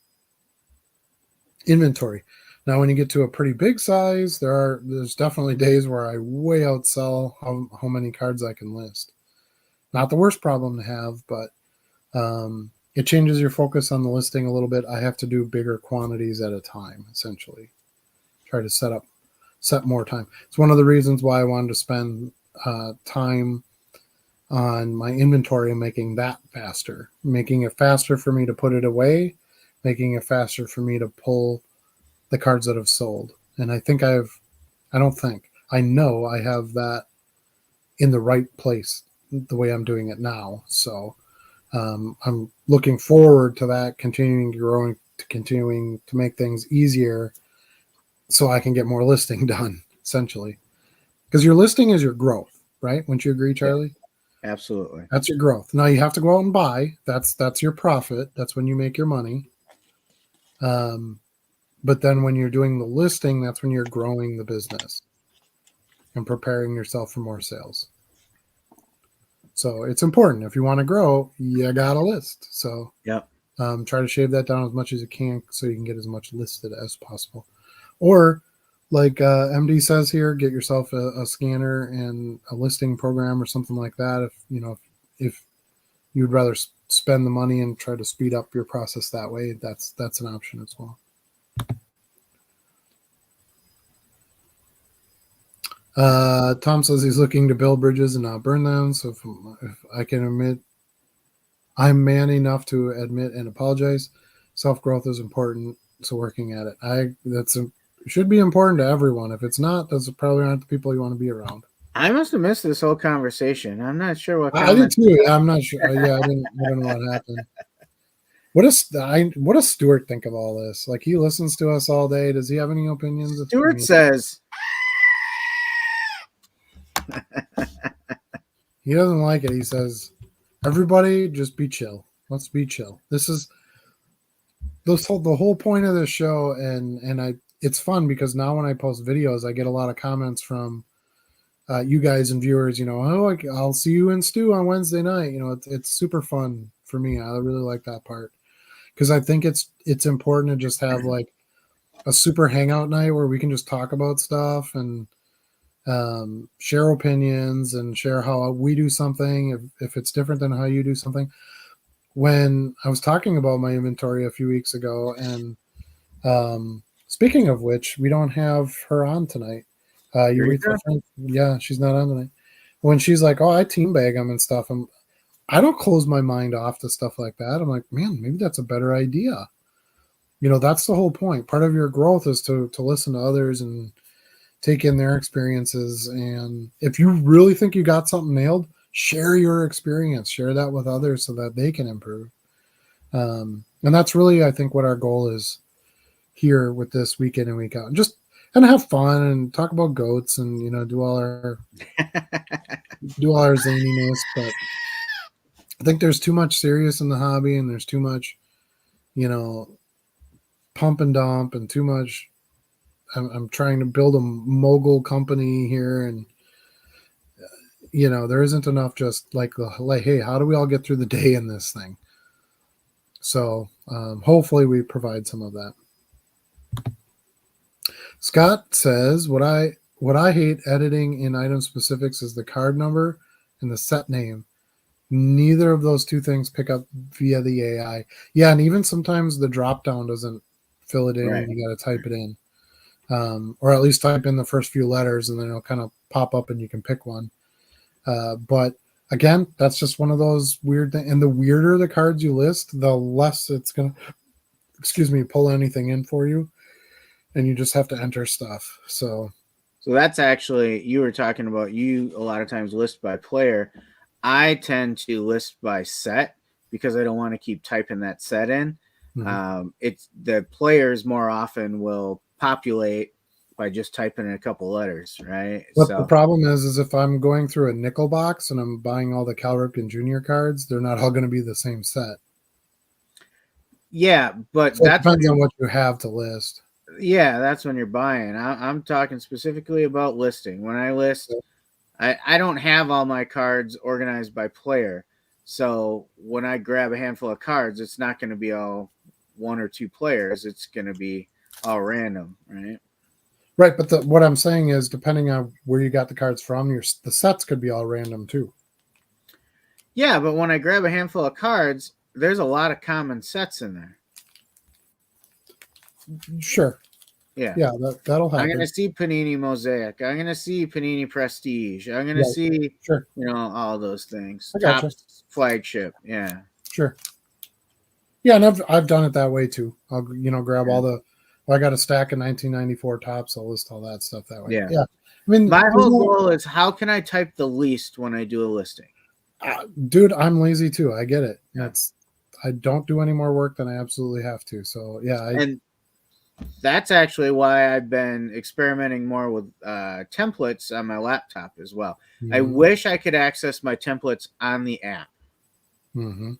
inventory. Now, when you get to a pretty big size, there's definitely days where I way outsell how many cards I can list. Not the worst problem to have, but it changes your focus on the listing a little bit. I have to do bigger quantities at a time, essentially. Try to set more time. It's one of the reasons why I wanted to spend time on my inventory and making that faster, making it faster for me to put it away, making it faster for me to pull the cards that have sold. And I know I have that in the right place the way I'm doing it now. So I'm looking forward to that, continuing to make things easier so I can get more listing done, essentially. Because your listing is your growth, right? Wouldn't you agree, Charlie? Yeah, absolutely. That's your growth. Now you have to go out and buy. That's your profit. That's when you make your money. But then when you're doing the listing, that's when you're growing the business and preparing yourself for more sales. So it's important. If you want to grow, you got to list. So try to shave that down as much as you can so you can get as much listed as possible. Or like MD says here, get yourself a scanner and a listing program or something like that. If you'd rather spend the money and try to speed up your process that way, that's an option as well. Tom says he's looking to build bridges and not burn them. So if I can admit, I'm man enough to admit and apologize. Self-growth is important, so working at it. Should be important to everyone. If it's not, those probably aren't the people you want to be around. I must have missed this whole conversation. I'm not sure what. I did too. I'm not sure. I don't know what happened. What does Stuart think of all this? Like, he listens to us all day. Does he have any opinions? Stuart says he doesn't like it. He says, "Everybody, just be chill. Let's be chill." This is the whole point of this show, and it's fun because now when I post videos, I get a lot of comments from you guys and viewers. I'll see you and Stu on Wednesday night. It's super fun for me. I really like that part because I think it's important to just have like a super hangout night where we can just talk about stuff and share opinions and share how we do something if it's different than how you do something. When I was talking about my inventory a few weeks ago, and speaking of which, we don't have her on tonight. Yeah, she's not on tonight. When she's like, "Oh, I team bag them and stuff," I don't close my mind off to stuff like that. I'm like, man, maybe that's a better idea. That's the whole point. Part of your growth is to listen to others and take in their experiences. And if you really think you got something nailed, share your experience, share that with others so that they can improve. And that's really, I think, what our goal is here with this week in and week out. And have fun and talk about goats and, do all our zaniness. But I think there's too much serious in the hobby, and there's too much, pump and dump, and too much. I'm trying to build a mogul company here, and there isn't enough just like, hey, how do we all get through the day in this thing? So hopefully we provide some of that. Scott says, what I hate editing in item specifics is the card number and the set name. Neither of those two things pick up via the AI. Yeah, and even sometimes the drop down doesn't fill it in. Right. You got to type it in. Or at least type in the first few letters, and then it'll kind of pop up and you can pick one. But again, that's just one of those weird things. And the weirder the cards you list, the less it's going to, pull anything in for you. And you just have to enter stuff. So So that's actually, you were talking about, you a lot of times list by player. I tend to list by set because I don't want to keep typing that set in. It's the players more often will populate by just typing in a couple letters, right? But the So problem is if I'm going through a nickel box and I'm buying all the Cal Ripken Jr. cards, they're not all going to be the same set. yeah, but So it that's when depends on what you have to list. yeah, that's when you're buying. I'm talking specifically about listing. When I list, I don't have all my cards organized by player. So when I grab a handful of cards, it's not going to be all one or two players. It's going to be all random, right? Right, but what I'm saying is, depending on where you got the cards from, the sets could be all random too. Yeah, but when I grab a handful of cards, there's a lot of common sets in there. Sure. Yeah. Yeah, that'll I'm happen. going to see Panini Mosaic. I'm going to see Panini Prestige. I'm going to Right. see, Sure. all those things. I gotcha. Topps Flagship. Yeah. Sure. Yeah, and I've done it that way too. I'll grab all the. Well, I got a stack of 1994 tops. I'll list all that stuff that way. Yeah. Yeah. I mean, My whole goal is how can I type the least when I do a listing? Dude, I'm lazy too. I get it. Yeah. I don't do any more work than I absolutely have to. So yeah, and that's actually why I've been experimenting more with templates on my laptop as well. Mm-hmm. I wish I could access my templates on the app. Mm-hmm.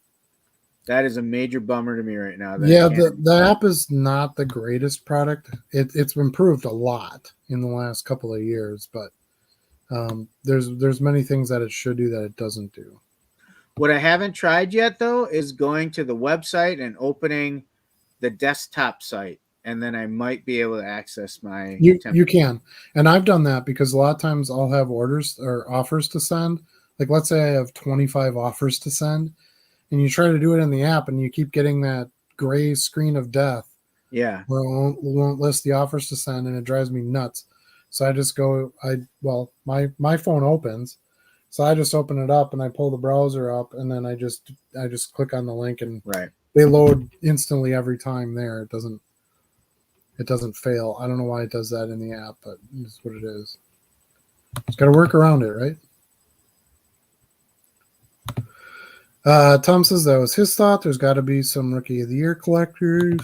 That is a major bummer to me right now. Yeah, the app is not the greatest product. It's improved a lot in the last couple of years, but there's many things that it should do that it doesn't do. What I haven't tried yet, though, is going to the website and opening the desktop site, and then I might be able to access my template. You can, and I've done that because a lot of times I'll have orders or offers to send. Like let's say I have 25 offers to send, and you try to do it in the app, and you keep getting that gray screen of death. Yeah, where it won't list the offers to send, and it drives me nuts. So I just go, my phone opens, so I just open it up and I pull the browser up, and then I just click on the link, and they load instantly every time. There, it doesn't fail. I don't know why it does that in the app, but it's what it is. It's got to work around it, right? Tom says that was his thought. There's got to be some Rookie of the Year collectors.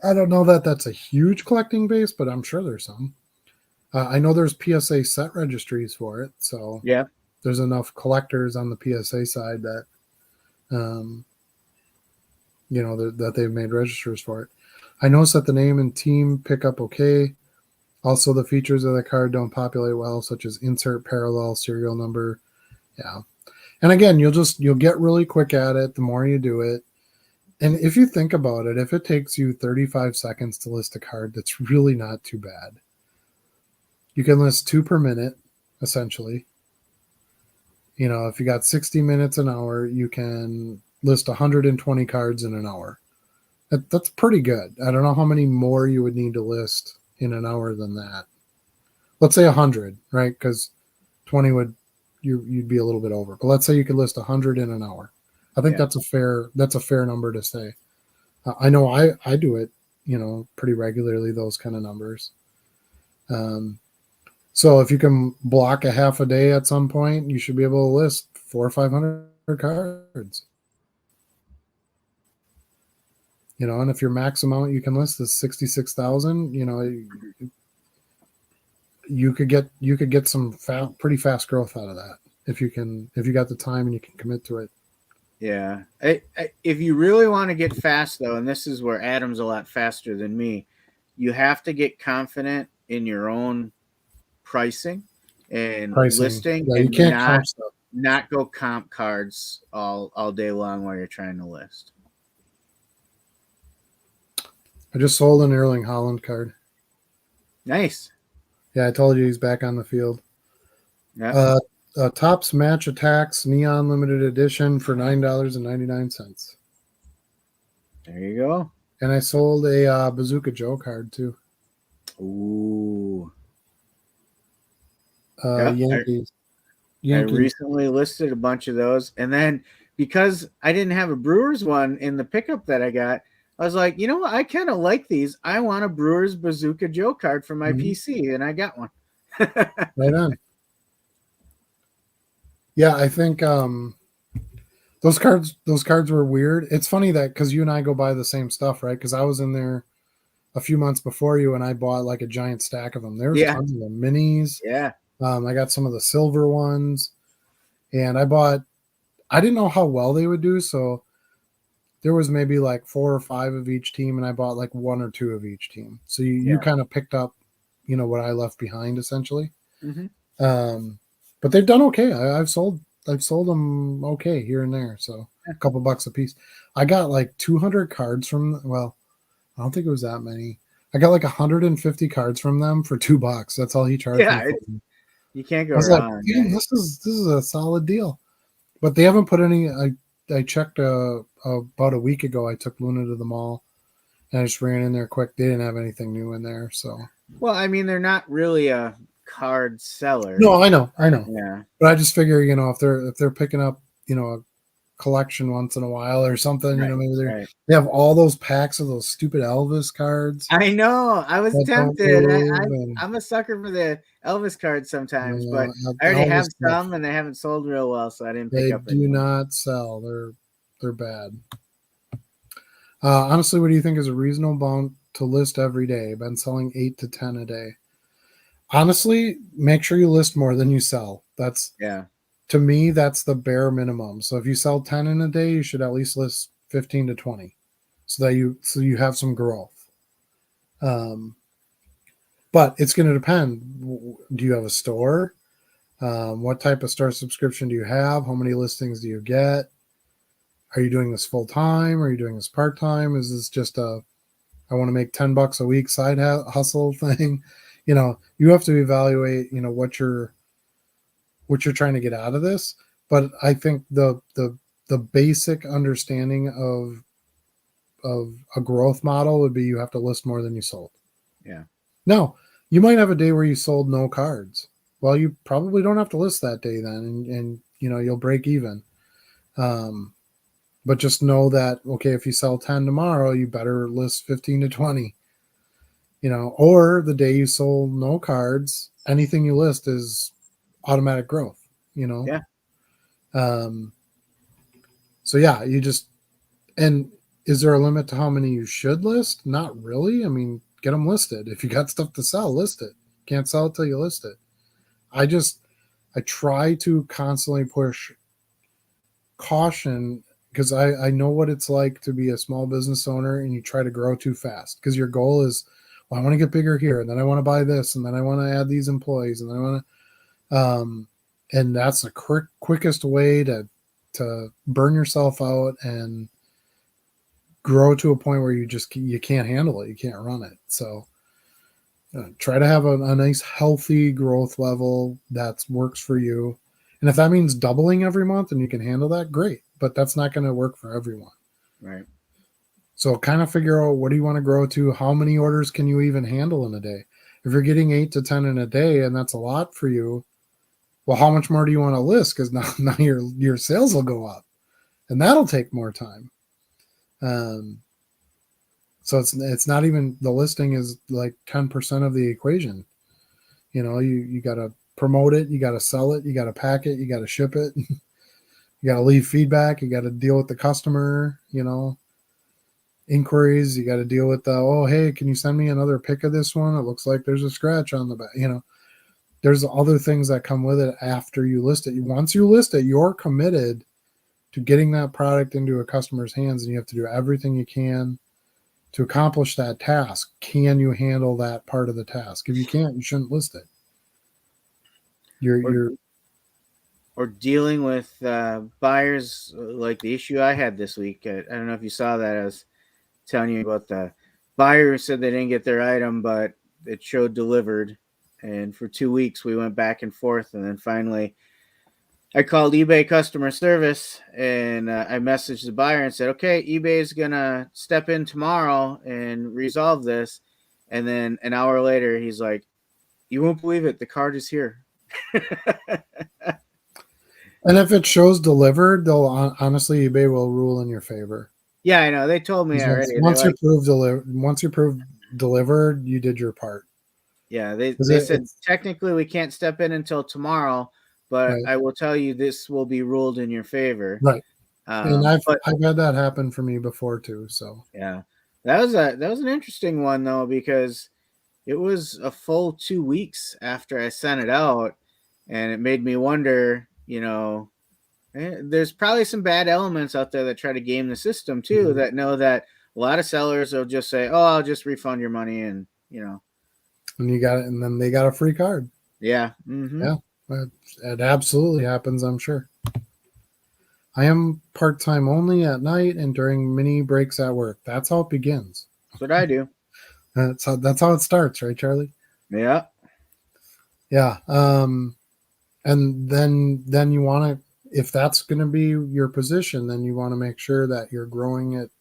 I don't know that that's a huge collecting base, but I'm sure there's some. I know there's PSA set registries for it, so yeah, there's enough collectors on the PSA side that, that they've made registers for it. I noticed that the name and team pick up okay. Also, the features of the card don't populate well, such as insert, parallel, serial number. Yeah, and again, you'll get really quick at it the more you do it. And if you think about it, if it takes you 35 seconds to list a card, that's really not too bad. You can list 2 per minute, essentially. If you got 60 minutes an hour, you can list 120 cards in an hour. That's pretty good. I don't know how many more you would need to list in an hour than that. Let's say 100, right? Because 20 you'd be a little bit over. But let's say you could list 100 in an hour. I think that's a fair number to say. I know I do it, pretty regularly, those kind of numbers. So if you can block a half a day at some point, you should be able to list 400 or 500 cards. And if your max amount you can list is 66,000, you could get some pretty fast growth out of that if you got the time and you can commit to it. Yeah. If you really want to get fast, though, and this is where Adam's a lot faster than me, you have to get confident in your own pricing and listing. Yeah, and you can't comp stuff. Not go comp cards all day long while you're trying to list. I just sold an Erling Haaland card. Nice. Yeah, I told you he's back on the field. Yeah. Topps Match Attacks Neon Limited Edition for $9.99. There you go. And I sold a Bazooka Joe card too. Ooh. Yankees. I recently listed a bunch of those, and then because I didn't have a Brewers one in the pickup that I got, I was like, you know what? I kind of like these. I want a Brewers Bazooka Joe card for my PC, and I got one. Right on. Yeah, I think those cards were weird. It's funny that because you and I go buy the same stuff, right? Because I was in there a few months before you, and I bought like a giant stack of them. There's Yeah. tons of them, minis. Yeah. I got some of the silver ones, and I didn't know how well they would do, so there was maybe like 4 or 5 of each team, and I bought like 1 or 2 of each team. So you kind of picked up, what I left behind essentially. Mm-hmm. But they've done okay. I've sold them okay here and there, so a couple bucks a piece. I got like 200 cards from. Well, I don't think it was that many. I got like 150 cards from them for $2. That's all he charged me for them. You can't go I was like, wrong. damn, this is a solid deal. But they haven't put any. I checked about a week ago. I took Luna to the mall, and I just ran in there quick. They didn't have anything new in there, so. Well, I mean, they're not really a card seller. No, I know. Yeah. But I just figure, if they're picking up, a collection once in a while or something, Right, maybe they have all those packs of those stupid Elvis cards. I know. I was that don't tempted. move, and, I'm a sucker for the Elvis cards sometimes, but Elvis I already have stuff, some and they haven't sold real well, so I didn't they pick up do any. not sell. They're bad. Honestly, what do you think is a reasonable amount to list every day? Been selling 8 to 10 a day. Honestly, make sure you list more than you sell. To me, that's the bare minimum. So if you sell 10 in a day, you should at least list 15 to 20 so you have some growth. But it's going to depend. Do you have a store? What type of store subscription do you have? How many listings do you get? Are you doing this full time? Are you doing this part time? Is this just I want to make $10 a week side hustle thing? You have to evaluate, what you're trying to get out of this. But I think the basic understanding of a growth model would be you have to list more than you sold. Yeah. Now, you might have a day where you sold no cards. Well, you probably don't have to list that day then, and you'll break even. But just know that, okay, if you sell 10 tomorrow, you better list 15 to 20. Or the day you sold no cards, anything you list is automatic growth. Yeah. So yeah, and is there a limit to how many you should list? Not really. I mean, get them listed. If you got stuff to sell, list it. Can't sell it till you list it. I try to constantly push caution because I know what it's like to be a small business owner and you try to grow too fast because your goal is, well, I want to get bigger here, and then I want to buy this, and then I want to add these employees, and then I want to, and that's the quickest way to burn yourself out and grow to a point where you can't handle it, you can't run it. So try to have a nice healthy growth level that works for you, and if that means doubling every month and you can handle that, great. But that's not going to work for everyone. Right. So kind of figure out, what do you want to grow to? How many orders can you even handle in a day? If you're getting 8 to 10 in a day and that's a lot for you, well, how much more do you want to list? Because now your sales will go up, and that'll take more time. So it's not even, the listing is like 10% of the equation. You got to promote it, you got to sell it, you got to pack it, you got to ship it, you got to leave feedback, you got to deal with the customer, inquiries, you got to deal with oh, hey, can you send me another pic of this one? It looks like there's a scratch on the back. There's other things that come with it after you list it. Once you list it, you're committed to getting that product into a customer's hands, and you have to do everything you can to accomplish that task. Can you handle that part of the task? If you can't, you shouldn't list it. Or dealing with buyers like the issue I had this week. I don't know if you saw that. I was telling you about the buyer who said they didn't get their item, but it showed delivered. And for 2 weeks, we went back and forth. And then finally, I called eBay customer service and I messaged the buyer and said, okay, eBay is going to step in tomorrow and resolve this. And then an hour later, he's like, you won't believe it. The card is here. And if it shows delivered, honestly, eBay will rule in your favor. Yeah, I know. They told me 'Cause already. They're once you're like, proved delivered, you did your part. yeah, 'Cause they said it's technically we can't step in until tomorrow, but right, I will tell you this will be ruled in your favor. right. And But I've had that happen for me before too. So yeah, that was an interesting one though, because it was a full 2 weeks after I sent it out, and it made me wonder, there's probably some bad elements out there that try to game the system too, mhm. that know that a lot of sellers will just say, "Oh, I'll just refund your money," and And you got it, and then they got a free card. yeah, mm-hmm. Yeah, it absolutely happens. I'm sure. I am part time only at night and during mini breaks at work. That's how it begins. That's what I do. That's how it starts, right, Charlie? Yeah, Yeah. And then you want to, if that's going to be your position, then you want to make sure that you're growing it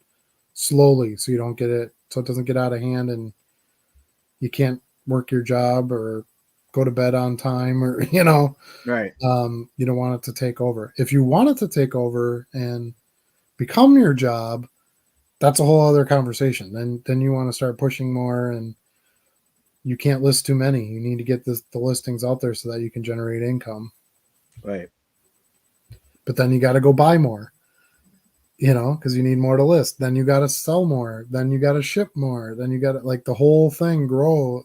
slowly so you don't get it so it doesn't get out of hand and you can't work your job or go to bed on time or right, you don't want it to take over. If you want it to take over and become your job, that's a whole other conversation. Then you want to start pushing more, and you can't list too many. You need to get the listings out there so that you can generate income. right, But then you got to go buy more, because you need more to list. Then you got to sell more. Then you got to ship more. Then you got to, like, the whole thing grow.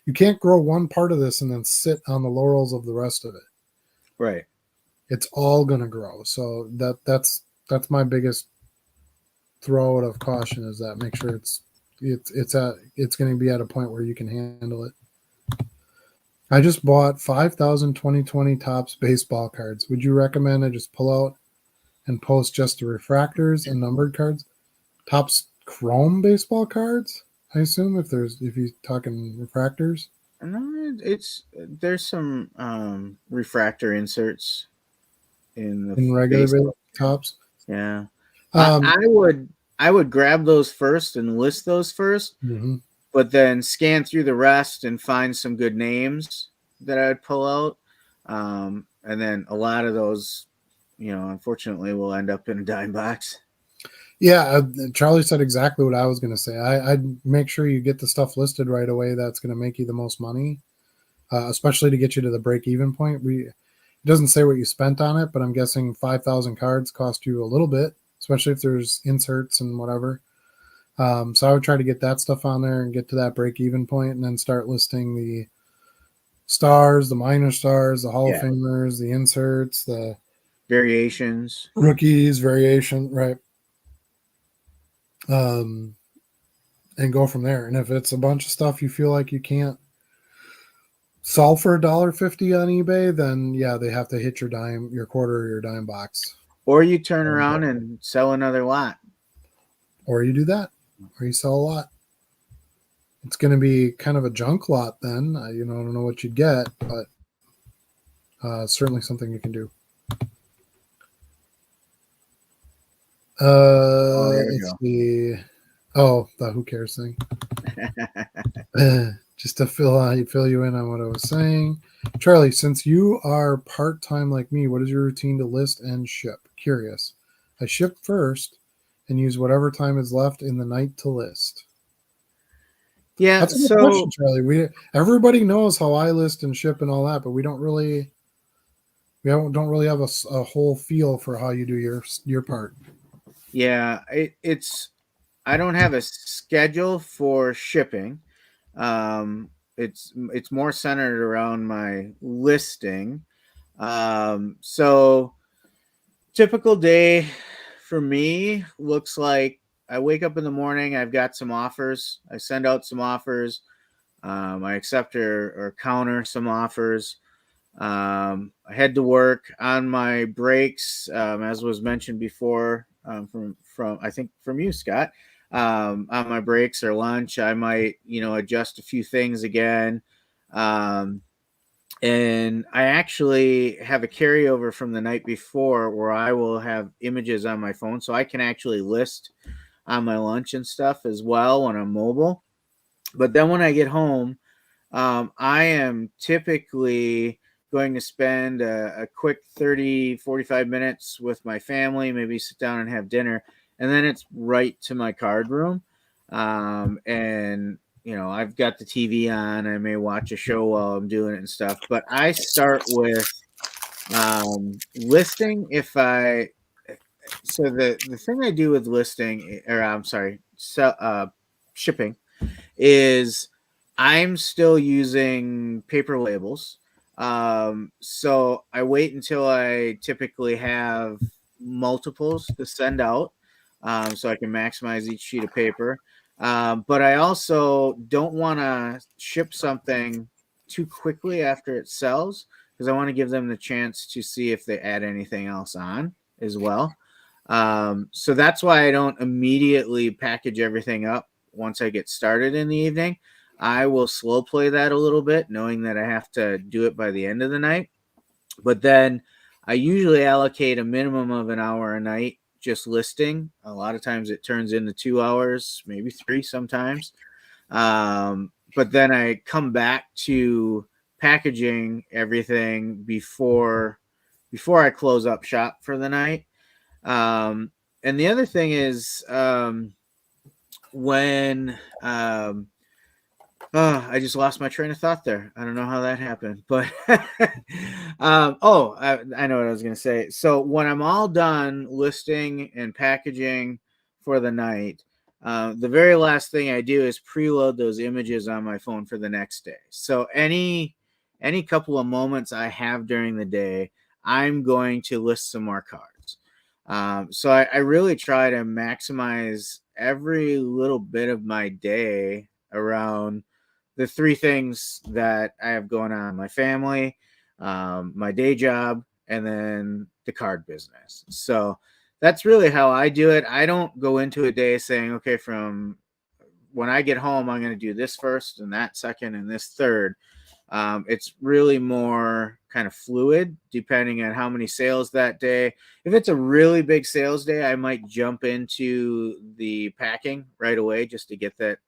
You can't grow one part of this and then sit on the laurels of the rest of it. right. It's all going to grow. So that's my biggest throw out of caution, is that make sure it's going to be at a point where you can handle it. I just bought 5,000 2020 Topps baseball cards. Would you recommend I just pull out and post just the refractors and numbered cards? Topps Chrome baseball cards, I assume, if you're talking refractors. No, there's some refractor inserts in the In regular baseball. Topps. Yeah, I, Um, I would I would grab those first and list those first, mhm. but then scan through the rest and find some good names that I'd pull out. And then a lot of those, unfortunately, will end up in a dime box. Yeah, Charlie said exactly what I was going to say. I'd make sure you get the stuff listed right away that's going to make you the most money, especially to get you to the break-even point. It doesn't say what you spent on it, but I'm guessing 5,000 cards cost you a little bit, especially if there's inserts and whatever. So I would try to get that stuff on there and get to that break-even point, and then start listing the stars, the minor stars, the Hall of Yeah, Famers, the inserts, the variations. rookies, variation, right? Um, and go from there. And if it's a bunch of stuff you feel like you can't sell for $1.50 on eBay, then yeah, they have to hit your quarter, or your dime box. Or you turn around and sell another lot. Or you do that, or you sell a lot. It's going to be kind of a junk lot then. I don't know what you'd get, but certainly something you can do. Oh, there we Let's go. see. Oh, the who cares thing. Just to fill you in on what I was saying. Charlie, since you are part-time like me, what is your routine to list and ship? Curious. I ship first and use whatever time is left in the night to list. Yeah, That's a good question, so Charlie. Everybody knows how I list and ship and all that, but we don't really have a whole feel for how you do your part. yeah, it's I don't have a schedule for shipping. It's more centered around my listing. So typical day for me looks like I wake up in the morning. I've got some offers. I send out some offers. I accept or counter some offers. I head to work on my breaks, as was mentioned before, from I think from you, Scott. On my breaks or lunch, I might adjust a few things again. Um, and I actually have a carryover from the night before where I will have images on my phone, so I can actually list on my lunch and stuff as well when I'm mobile. But then when I get home, I am typically going to spend a quick 30, 45 minutes with my family, maybe sit down and have dinner. and then it's right to my card room. And I've got the TV on. I may watch a show while I'm doing it and stuff. But I start with listing. So the thing I do with listing, or I'm sorry, shipping, is I'm still using paper labels. So I wait until I typically have multiples to send out, so I can maximize each sheet of paper. But I also don't want to ship something too quickly after it sells, because I want to give them the chance to see if they add anything else on as well. So that's why I don't immediately package everything up once I get started in the evening. I will slow play that a little bit, knowing that I have to do it by the end of the night. But then I usually allocate a minimum of an hour a night just listing. A lot of times it turns into 2 hours, maybe 3 sometimes. But then I come back to packaging everything before I close up shop for the night. And the other thing is, when I just lost my train of thought there. I don't know how that happened, but I know what I was going to say. So when I'm all done listing and packaging for the night, the very last thing I do is preload those images on my phone for the next day. So any couple of moments I have during the day, I'm going to list some more cards. So I really try to maximize every little bit of my day around the 3 things that I have going on: my family, my day job, and then the card business. So that's really how I do it. I don't go into a day saying, okay, from when I get home, I'm going to do this first and that second and this third. It's really more kind of fluid depending on how many sales that day. If it's a really big sales day, I might jump into the packing right away just to get that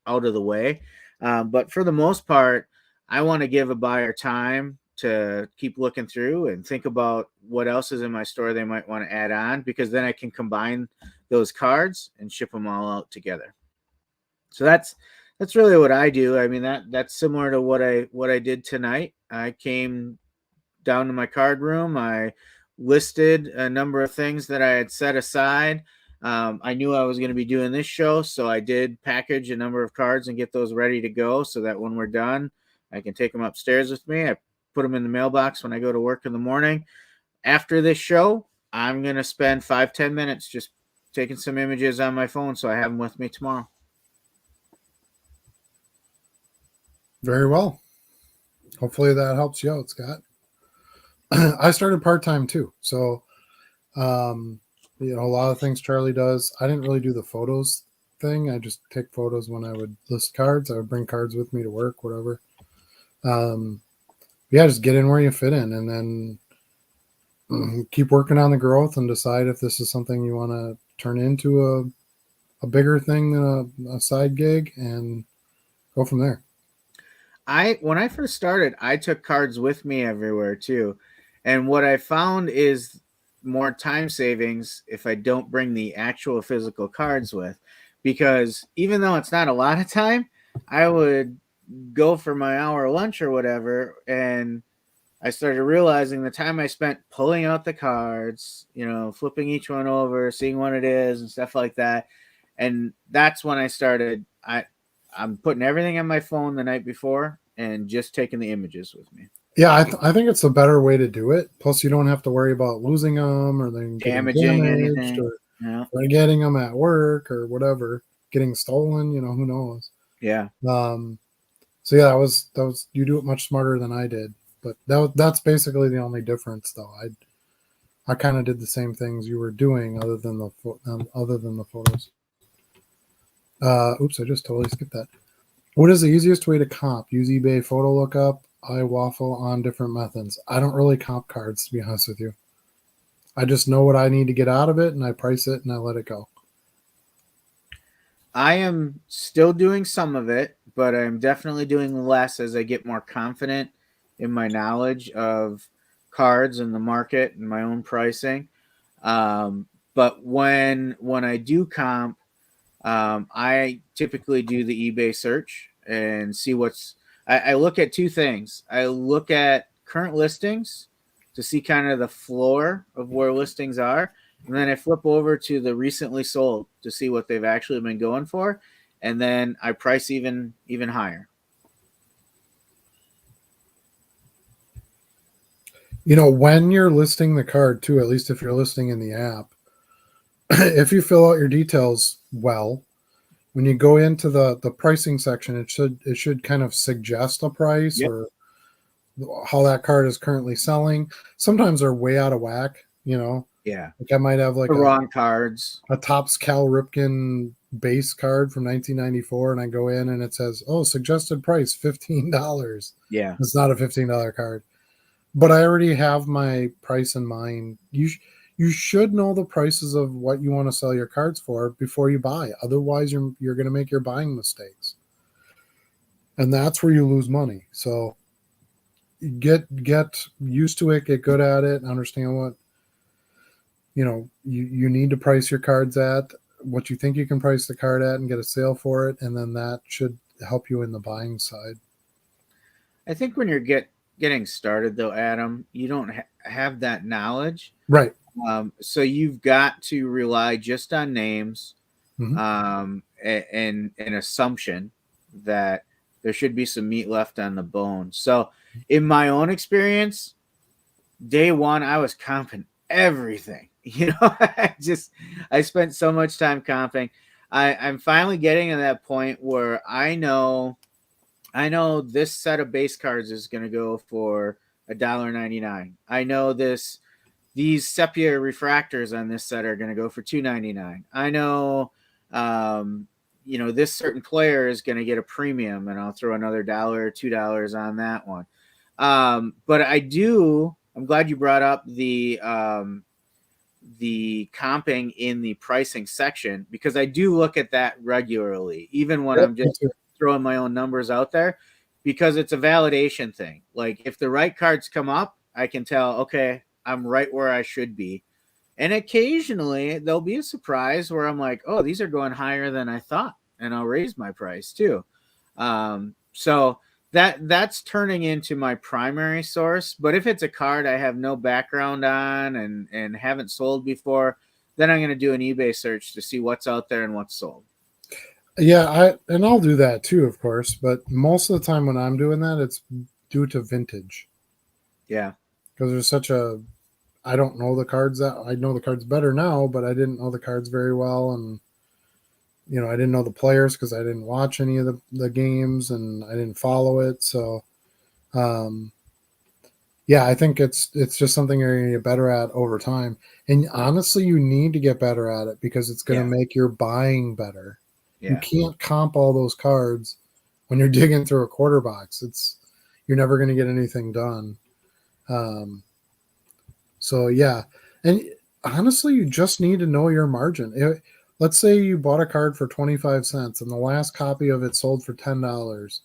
out of the way. But for the most part, I want to give a buyer time to keep looking through and think about what else is in my store they might want to add on, because then I can combine those cards and ship them all out together. So that's really what I do. I mean, that's similar to what I did tonight. I came down to my card room. I listed a number of things that I had set aside. I knew I was going to be doing this show, so I did package a number of cards and get those ready to go, so that when we're done, I can take them upstairs with me. I put them in the mailbox when I go to work in the morning. After this show, I'm going to spend 5-10 minutes just taking some images on my phone so I have them with me tomorrow. Very well. Hopefully that helps you out, Scott. I started part-time too. So, a lot of things Charlie does. I didn't really do the photos thing. I just take photos when I would list cards. I would bring cards with me to work, whatever. Just get in where you fit in, and then keep working on the growth and decide if this is something you want to turn into a bigger thing than a side gig, and go from there. When I first started, I took cards with me everywhere too. And what I found is more time savings if I don't bring the actual physical cards with, because even though it's not a lot of time, I would go for my hour lunch or whatever, and I started realizing the time I spent pulling out the cards, flipping each one over, seeing what it is and stuff like that. And that's when I started. I'm putting everything on my phone the night before and just taking the images with me. Yeah, I think it's a better way to do it. Plus, you don't have to worry about losing them or then getting Damaging damaged anything. or getting them at work or whatever, getting stolen. Who knows? Yeah. So yeah, that was you do it much smarter than I did. But that's basically the only difference, though. I kind of did the same things you were doing, other than the photos. Oops, I just totally skipped that. What is the easiest way to comp? Use eBay photo lookup. I waffle on different methods. I don't really comp cards, to be honest with you. I just know what I need to get out of it, and I price it, and I let it go. I am still doing some of it, but I'm definitely doing less as I get more confident in my knowledge of cards and the market and my own pricing. But when I do comp, I typically do the eBay search and see I look at two things. I look at current listings to see kind of the floor of where listings are. And then I flip over to the recently sold to see what they've actually been going for. And then I price even higher. When you're listing the card too, at least if you're listing in the app, if you fill out your details well, when you go into the pricing section, it should kind of suggest a price Yep. or how that card is currently selling. Sometimes they're way out of whack, Yeah. Like I might have like The wrong cards. a Topps Cal Ripken base card from 1994, and I go in and it says, "Oh, suggested price $15." Yeah. It's not a $15 card, but I already have my price in mind. You should know the prices of what you want to sell your cards for before you buy. Otherwise, you're going to make your buying mistakes, and that's where you lose money. So get used to it, get good at it, and understand what you need to price your cards at, what you think you can price the card at, and get a sale for it, and then that should help you in the buying side. I think when you're getting started though, Adam, you don't have that knowledge. Right. So you've got to rely just on names, Mm-hmm. and an assumption that there should be some meat left on the bone. So in my own experience, day one, I was comping everything. I spent so much time comping. I'm finally getting to that point where I know this set of base cards is going to go for $1.99. I know these sepia refractors on this set are going to go for $2.99. I know, this certain player is going to get a premium, and I'll throw another $1 or $2 on that one. But I'm glad you brought up the comping in the pricing section, because I do look at that regularly, even when I'm just throwing my own numbers out there, because it's a validation thing. Like if the right cards come up, I can tell, okay, I'm right where I should be. And occasionally there'll be a surprise where I'm like, oh, these are going higher than I thought, and I'll raise my price too. So that's turning into my primary source. But if it's a card I have no background on and haven't sold before, then I'm going to do an eBay search to see what's out there and what's sold. Yeah, I'll do that too, of course. But most of the time when I'm doing that, it's due to vintage. Yeah, because there's I don't know the cards I know the cards better now, but I didn't know the cards very well, and I didn't know the players because I didn't watch any of the games and I didn't follow it. So, yeah, I think it's just something you're going to get better at over time. And honestly, you need to get better at it because it's going to make your buying better. Yeah. You can't comp all those cards when you're digging through a quarter box. You're never going to get anything done. So yeah, and honestly, you just need to know your margin. Let's say you bought a card for 25 cents and the last copy of it sold for $10.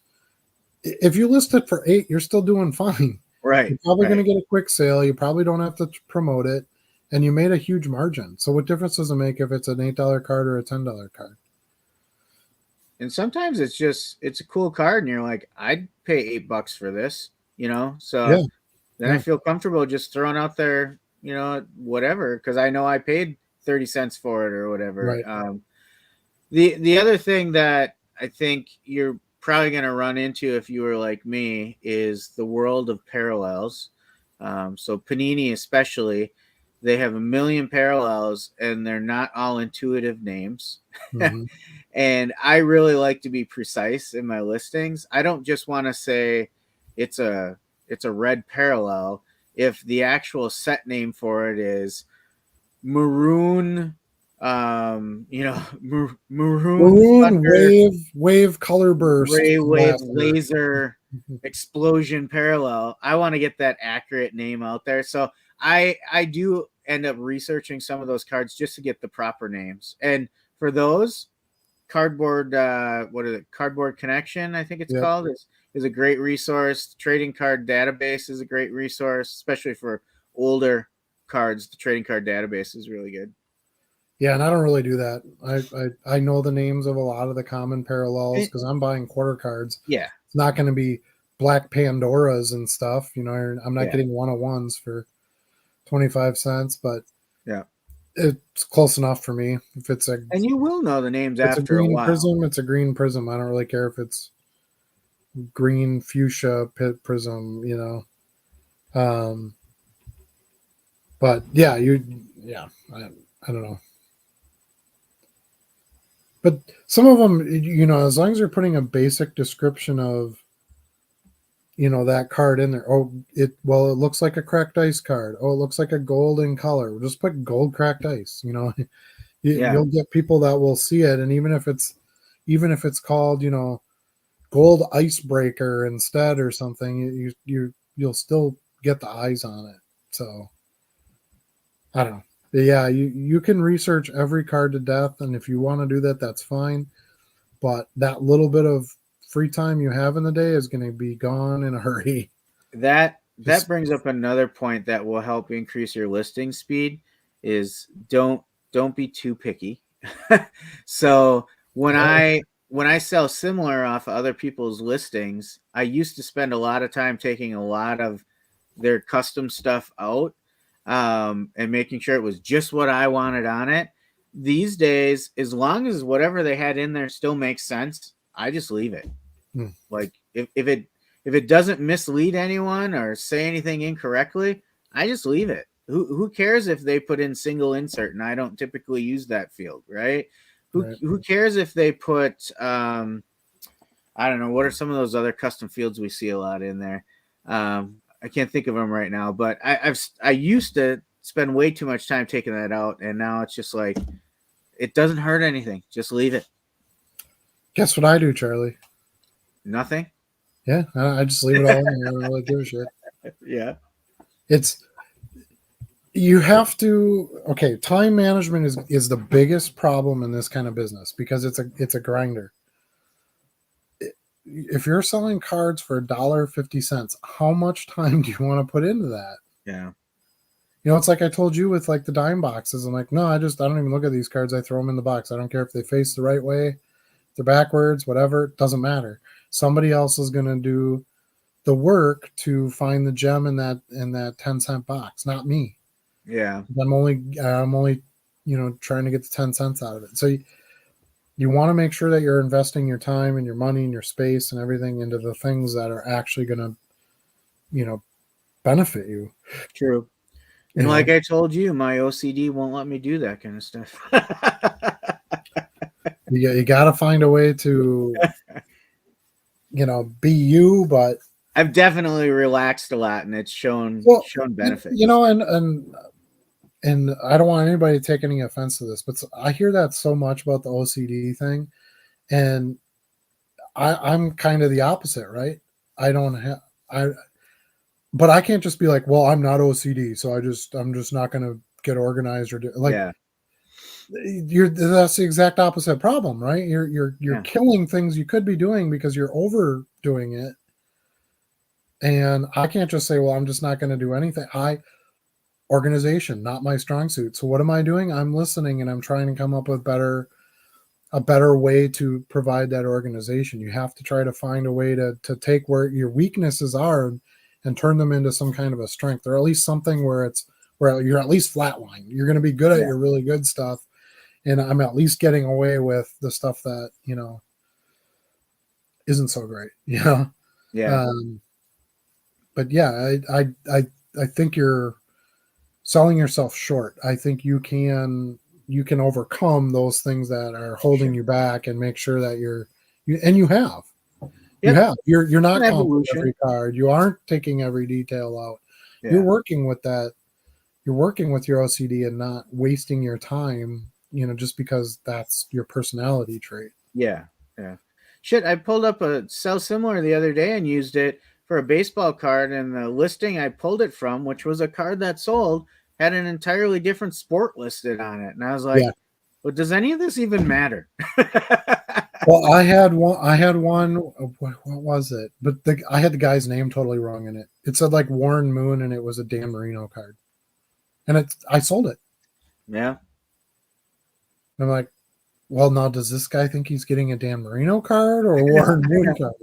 If you list it for $8, you're still doing fine. Right. You're probably going to get a quick sale. You probably don't have to promote it, and you made a huge margin. So what difference does it make if it's an $8 card or a $10 card? And sometimes it's a cool card, and you're like, I'd pay $8 for this, So then I feel comfortable just throwing out there, whatever, because I know I paid 30 cents for it or whatever. Right. The other thing that I think you're probably going to run into if you were like me is the world of parallels. So Panini especially, they have a million parallels, and they're not all intuitive names. Mm-hmm. And I really like to be precise in my listings. I don't just want to say it's a red parallel if the actual set name for it is maroon, maroon wave color burst, gray wave laser explosion parallel. I want to get that accurate name out there. So I do end up researching some of those cards just to get the proper names. And for those, Cardboard Cardboard Connection, I think it's called, is a great resource. Trading card database is a great resource, especially for older cards. The trading card database is really good. Yeah, and I don't really do that. I know the names of a lot of the common parallels because I'm buying quarter cards. Yeah, It's not going to be Black Pandoras and stuff. You know, I'm not yeah, getting 101s for 25 cents, but yeah. it's close enough for me. If it's a And you will know the names it's a after a green while. prism, it's a green prism. I don't really care if it's green fuchsia pit prism, you know. But yeah, I don't know. But some of them, you know, as long as you're putting a basic description of, you know, that card in there. Oh, it looks like a cracked ice card. Oh, it looks like a golden color. Just put gold cracked ice. You know, Yeah, you'll get people that will see it, and even if it's called, you know, gold icebreaker instead or something, you'll still get the eyes on it. So I don't know. But yeah, you can research every card to death, and if you want to do that, that's fine. But that little bit of free time you have in the day is going to be gone in a hurry. that Just brings up another point that will help increase your listing speed is don't be too picky. So oh, when I sell similar off of other people's listings, I used to spend a lot of time taking a lot of their custom stuff out, and making sure it was just what I wanted on it. These days, as long as whatever they had in there still makes sense, I just leave it. hmm, Like if it doesn't mislead anyone or say anything incorrectly, I just leave it. Who cares if they put in single insert and I don't typically use that field, right? right. Who cares if they put I don't know, what are some of those other custom fields we see a lot in there? I can't think of them right now, but I used to spend way too much time taking that out, and now it's just like it doesn't hurt anything. Just leave it. Guess what I do, Charlie? Nothing. Yeah, I just leave it all in there. I don't really give a shit. Yeah. It's you have to okay. Time management is the biggest problem in this kind of business because it's a grinder. If you're selling cards for $1.50, how much time do you want to put into that? Yeah. You know, it's like I told you with like the dime boxes. I'm like, no, I don't even look at these cards. I throw them in the box. I don't care if they face the right way, they're backwards, whatever. It doesn't matter. Somebody else is going to do the work to find the gem in that 10-cent box, not me. Yeah. I'm only you know trying to get the 10 cents out of it. So you want to make sure that you're investing your time and your money and your space and everything into the things that are actually going to, you know, benefit you. True. And You like know, I told you, my OCD won't let me do that kind of stuff. you got to find a way to, you know, be you, but I've definitely relaxed a lot, and it's well, shown you benefits. know, and I don't want anybody to take any offense to this, but I hear that so much about the OCD thing, and I'm kind of the opposite, right? I don't have I, but I can't just be like, well, I'm not OCD, so I'm just not going to get organized or do like Yeah. that's the exact opposite problem, right? You're Yeah. killing things you could be doing because you're overdoing it, and I can't just say, well, I'm just not going to do anything. Organization, not my strong suit. So what am I doing? I'm listening and I'm trying to come up with a better way to provide that organization. You have to try to find a way to take where your weaknesses are and turn them into some kind of a strength, or at least something where you're at least flatline. You're going to be good at Yeah. your really good stuff, and I'm at least getting away with the stuff that you know isn't so great. You know, Yeah. um, but yeah, I think you're selling yourself short. I think you can overcome those things that are holding Sure. you back and make sure that you have. You Yep. have. You're An not comping evolution. every card. You aren't taking every detail out. You're Yeah. working with that. You're working with your OCD and not wasting your time, you know, just because that's your personality trait. Yeah. Yeah. Shit, I pulled up a sell similar the other day and used it for a baseball card, and the listing I pulled it from, which was a card that sold, had an entirely different sport listed on it. And I was Yeah. like, well, does any of this even matter? Well, I had one. What was it? But I had the guy's name totally wrong in it. It said like Warren Moon, and it was a Dan Marino card, and I sold it. Yeah. And I'm like, well, now does this guy think he's getting a Dan Marino card or a Warren Moon card?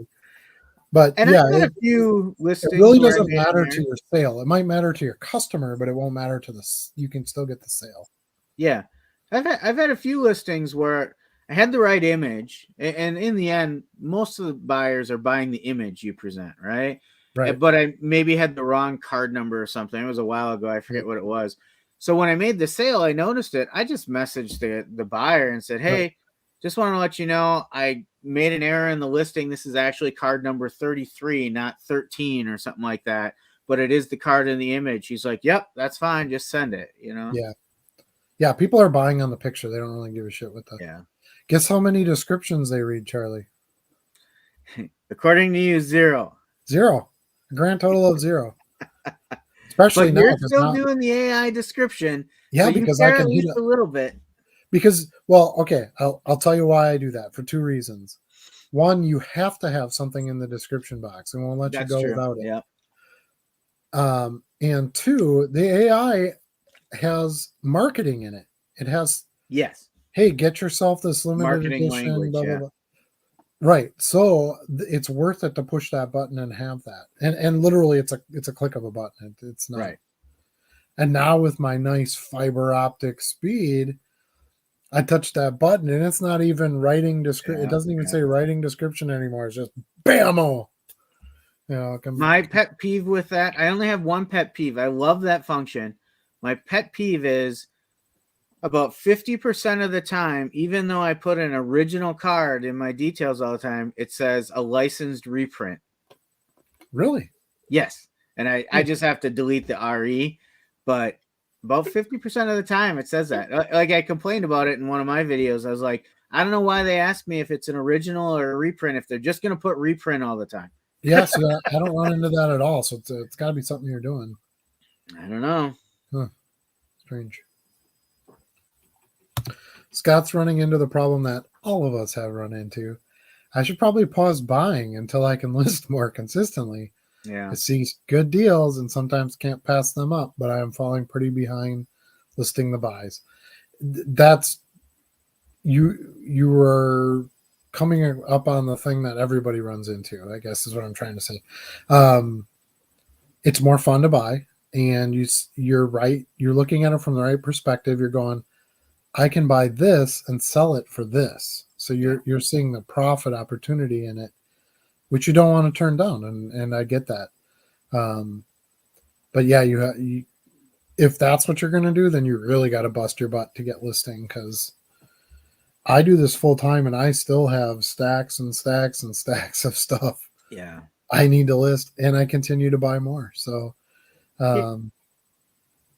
But And yeah, I've had a few it listings really where I doesn't made an matter error. to your sale. It might matter to your customer, but it won't matter to you can still get the sale. Yeah, I've had a few listings where I had the right image, and in the end, most of the buyers are buying the image you present, right? Right. But I maybe had the wrong card number or something. It was a while ago. I forget what it was. So when I made the sale, I noticed it. I just messaged the buyer and said, Right. "Hey, just want to let you know I made an error in the listing. This is actually card number 33, not 13 or something like that. But it is the card in the image." He's like, "Yep, that's fine. Just send it." Yeah. Yeah. People are buying on the picture. They don't really give a shit what the. Yeah. Guess how many descriptions they read, Charlie? According to you, 0. 0. A grand total of 0. Especially But now, you're because still now, doing the AI description, so yeah, you because I care at can hit least it. a little bit. Because, well, okay, I'll tell you why I do that for 2 reasons. One, you have to have something in the description box. It won't let you That's go true. without it. Yeah. And 2, the AI has marketing in it. It has, Yes. hey, get yourself this limited Marketing edition, language. blah blah Yeah. blah. Right. So it's worth it to push that button and have that. And literally, it's a click of a button. It's not. Right. And now with my nice fiber optic speed, I touch that button and it's not even writing description. It Yeah. doesn't even Yeah. say writing description anymore. It's just bam-o. You know, My pet peeve with that, I only have one pet peeve. I love that function. My pet peeve is about 50% of the time, even though I put an original card in my details all the time, it says a licensed reprint. really? Yes. And I just have to delete the RE, but about 50% of the time it says that. Like I complained about it in one of my videos. I was like, I don't know why they ask me if it's an original or a reprint if they're just going to put reprint all the time. Yeah, see, I don't run into that at all. So it's got to be something you're doing. I don't know. Huh, strange. Scott's running into the problem that all of us have run into. I should probably pause buying until I can list more consistently. Yeah. I see good deals and sometimes can't pass them up, but I am falling pretty behind listing the buys. That's you were coming up on the thing that everybody runs into, I guess is what I'm trying to say. It's more fun to buy, and you're right. You're looking at it from the right perspective. You're going, I can buy this and sell it for this. So you're seeing the profit opportunity in it, which you don't want to turn down, and I get that. But yeah, if that's what you're going to do, then you really got to bust your butt to get listing, because I do this full time and I still have stacks and stacks and stacks of stuff. Yeah. I need to list, and I continue to buy more. So Here's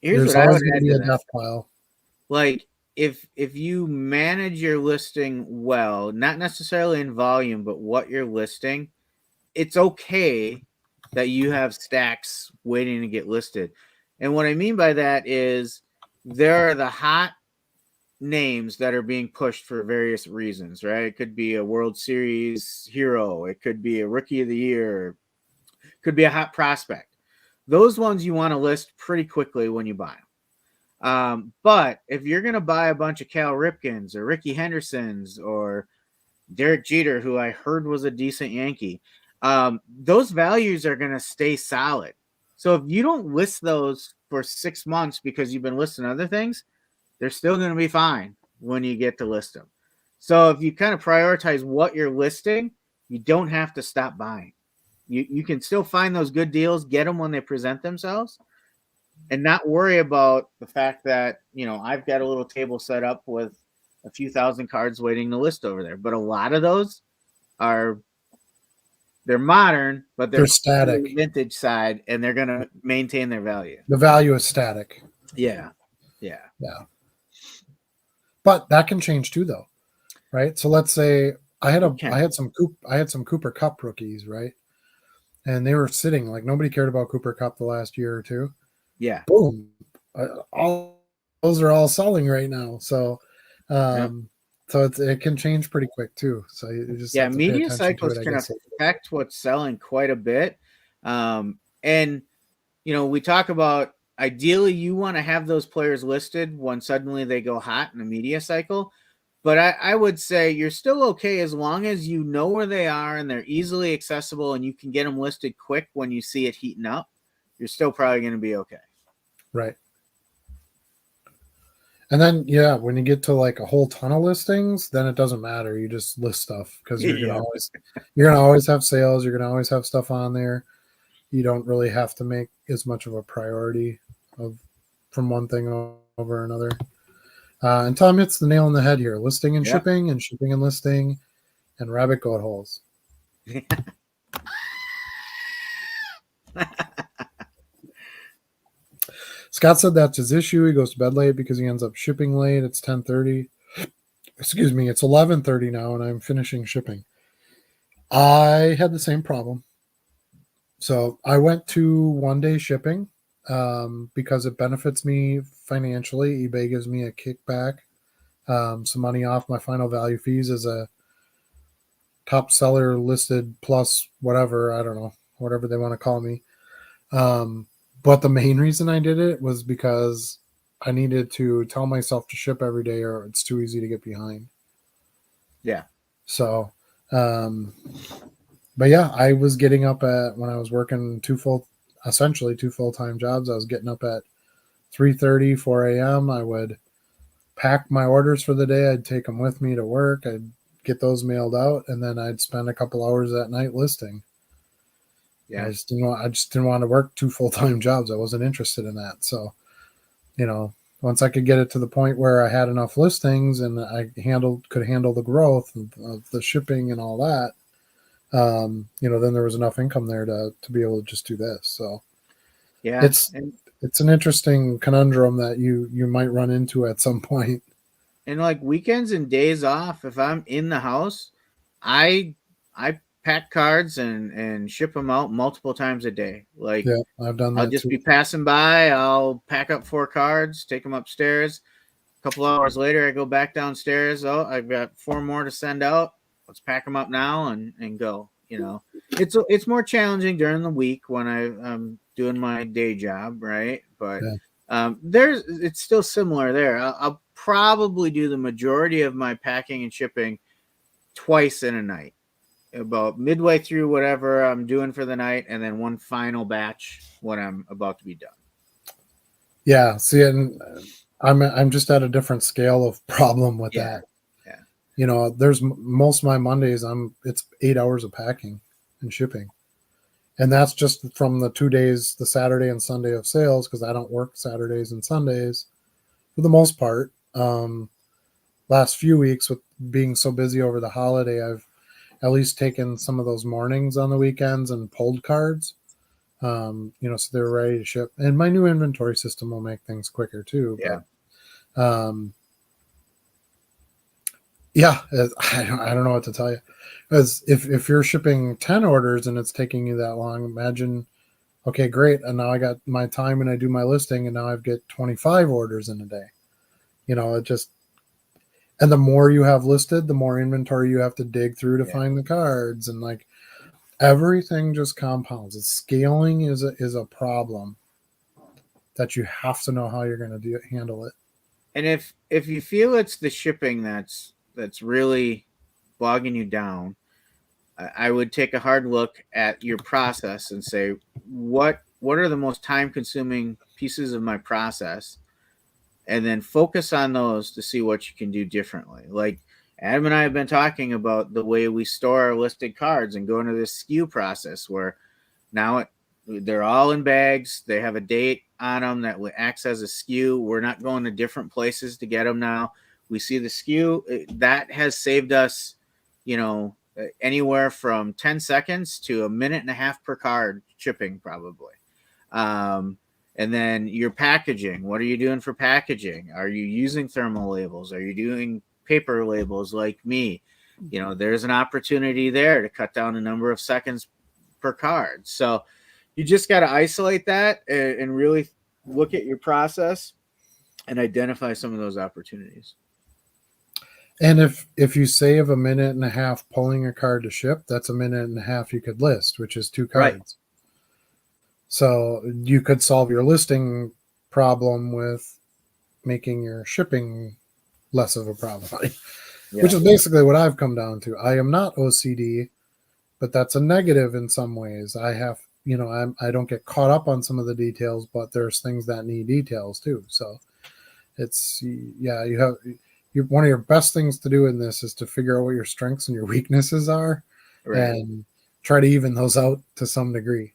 there's what I always would going to add be to a that. death pile. Like if you manage your listing well, not necessarily in volume, but what you're listing, it's okay that you have stacks waiting to get listed. And what I mean by that is there are the hot names that are being pushed for various reasons, right? It could be a World Series hero, it could be a rookie of the year, it could be a hot prospect. Those ones you want to list pretty quickly when you buy them. But if you're going to buy a bunch of Cal Ripkins or Ricky Hendersons or Derek Jeter, who I heard was a decent Yankee, those values are going to stay solid. So if you don't list those for 6 months because you've been listing other things, they're still going to be fine when you get to list them. So if you kind of prioritize what you're listing, you don't have to stop buying. You can still find those good deals, get them when they present themselves, and not worry about the fact that, I've got a little table set up with a few thousand cards waiting to list over there. But a lot of those they're modern, but They're they're static. vintage side, and they're going to maintain their value. The value is static. Yeah. Yeah. But that can change too, though, right? So let's say I had some Cooper Cup rookies, right? And they were sitting like nobody cared about Cooper Cup the last year or two. Yeah. Boom. All those are all selling right now. So so it can change pretty quick too. So you just have to pay media attention to cycles it, I can guess. affect what's selling quite a bit. And we talk about ideally you want to have those players listed when suddenly they go hot in a media cycle. But I would say you're still okay as long as you know where they are and they're easily accessible and you can get them listed quick when you see it heating up. You're still probably going to be okay. Right. And then, yeah, when you get to like a whole ton of listings, then it doesn't matter. You just list stuff because you're gonna always have sales. You're gonna always have stuff on there. You don't really have to make as much of a priority of from one thing over another. And Tom hits the nail on the head here: listing and shipping, and shipping and listing, and rabbit goat holes. Scott said that's his issue. He goes to bed late because he ends up shipping late. It's 10:30. Excuse me, it's 11:30 now, and I'm finishing shipping. I had the same problem. So I went to 1-day shipping because it benefits me financially. eBay gives me a kickback, some money off my final value fees as a top seller listed plus whatever. I don't know, whatever they want to call me. But the main reason I did it was because I needed to tell myself to ship every day or it's too easy to get behind. Yeah. So, but yeah, I was getting up at, when I was working essentially two full-time jobs, I was getting up at 3:30, 4 a.m. I would pack my orders for the day. I'd take them with me to work. I'd get those mailed out, and then I'd spend a couple hours that night listing. Yeah. I just didn't want to work two full-time jobs. I wasn't interested in that. So, once I could get it to the point where I had enough listings and I could handle the growth of the shipping and all that, then there was enough income there to be able to just do this. So yeah, it's an interesting conundrum that you might run into at some point. And like weekends and days off, if I'm in the house, I pack cards and ship them out multiple times a day. Like, yeah, I've done that. I'll just too. be passing by. I'll pack up 4 cards, take them upstairs. A couple hours later, I go back downstairs. Oh, I've got 4 more to send out. Let's pack them up now and go. It's more challenging during the week when I'm doing my day job, right? But yeah. it's still similar there. I'll probably do the majority of my packing and shipping twice in a night, about midway through whatever I'm doing for the night, and then one final batch when I'm about to be done. Yeah, see, and I'm just at a different scale of problem with that. Yeah. There's most of my Mondays, it's 8 hours of packing and shipping. And that's just from the 2 days, the Saturday and Sunday of sales, because I don't work Saturdays and Sundays for the most part. Last few weeks with being so busy over the holiday, I've at least taken some of those mornings on the weekends and pulled cards. So they're ready to ship. And my new inventory system will make things quicker too. Yeah. But, yeah, I don't know what to tell you. Because if you're shipping 10 orders and it's taking you that long, imagine, okay, great. And now I got my time and I do my listing and now I get 25 orders in a day. And the more you have listed, the more inventory you have to dig through to find the cards. And like everything just compounds. Scaling is a problem that you have to know how you're going to handle it. And if you feel it's the shipping that's really bogging you down, I would take a hard look at your process and say, what are the most time consuming pieces of my process, and then focus on those to see what you can do differently. Like Adam and I have been talking about the way we store our listed cards and go into this SKU process where now they're all in bags. They have a date on them that acts as a SKU. We're not going to different places to get them now. We see the SKU. That has saved us, anywhere from 10 seconds to a minute and a half per card shipping probably. And then your packaging. What are you doing for packaging? Are you using thermal labels? Are you doing paper labels like me? There's an opportunity there to cut down the number of seconds per card. So you just got to isolate that and really look at your process and identify some of those opportunities. And if you save a minute and a half pulling a card to ship, that's a minute and a half you could list, which is 2 cards. Right. So you could solve your listing problem with making your shipping less of a problem. which is basically what I've come down to. I am not OCD, but that's a negative in some ways. I have, I don't get caught up on some of the details, but there's things that need details too. So it's, one of your best things to do in this is to figure out what your strengths and your weaknesses are, and try to even those out to some degree.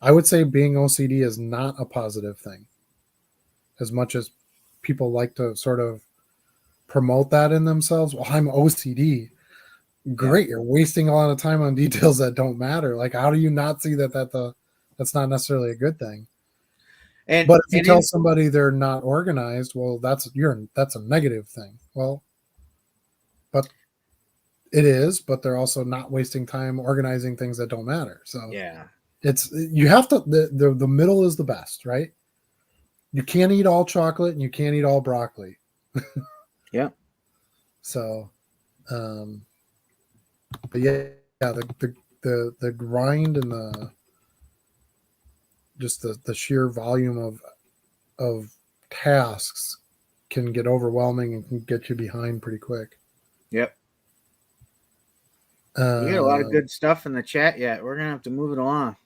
I would say being OCD is not a positive thing, as much as people like to sort of promote that in themselves. Well, I'm OCD. Great, you're wasting a lot of time on details that don't matter. Like, how do you not see that's not necessarily a good thing? But if you tell somebody they're not organized, well, that's a negative thing. Well, but it is, but they're also not wasting time organizing things that don't matter. So you have to, the middle is the best, right? You can't eat all chocolate and you can't eat all broccoli. So, but the grind and the sheer volume of tasks can get overwhelming and can get you behind pretty quick. You got a lot of good stuff in the chat yet. We're gonna have to move it along.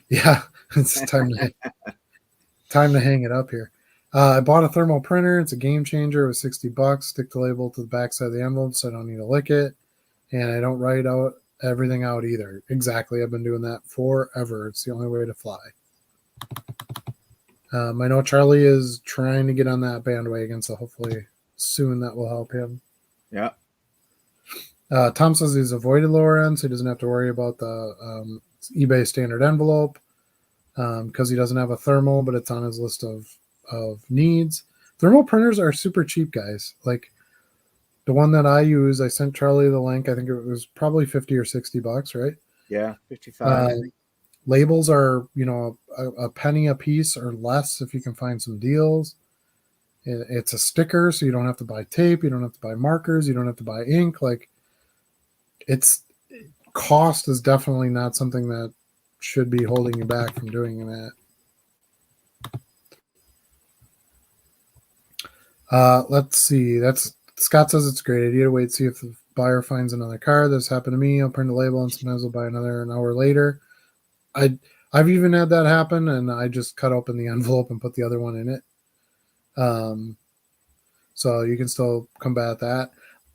Yeah, it's time to hang it up here. I bought a thermal printer. It's a game changer. It was $60. Stick the label to the back side of the envelope so I don't need to lick it. And I don't write out everything out either. Exactly. I've been doing that forever. It's the only way to fly. I know Charlie is trying to get on that bandwagon, so hopefully soon that will help him. Tom says he's avoided lower end, so he doesn't have to worry about the eBay standard envelope because he doesn't have a thermal, but it's on his list of needs. Thermal printers are super cheap, guys. Like the one that I use, I sent Charlie the link. I think it was probably $50 or $60, right? Yeah, 55. Labels are, a penny a piece or less if you can find some deals. It's a sticker, so you don't have to buy tape. You don't have to buy markers. You don't have to buy ink. Like, cost is definitely not something that should be holding you back from doing that. Let's see. Scott says it's a great idea to wait, see if the buyer finds another car. This happened to me. I'll print a label and sometimes I'll buy another an hour later. I've even had that happen, and I just cut open the envelope and put the other one in it. So you can still combat that.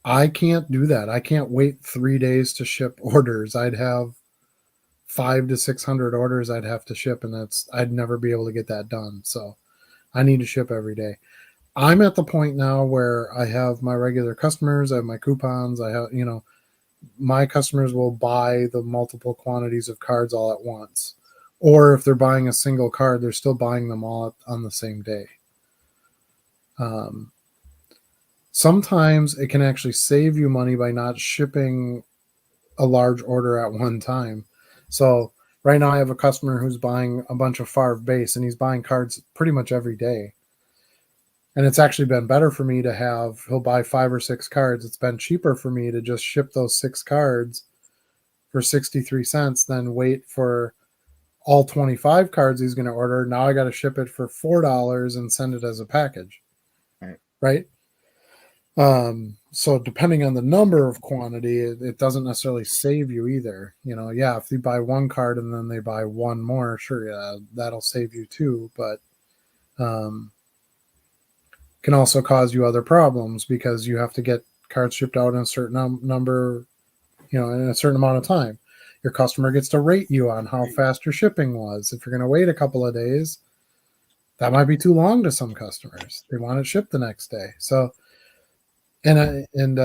I can't do that. I can't wait 3 days to ship orders. I'd have 500 to 600 orders I'd have to ship, and I'd never be able to get that done. So I need to ship every day. I'm at the point now where I have my regular customers, I have my coupons, I have, my customers will buy the multiple quantities of cards all at once. Or if they're buying a single card, they're still buying them all on the same day. Sometimes it can actually save you money by not shipping a large order at one time. So right now I have a customer who's buying a bunch of Favre base, and he's buying cards pretty much every day. And it's actually been better for me to he'll buy 5 or 6 cards. It's been cheaper for me to just ship those 6 cards for 63 cents than wait for all 25 cards he's going to order. Now I got to ship it for $4 and send it as a package. Right? So depending on the number of quantity, it doesn't necessarily save you either. If you buy 1 card and then they buy 1 more, sure, yeah, that'll save you too. But can also cause you other problems because you have to get cards shipped out in a certain number, in a certain amount of time. Your customer gets to rate you on how fast your shipping was. If you're going to wait a couple of days, that might be too long to some customers. They want it shipped the next day. So, so I don't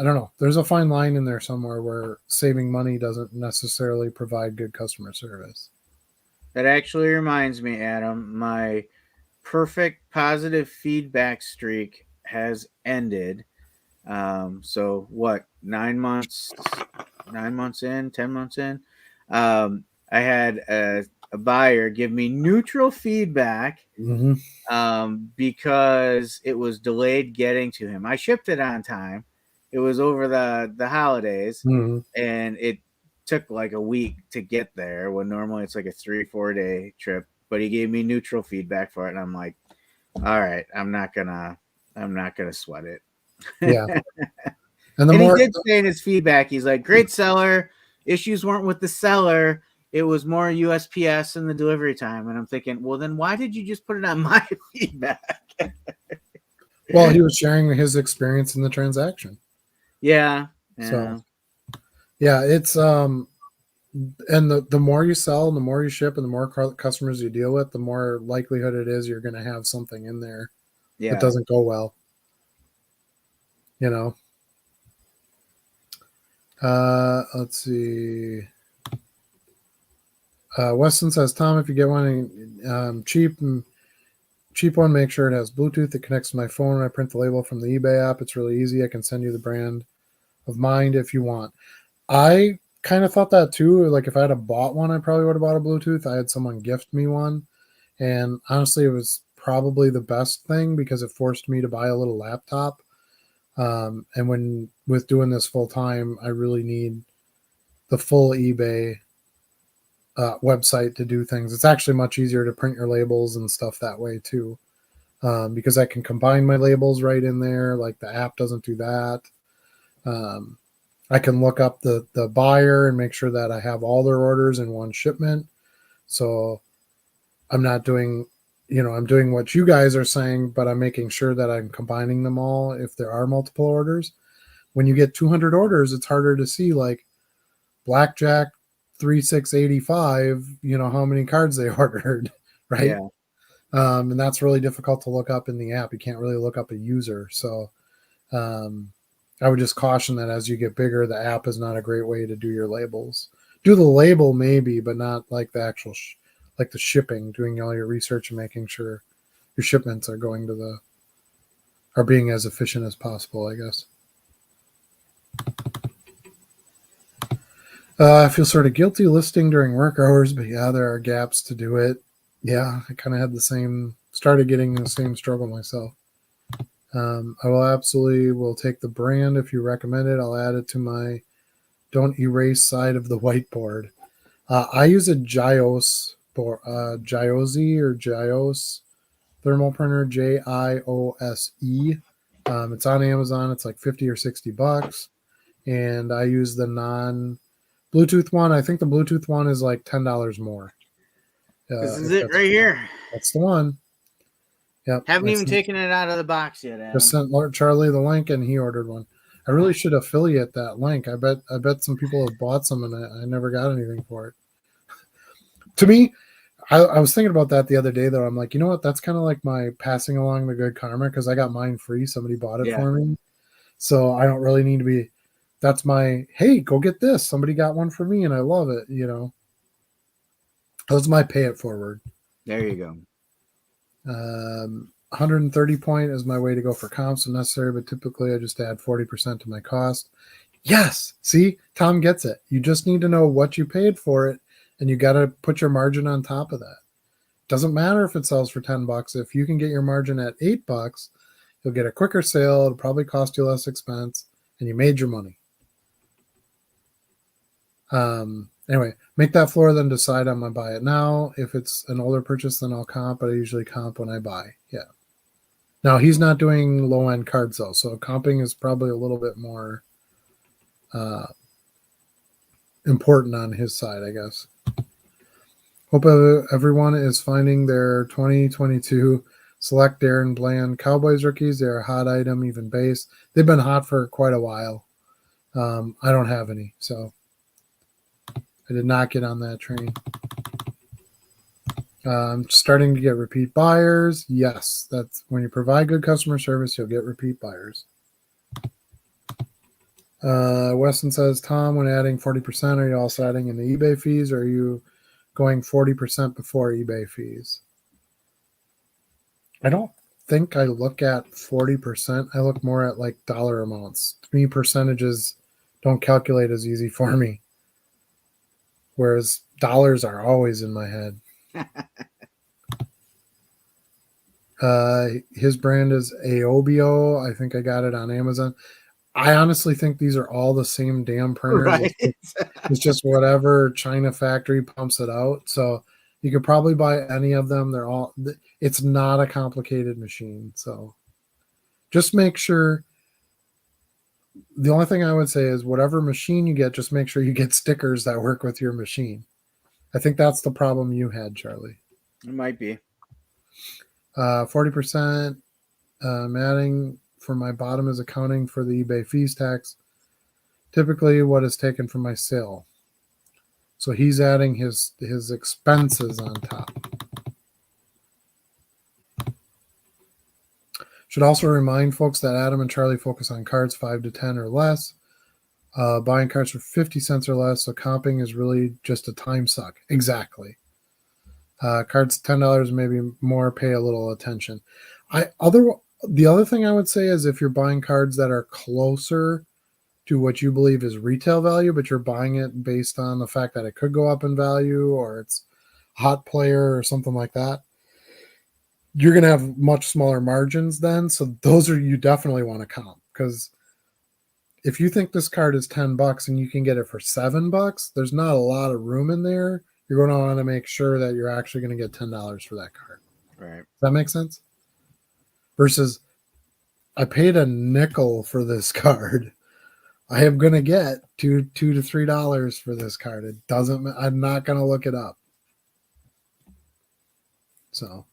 know. There's a fine line in there somewhere where saving money doesn't necessarily provide good customer service. That actually reminds me, Adam, my perfect positive feedback streak has ended. So what, 9 months in, 10 months in, I had a buyer give me neutral feedback because it was delayed getting to him. I shipped it on time. It was over the holidays, and it took like a week to get there when normally it's like a 3-4 day trip. But he gave me neutral feedback for it, and I'm like, all right, I'm not gonna I'm not gonna sweat it. Yeah. And the And he more, did say in his feedback, he's like, great seller. Issues weren't with the seller. It was more USPS and the delivery time. And I'm thinking, well, then why did you just put it on my feedback? well, he was sharing his experience in the transaction. Yeah. So, Yeah. yeah, it's, and the more you sell and the more you ship and the more customers you deal with, the more likelihood it is you're going to have something in there that Yeah. doesn't go well, you know. Let's see. Weston says, Tom, if you get one cheap one, make sure it has Bluetooth. It connects to my phone. When I print the label from the eBay app, it's really easy. I can send you the brand of mine if you want. I kind of thought that too. Like if I had bought one, I probably would have bought a Bluetooth. I had someone gift me one, and honestly, it was probably the best thing because it forced me to buy a little laptop. And when with doing this full time, I really need the full eBay website to do things. It's actually much easier to print your labels and stuff that way too, because I can combine my labels right in there. Like the app doesn't do that. I can look up the buyer and make sure that I have all their orders in one shipment. So I'm not doing, I'm doing what you guys are saying, but I'm making sure that I'm combining them all if there are multiple orders. When you get 200 orders, it's harder to see like blackjack 3685, how many cards they ordered, right? Yeah. And that's really difficult to look up in the app. You can't really look up a user. So I would just caution that as you get bigger, the app is not a great way to do your labels. Do the label maybe, but not like the actual, like the shipping, doing all your research and making sure your shipments are going to are being as efficient as possible, I guess. I feel sort of guilty listing during work hours, but yeah, there are gaps to do it. Yeah, I kind of had started getting the same struggle myself. I will take the brand if you recommend it. I'll add it to my don't erase side of the whiteboard. I use a Gios thermal printer, JIOSE. It's on Amazon. It's like 50 or $60. And I use the non Bluetooth one. I think the Bluetooth one is like $10 more. This is If it right here. that's the one. Yep. Haven't even taken it out of the box yet, Adam. Just sent Charlie the link and he ordered one. I really should affiliate that link. I bet some people have bought some and I never got anything for it. To me, I was thinking about that the other day though. I'm like, you know what? That's kind of like my passing along the good karma because I got mine free. Somebody bought it for me. So I don't really need to be, that's my, hey, go get this. Somebody got one for me and I love it. That's my pay it forward. There you go. 130 point is my way to go for comps if necessary, but typically I just add 40% to my cost. Yes. See, Tom gets it. You just need to know what you paid for it, and you got to put your margin on top of that. Doesn't matter if it sells for $10. If you can get your margin at $8, you'll get a quicker sale. It'll probably cost you less expense, and you made your money. Anyway, make that floor, then decide I'm going to buy it now. If it's an older purchase, then I'll comp, but I usually comp when I buy. Yeah. Now, he's not doing low-end cards, though, so comping is probably a little bit more important on his side, I guess. Hope everyone is finding their 2022 Select Darren Bland Cowboys rookies. They're a hot item, even base. They've been hot for quite a while. I don't have any, so I did not get on that train. Starting to get repeat buyers. Yes, that's when you provide good customer service, you'll get repeat buyers. Weston says, Tom, when adding 40%, are you also adding in the eBay fees, or are you going 40% before eBay fees? I don't think I look at 40%. I look more at like dollar amounts. To me, percentages don't calculate as easy for me, whereas dollars are always in my head. His brand is Aobio. I think I got it on Amazon. I honestly think these are all the same damn printers. Right. It's just whatever China factory pumps it out. So you could probably buy any of them. It's not a complicated machine. So just make sure. The only thing I would say is whatever machine you get, just make sure you get stickers that work with your machine. I think that's the problem you had, Charlie. It might be. 40% adding for my bottom is accounting for the eBay fees tax. Typically what is taken from my sale. So he's adding his expenses on top. Should also remind folks that Adam and Charlie focus on cards 5 to 10 or less. Buying cards for 50 cents or less, so comping is really just a time suck. Exactly. Cards $10, maybe more, pay a little attention. The other thing I would say is if you're buying cards that are closer to what you believe is retail value, but you're buying it based on the fact that it could go up in value or it's hot player or something like that, you're going to have much smaller margins then. So those are, you definitely want to comp, because if you think this card is $10 and you can get it for $7, there's not a lot of room in there. You're going to want to make sure that you're actually going to get $10 for that card. Right. Does that make sense? Versus, I paid a nickel for this card. I am going to get $2 to $3 for this card. It doesn't. I'm not going to look it up. So,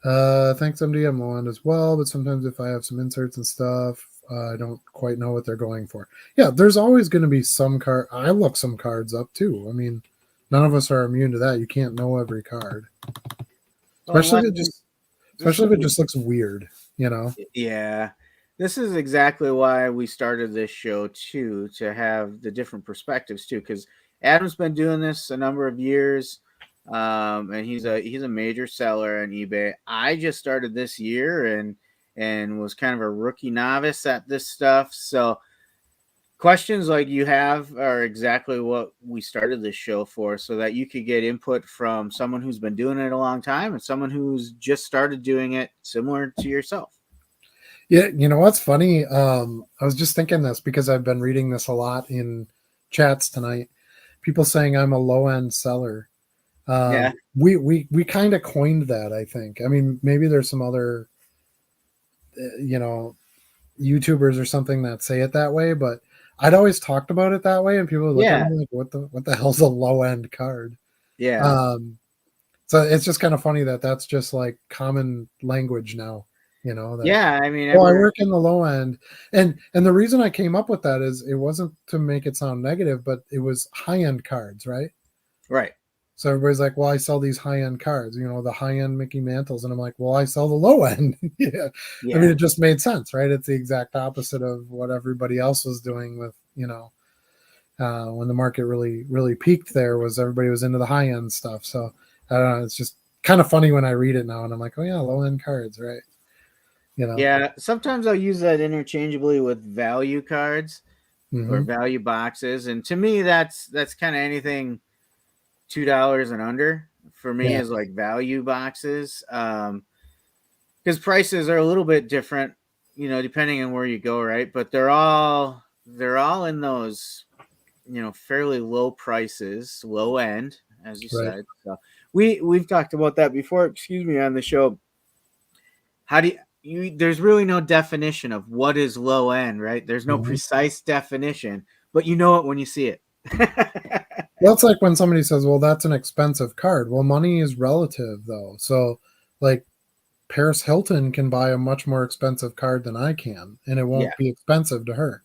thanks, MD. I'm low end as well, but sometimes if I have some inserts and stuff, I don't quite know what they're going for. Yeah, there's always going to be some card. I look some cards up too. I mean, none of us are immune to that. You can't know every card, especially if it just looks weird. You know. Yeah. This is exactly why we started this show too, to have the different perspectives too, because Adam's been doing this a number of years, and he's a major seller on eBay. I just started this year and was kind of a rookie novice at this stuff. So questions like you have are exactly what we started this show for, so that you could get input from someone who's been doing it a long time and someone who's just started doing it similar to yourself. Yeah, you know what's funny? I was just thinking this because I've been reading this a lot in chats tonight. People saying I'm a low end seller. Yeah. We kind of coined that, I think. I mean, maybe there's some other, YouTubers or something that say it that way, but I'd always talked about it that way, and people would look at me like, "What the hell's a low end card?" Yeah. So it's just kind of funny that that's just like common language now. That, yeah, I mean, I work in the low end, and the reason I came up with that is it wasn't to make it sound negative, but it was high end cards, right? Right. So everybody's like, "Well, I sell these high end cards, the high end Mickey Mantles," and I'm like, "Well, I sell the low end." Yeah. I mean, it just made sense, right? It's the exact opposite of what everybody else was doing with, when the market really, really peaked. There was everybody was into the high end stuff. So I don't know. It's just kind of funny when I read it now, and I'm like, "Oh yeah, low end cards, right?" Yeah, sometimes I'll use that interchangeably with value cards or value boxes, and to me, that's kind of anything $2 and under for me is like value boxes, because prices are a little bit different, depending on where you go, right? But they're all in those, fairly low prices, low end, as you said. So we've talked about that before. Excuse me, on the show. How do you there's really no definition of what is low end, right? There's no precise definition, but you know it when you see it. Well, it's like when somebody says, "Well, that's an expensive card." Well, money is relative, though. So, like, Paris Hilton can buy a much more expensive card than I can, and it won't be expensive to her.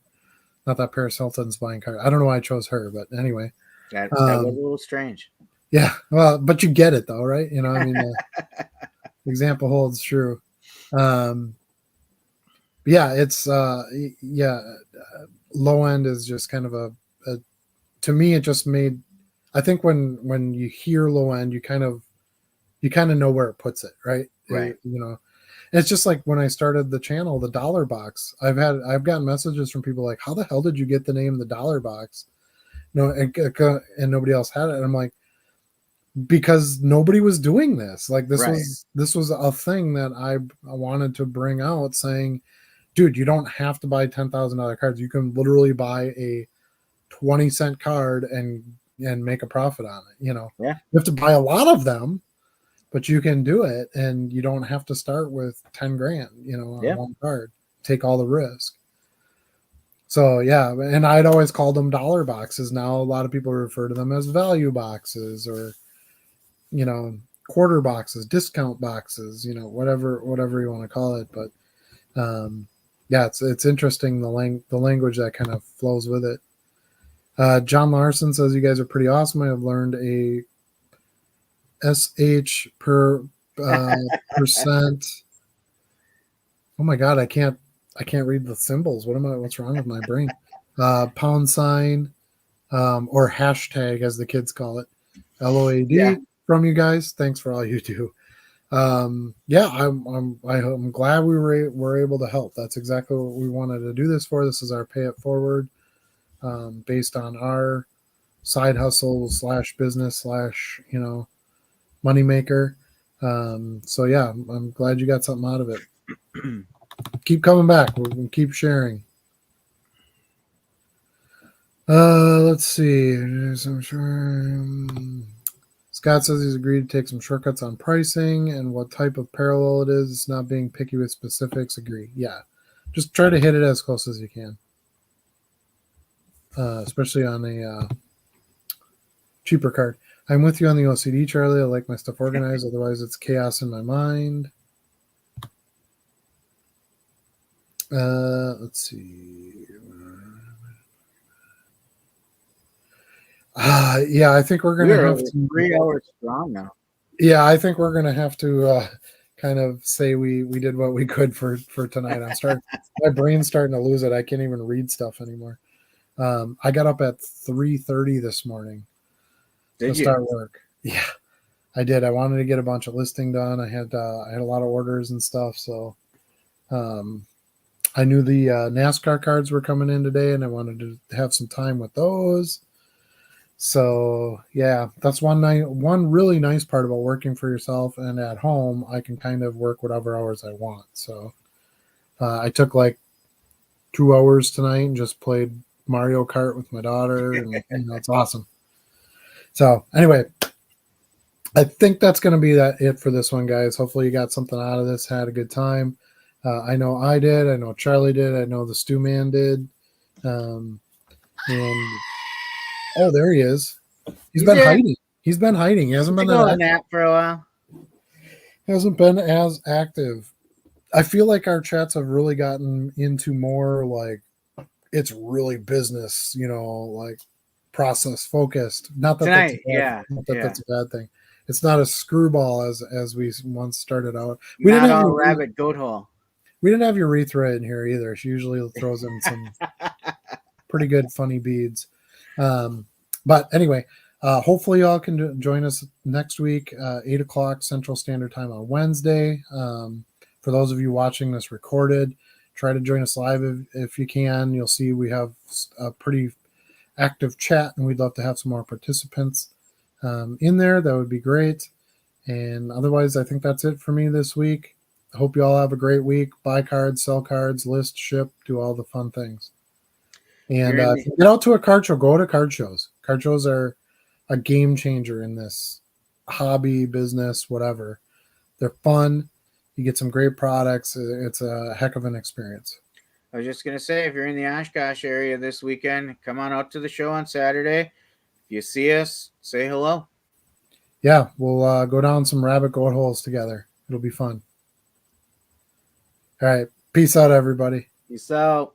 Not that Paris Hilton's buying card. I don't know why I chose her, but anyway. That was a little strange. Yeah, well, but you get it, though, right? I mean, the example holds true. Yeah, it's low end is just kind of a to me, it just made. I think when you hear low end, you kind of know where it puts it, right? Right. And it's just like when I started the channel, the Dollar Box. I've gotten messages from people like, "How the hell did you get the name the Dollar Box?" And nobody else had it. And I'm like, because nobody was doing this. Like this was a thing that I wanted to bring out, saying, dude, you don't have to buy $10,000 cards. You can literally buy a 20-cent card and make a profit on it. You Yeah. have to buy a lot of them, but you can do it, and you don't have to start with 10 grand, on one card. Take all the risk. So yeah, and I'd always called them dollar boxes. Now a lot of people refer to them as value boxes, or quarter boxes, discount boxes, whatever you want to call it. But yeah, it's interesting the language that kind of flows with it. John Larson says you guys are pretty awesome. I have learned a SH per percent. Oh my god, I can't read the symbols. What's wrong with my brain? Pound sign, or hashtag as the kids call it. LOAD from you guys. Thanks for all you do. Yeah, I'm glad we were able to help. That's exactly what we wanted to do this for. This is our pay it forward, based on our side hustle / business / money maker. So yeah, I'm glad you got something out of it. Keep coming back. We'll keep sharing. Let's see. I'm sure. Scott says he's agreed to take some shortcuts on pricing and what type of parallel it is. It's not being picky with specifics. Agree. Yeah. Just try to hit it as close as you can. Especially on a cheaper card. I'm with you on the OCD, Charlie. I like my stuff organized. Otherwise, it's chaos in my mind. Let's see. Yeah, I think we're going to have to 3 hours strong now. Yeah, I think we're going to have to kind of say we did what we could for tonight. My brain's starting to lose it. I can't even read stuff anymore. I got up at 3:30 this morning to start work. Yeah, I did. I wanted to get a bunch of listing done. I had a lot of orders and stuff, so I knew the NASCAR cards were coming in today, and I wanted to have some time with those. So yeah, that's one really nice part about working for yourself and at home. I can kind of work whatever hours I want. So I took like 2 hours tonight and just played Mario Kart with my daughter, and it's awesome. So anyway, I think that's going to be it for this one, guys. Hopefully you got something out of this, had a good time. I know I did. I know Charlie did. I know the Stew Man did. And oh, there he is. He's been hiding. He's been hiding. He hasn't been that active. Nap for a while. Hasn't been as active. I feel like our chats have really gotten into more like it's really business, like process focused. Not that that's a bad thing. It's not a screwball as we once started out. We didn't have a rabbit goat hole. We didn't have Urethra in here either. She usually throws in some pretty good funny beads. But anyway, hopefully y'all can join us next week, 8 o'clock Central Standard Time on Wednesday. For those of you watching this recorded, try to join us live if you can. You'll see we have a pretty active chat, and we'd love to have some more participants in there. That would be great. And otherwise, I think that's it for me this week. I hope you all have a great week. Buy cards, sell cards, list, ship, do all the fun things. And if you get out to a card show, go to card shows. Card shows are a game changer in this hobby, business, whatever. They're fun. You get some great products. It's a heck of an experience. I was just going to say, if you're in the Oshkosh area this weekend, come on out to the show on Saturday. If you see us, say hello. Yeah, we'll go down some rabbit goat holes together. It'll be fun. All right. Peace out, everybody. Peace out.